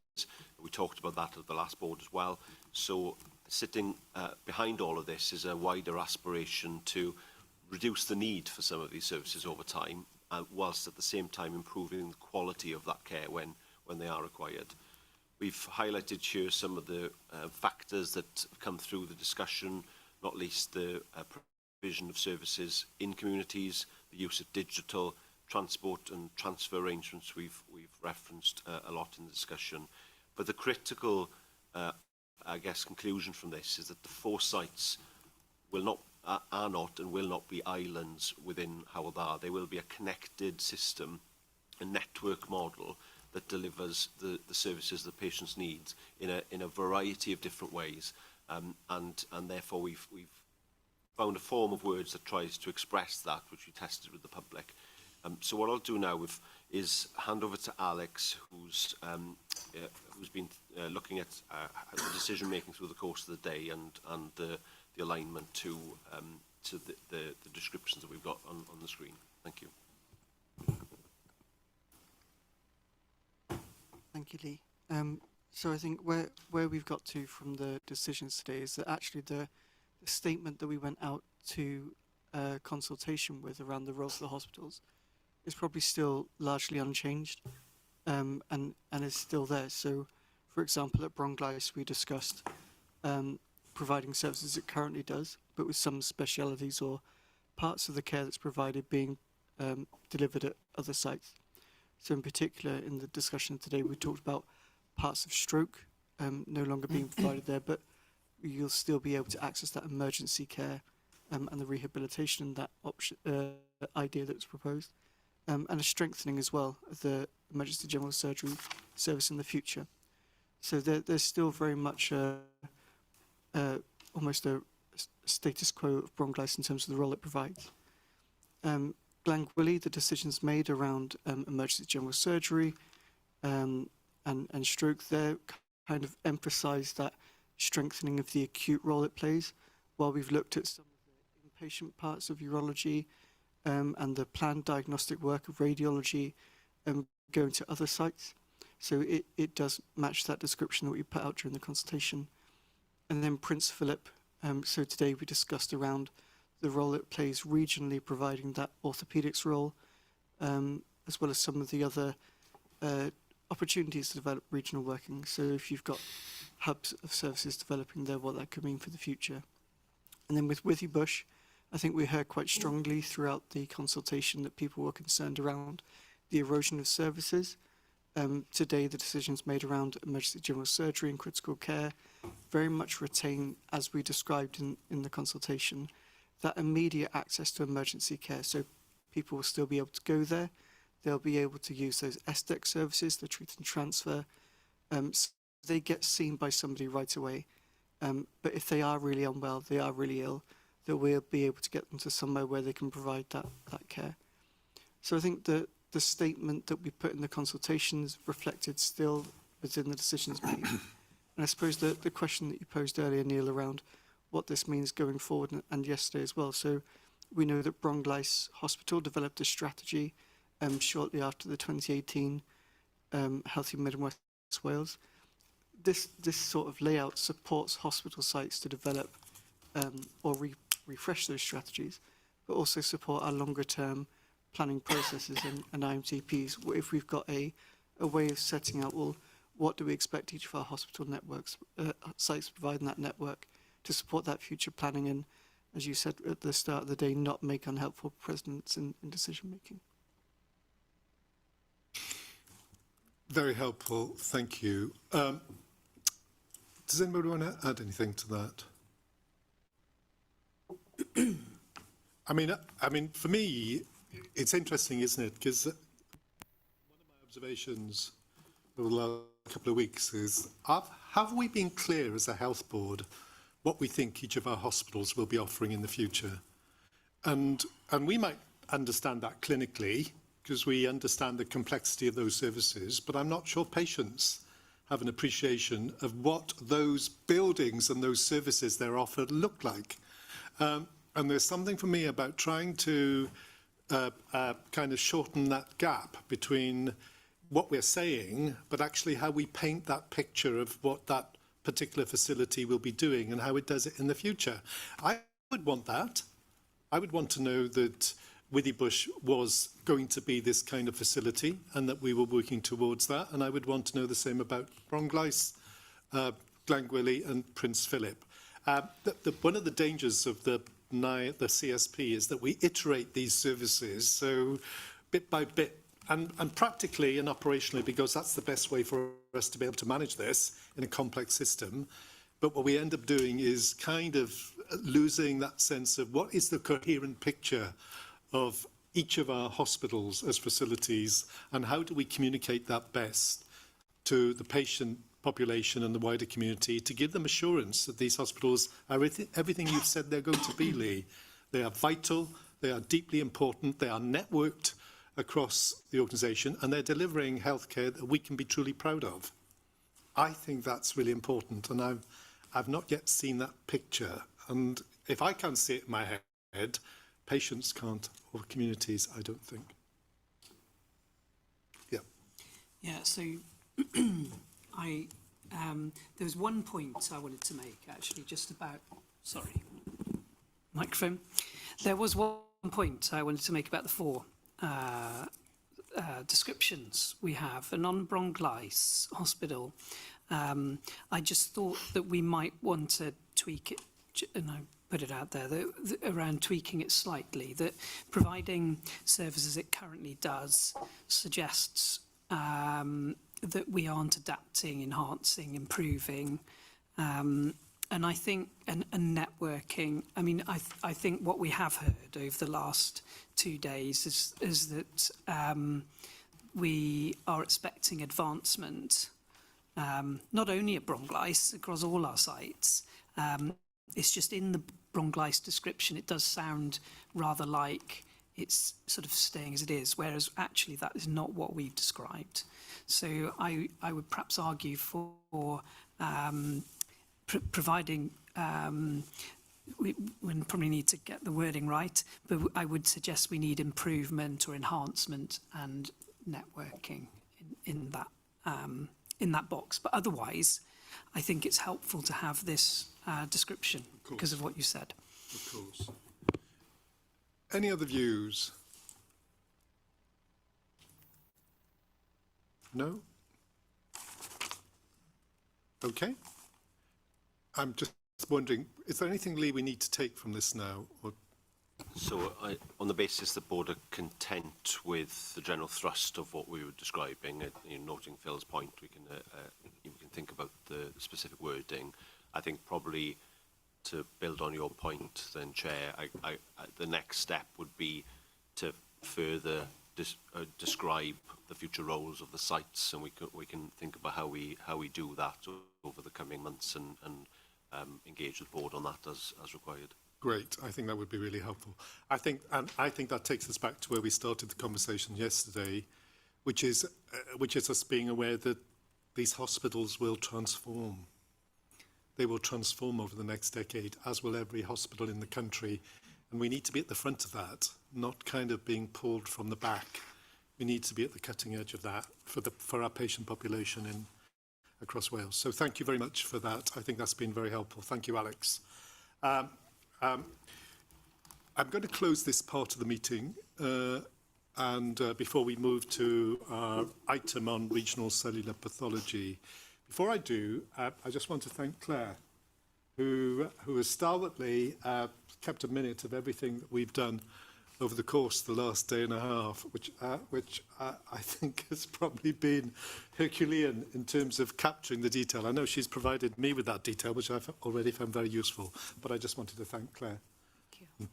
We talked about that at the last board as well. So sitting behind all of this is a wider aspiration to reduce the need for some of these services over time, whilst at the same time improving the quality of that care when they are required. We've highlighted here some of the factors that have come through the discussion, not least the provision of services in communities, the use of digital transport and transfer arrangements we've referenced a lot in the discussion. But the critical, I guess, conclusion from this is that the 4 sites are not and will not be islands within Hywel Dda. They will be a connected system, a network model that delivers the services that patients need in a variety of different ways. And therefore we've found a form of words that tries to express that, which we tested with the public. So what I'll do now is hand over to Alex, who's been looking at the decision making through the course of the day and the alignment to the descriptions that we've got on the screen. Thank you. Thank you, Lee. So I think where we've got to from the decisions today is that actually the statement that we went out to consultation with around the roles of the hospitals is probably still largely unchanged, and is still there. So, for example, at Bwrdd we discussed providing services it currently does, but with some specialities or parts of the care that's provided being delivered at other sites. So in particular, in the discussion today, we talked about parts of stroke no longer being provided there, but you'll still be able to access that emergency care and the rehabilitation, that option, idea that was proposed, and a strengthening as well of the emergency general surgery service in the future. So there's still very much almost a status quo of Bwrdd in terms of the role it provides. Glangwili, the decisions made around emergency general surgery and stroke there kind of emphasise that strengthening of the acute role it plays, while we've looked at some of the inpatient parts of urology and the planned diagnostic work of radiology going to other sites. So it does match that description that we put out during the consultation. And then Prince Philip, so today we discussed around the role it plays regionally, providing that orthopaedics role, as well as some of the other opportunities to develop regional working. So if you've got hubs of services developing there, what that could mean for the future. And then with Withybush, I think we heard quite strongly throughout the consultation that people were concerned around the erosion of services. Today, the decisions made around emergency general surgery and critical care very much retain, as we described in the consultation, that immediate access to emergency care. So people will still be able to go there. They'll be able to use those SDEC services, the treat and transfer. So they get seen by somebody right away. But if they are really unwell, they are really ill, that we'll be able to get them to somewhere where they can provide that care. So I think the statement that we put in the consultations reflected still within the decisions made. And I suppose the question that you posed earlier, Neil, around what this means going forward, and yesterday as well. So we know that Bwrdd Hospital developed a strategy shortly after the 2018 Healthy Mid and West Wales. This sort of layout supports hospital sites to develop or refresh those strategies, but also support our longer term planning processes and IMTPs. If we've got a way of setting out, well, what do we expect each of our hospital networks, sites providing that network to support that future planning and, as you said at the start of the day, not make unhelpful precedents in decision making. Very helpful, thank you. Does anybody want to add anything to that? I mean, for me, it's interesting, isn't it? Because one of my observations over the last couple of weeks is, have we been clear as a health board what we think each of our hospitals will be offering in the future. And we might understand that clinically, because we understand the complexity of those services, but I'm not sure patients have an appreciation of what those buildings and those services they're offered look like. And there's something for me about trying to kind of shorten that gap between what we're saying, but actually how we paint that picture of what that particular facility will be doing and how it does it in the future. I would want that. I would want to know that Withybush was going to be this kind of facility and that we were working towards that. And I would want to know the same about Bronglais, Glangwili and Prince Philip. One of the dangers of the CSP is that we iterate these services, so bit by bit, and practically and operationally, because that's the best way for us to be able to manage this in a complex system. But what we end up doing is kind of losing that sense of what is the coherent picture of each of our hospitals as facilities, and how do we communicate that best to the patient population and the wider community to give them assurance that these hospitals are everything you've said they're going to be, Lee. They are vital, they are deeply important, they are networked across the organisation, and they're delivering healthcare that we can be truly proud of. I think that's really important, and I've not yet seen that picture. And if I can't see it in my head, patients can't, or communities, I don't think. Yeah. Yeah, so there was one point I wanted to make, actually, just about, sorry, microphone. There was one point I wanted to make about the four descriptions we have. A non-Bronglais hospital, I just thought that we might want to tweak it, and I put it out there, around tweaking it slightly, that providing services it currently does suggests that we aren't adapting, enhancing, improving, and I think, and networking. I mean, I think what we have heard over the last 2 days is that we are expecting advancement, not only at Bronglais, across all our sites. It's just in the Bronglais description, it does sound rather like it's sort of staying as it is, whereas actually that is not what we've described. So I would perhaps argue for providing, we probably need to get the wording right, but I would suggest we need improvement or enhancement and networking in that box. But otherwise, I think it's helpful to have this description because of what you said. Of course. Any other views? No? Okay. I'm just wondering, is there anything, Lee, we need to take from this now? Or? So, on the basis the board are content with the general thrust of what we were describing, noting Phil's point, we can think about the specific wording. I think probably to build on your point, then, Chair, the next step would be to further describe the future roles of the sites, and we can think about how we do that over the coming months and engage the board on that as required. Great. I think that would be really helpful. I think that takes us back to where we started the conversation yesterday, which is us being aware that these hospitals will transform. They will transform over the next decade, as will every hospital in the country. And we need to be at the front of that, not kind of being pulled from the back. We need to be at the cutting edge of that for our patient population across Wales. So thank you very much for that. I think that's been very helpful. Thank you, Alex. I'm going to close this part of the meeting, and before we move to our item on regional cellular pathology. Before I do, I just want to thank Claire, who has stalwartly kept a minute of everything that we've done over the course of the last day and a half, which I think has probably been Herculean in terms of capturing the detail. I know she's provided me with that detail, which I've already found very useful, but I just wanted to thank Claire. Thank you.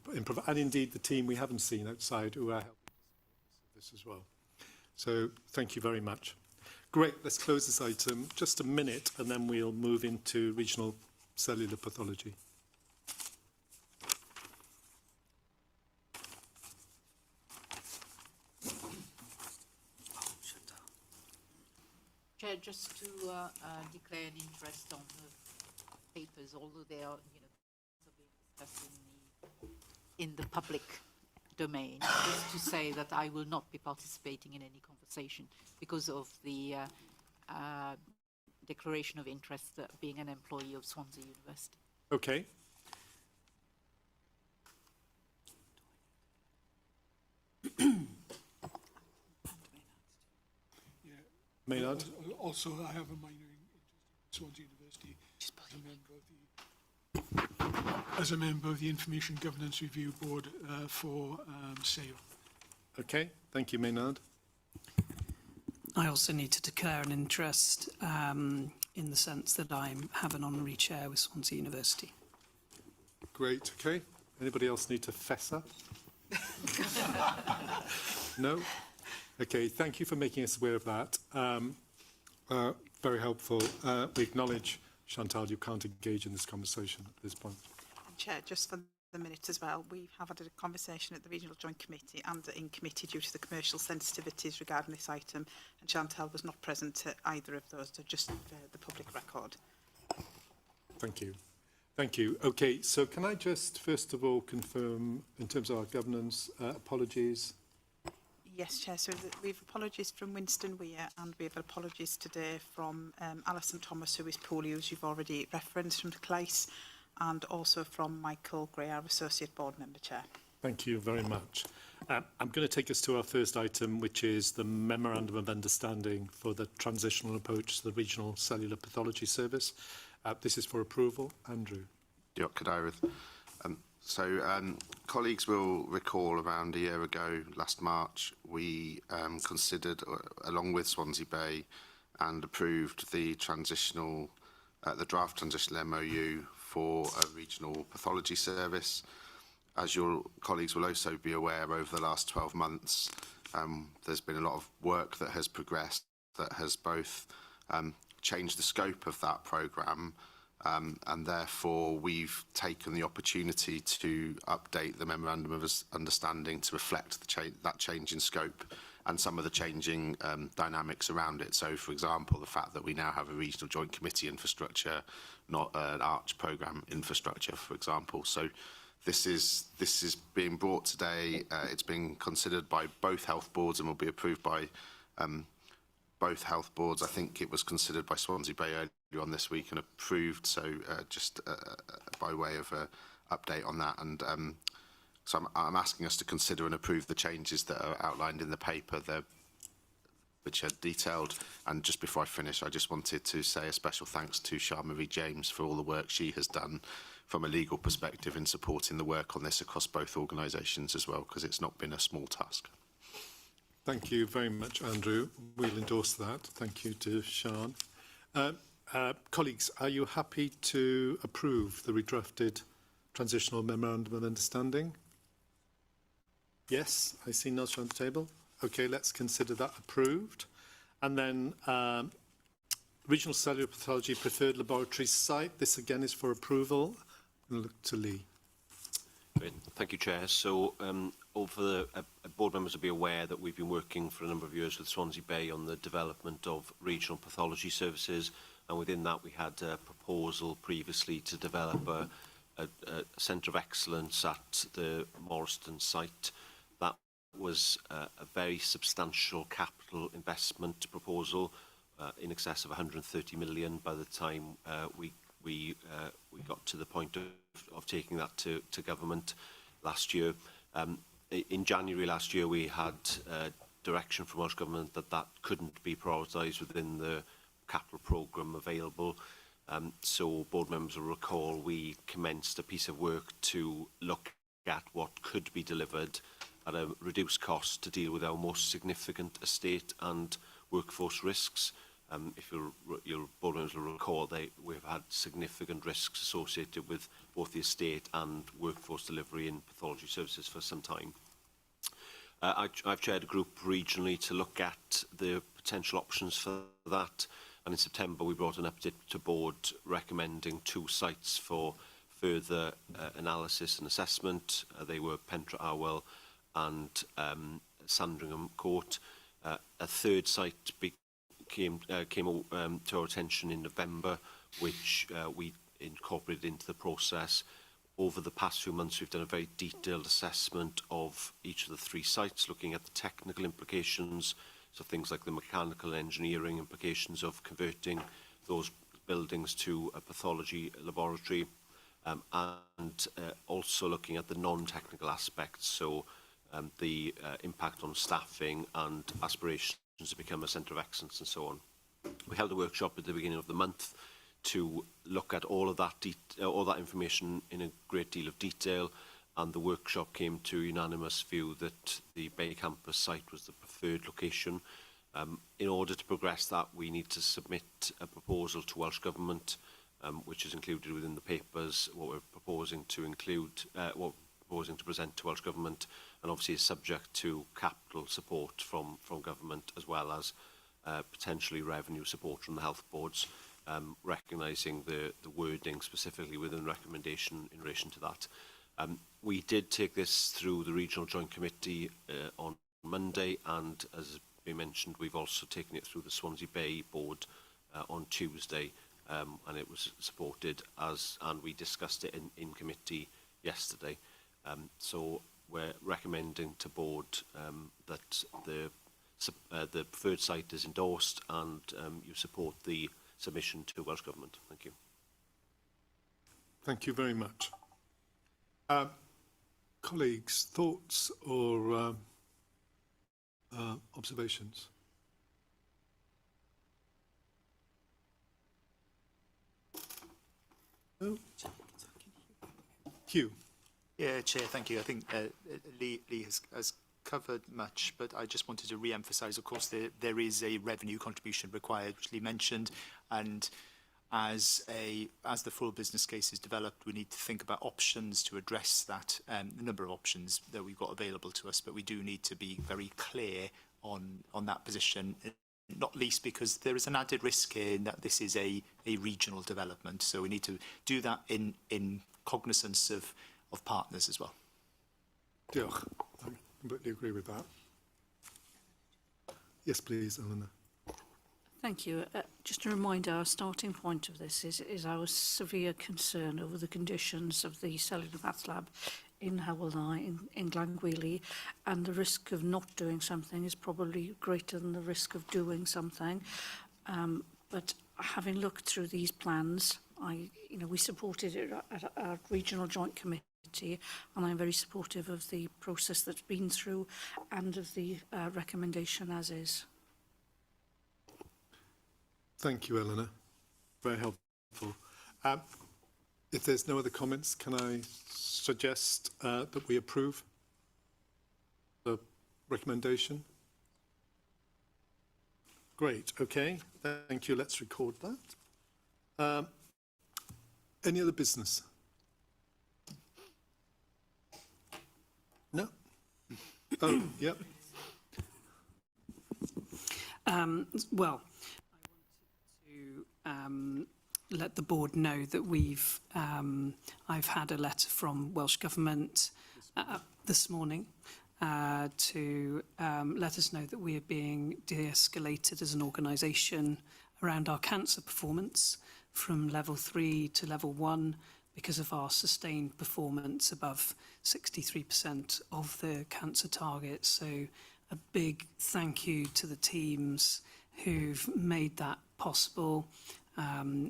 And indeed the team we haven't seen outside who are helping this as well. So thank you very much. Great, let's close this item. Just a minute, and then we'll move into regional cellular pathology. Chair, just to declare an interest on the papers, although they are, being discussed in the public domain, just to say that I will not be participating in any conversation because of the declaration of interest being an employee of Swansea University. Okay. Maynard? Also, I have a minor interest in Swansea University as a member of the Information Governance Review Board for sale. Okay, thank you, Maynard. I also need to declare an interest in the sense that I have an honorary chair with Swansea University. Great, okay. Anybody else need to fess up? No? Okay, thank you for making us aware of that. Very helpful. We acknowledge, Chantal, you can't engage in this conversation at this point. Chair, just for the minute as well, we have had a conversation at the Regional Joint Committee and in committee due to the commercial sensitivities regarding this item, and Chantal was not present at either of those, so just for the public record. Thank you. Thank you. Okay, so can I just first of all confirm, in terms of our governance, apologies? Yes, Chair. So we have apologies from Winston Weir, and we have apologies today from Alison Thomas, who is poorly, as you've already referenced, from the Clace, and also from Michael Gray, our Associate Board Member, Chair. Thank you very much. I'm going to take us to our first item, which is the Memorandum of Understanding for the transitional approach to the Regional Cellular Pathology Service. This is for approval. Andrew. Diolch, Cadeirydd. Colleagues will recall around a year ago, last March, we considered, along with Swansea Bay, and approved the draft transitional MOU for a regional pathology service. As your colleagues will also be aware, over the last 12 months, there's been a lot of work that has progressed that has both changed the scope of that programme, and therefore we've taken the opportunity to update the Memorandum of Understanding to reflect that change in scope and some of the changing dynamics around it. So, for example, the fact that we now have a Regional Joint Committee infrastructure, not an ARCH programme infrastructure, for example. So this is being brought today. It's being considered by both health boards and will be approved by both health boards. I think it was considered by Swansea Bay earlier on this week and approved. So just by way of an update on that. And so I'm asking us to consider and approve the changes that are outlined in the paper, which are detailed. And just before I finish, I just wanted to say a special thanks to Charmarie James for all the work she has done from a legal perspective in supporting the work on this across both organisations as well, because it's not been a small task. Thank you very much, Andrew. We'll endorse that. Thank you to Sian. Colleagues, are you happy to approve the redrafted Transitional Memorandum of Understanding? Yes, I see nods around the table. Okay, let's consider that approved. And then Regional Cellular Pathology Preferred Laboratory Site. This again is for approval. I'm going to look to Lee. Great. Thank you, Chair. So board members will be aware that we've been working for a number of years with Swansea Bay on the development of regional pathology services, and within that we had a proposal previously to develop a centre of excellence at the Morriston site. That was a very substantial capital investment proposal, in excess of 130 million by the time we got to the point of taking that to government last year. In January last year, we had direction from Welsh Government that couldn't be prioritised within the capital programme available. So board members will recall we commenced a piece of work to look at what could be delivered at a reduced cost to deal with our most significant estate and workforce risks. If your board members will recall, we've had significant risks associated with both the estate and workforce delivery in pathology services for some time. I've chaired a group regionally to look at the potential options for that, and in September we brought an update to board recommending 2 sites for further analysis and assessment. They were Pentre Arwell and Sandringham Court. A third site came to our attention in November, which we incorporated into the process. Over the past few months, we've done a very detailed assessment of each of the 3 sites, looking at the technical implications, so things like the mechanical engineering implications of converting those buildings to a pathology laboratory, and also looking at the non-technical aspects, so the impact on staffing and aspirations to become a centre of excellence and so on. We held a workshop at the beginning of the month to look at all of that information in a great deal of detail, and the workshop came to a unanimous view that the Bay Campus site was the preferred location. In order to progress that, we need to submit a proposal to Welsh Government, which is included within the papers, what we're proposing to include, what we're proposing to present to Welsh Government, and obviously is subject to capital support from Government, as well as potentially revenue support from the health boards, recognising the wording specifically within the recommendation in relation to that. We did take this through the Regional Joint Committee on Monday, and as we mentioned, we've also taken it through the Swansea Bay Board on Tuesday, and it was supported and we discussed it in committee yesterday. So we're recommending to board that the preferred site is endorsed, and you support the submission to Welsh Government. Thank you. Thank you very much. Colleagues, thoughts or observations? No? Hugh. Yeah, Chair, thank you. I think Lee has covered much, but I just wanted to re-emphasise, of course, there is a revenue contribution required, which Lee mentioned, and as the full business case is developed, we need to think about options to address that, the number of options that we've got available to us, but we do need to be very clear on that position, not least because there is an added risk here in that this is a regional development, so we need to do that in cognizance of partners as well. Diolch. I completely agree with that. Yes, please, Eleanor. Thank you. Just a reminder, our starting point of this is our severe concern over the conditions of the Cellular Path Lab in Hywel Dda, in Glangweili, and the risk of not doing something is probably greater than the risk of doing something. But having looked through these plans, we supported it at our Regional Joint Committee, and I'm very supportive of the process that's been through and of the recommendation as is. Thank you, Eleanor. Very helpful. If there's no other comments, can I suggest that we approve the recommendation? Great, okay. Thank you. Let's record that. Any other business? No? Oh, yep. Well, I wanted to let the board know that I've had a letter from Welsh Government this morning to let us know that we are being de-escalated as an organisation around our cancer performance from level 3 to level 1 because of our sustained performance above 63% of the cancer target. So a big thank you to the teams who've made that possible.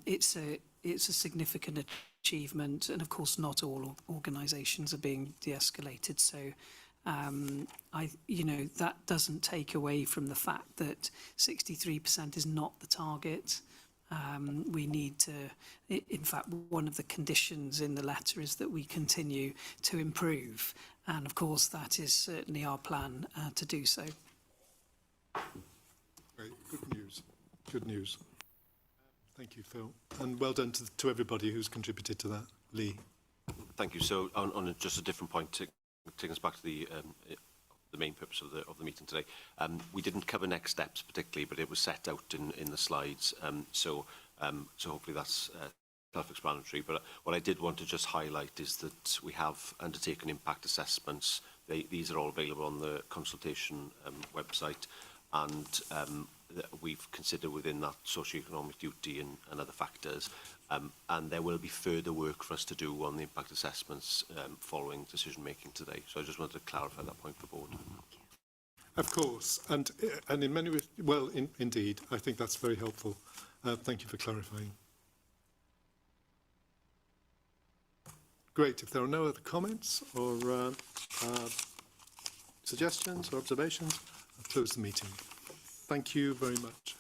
It's a significant achievement, and of course not all organisations are being de-escalated. So that doesn't take away from the fact that 63% is not the target. We need to, in fact, one of the conditions in the letter is that we continue to improve. And of course, that is certainly our plan to do so. Great, good news. Good news. Thank you, Phil. And well done to everybody who's contributed to that. Lee. Thank you. So on just a different point, taking us back to the main purpose of the meeting today. We didn't cover next steps particularly, but it was set out in the slides. So hopefully that's self-explanatory. But what I did want to just highlight is that we have undertaken impact assessments. These are all available on the consultation website, and that we've considered within that socioeconomic duty and other factors. And there will be further work for us to do on the impact assessments following decision making today. So I just wanted to clarify that point for the board. Of course, and in many ways, well, indeed, I think that's very helpful. Thank you for clarifying. Great. If there are no other comments or suggestions or observations, I'll close the meeting. Thank you very much.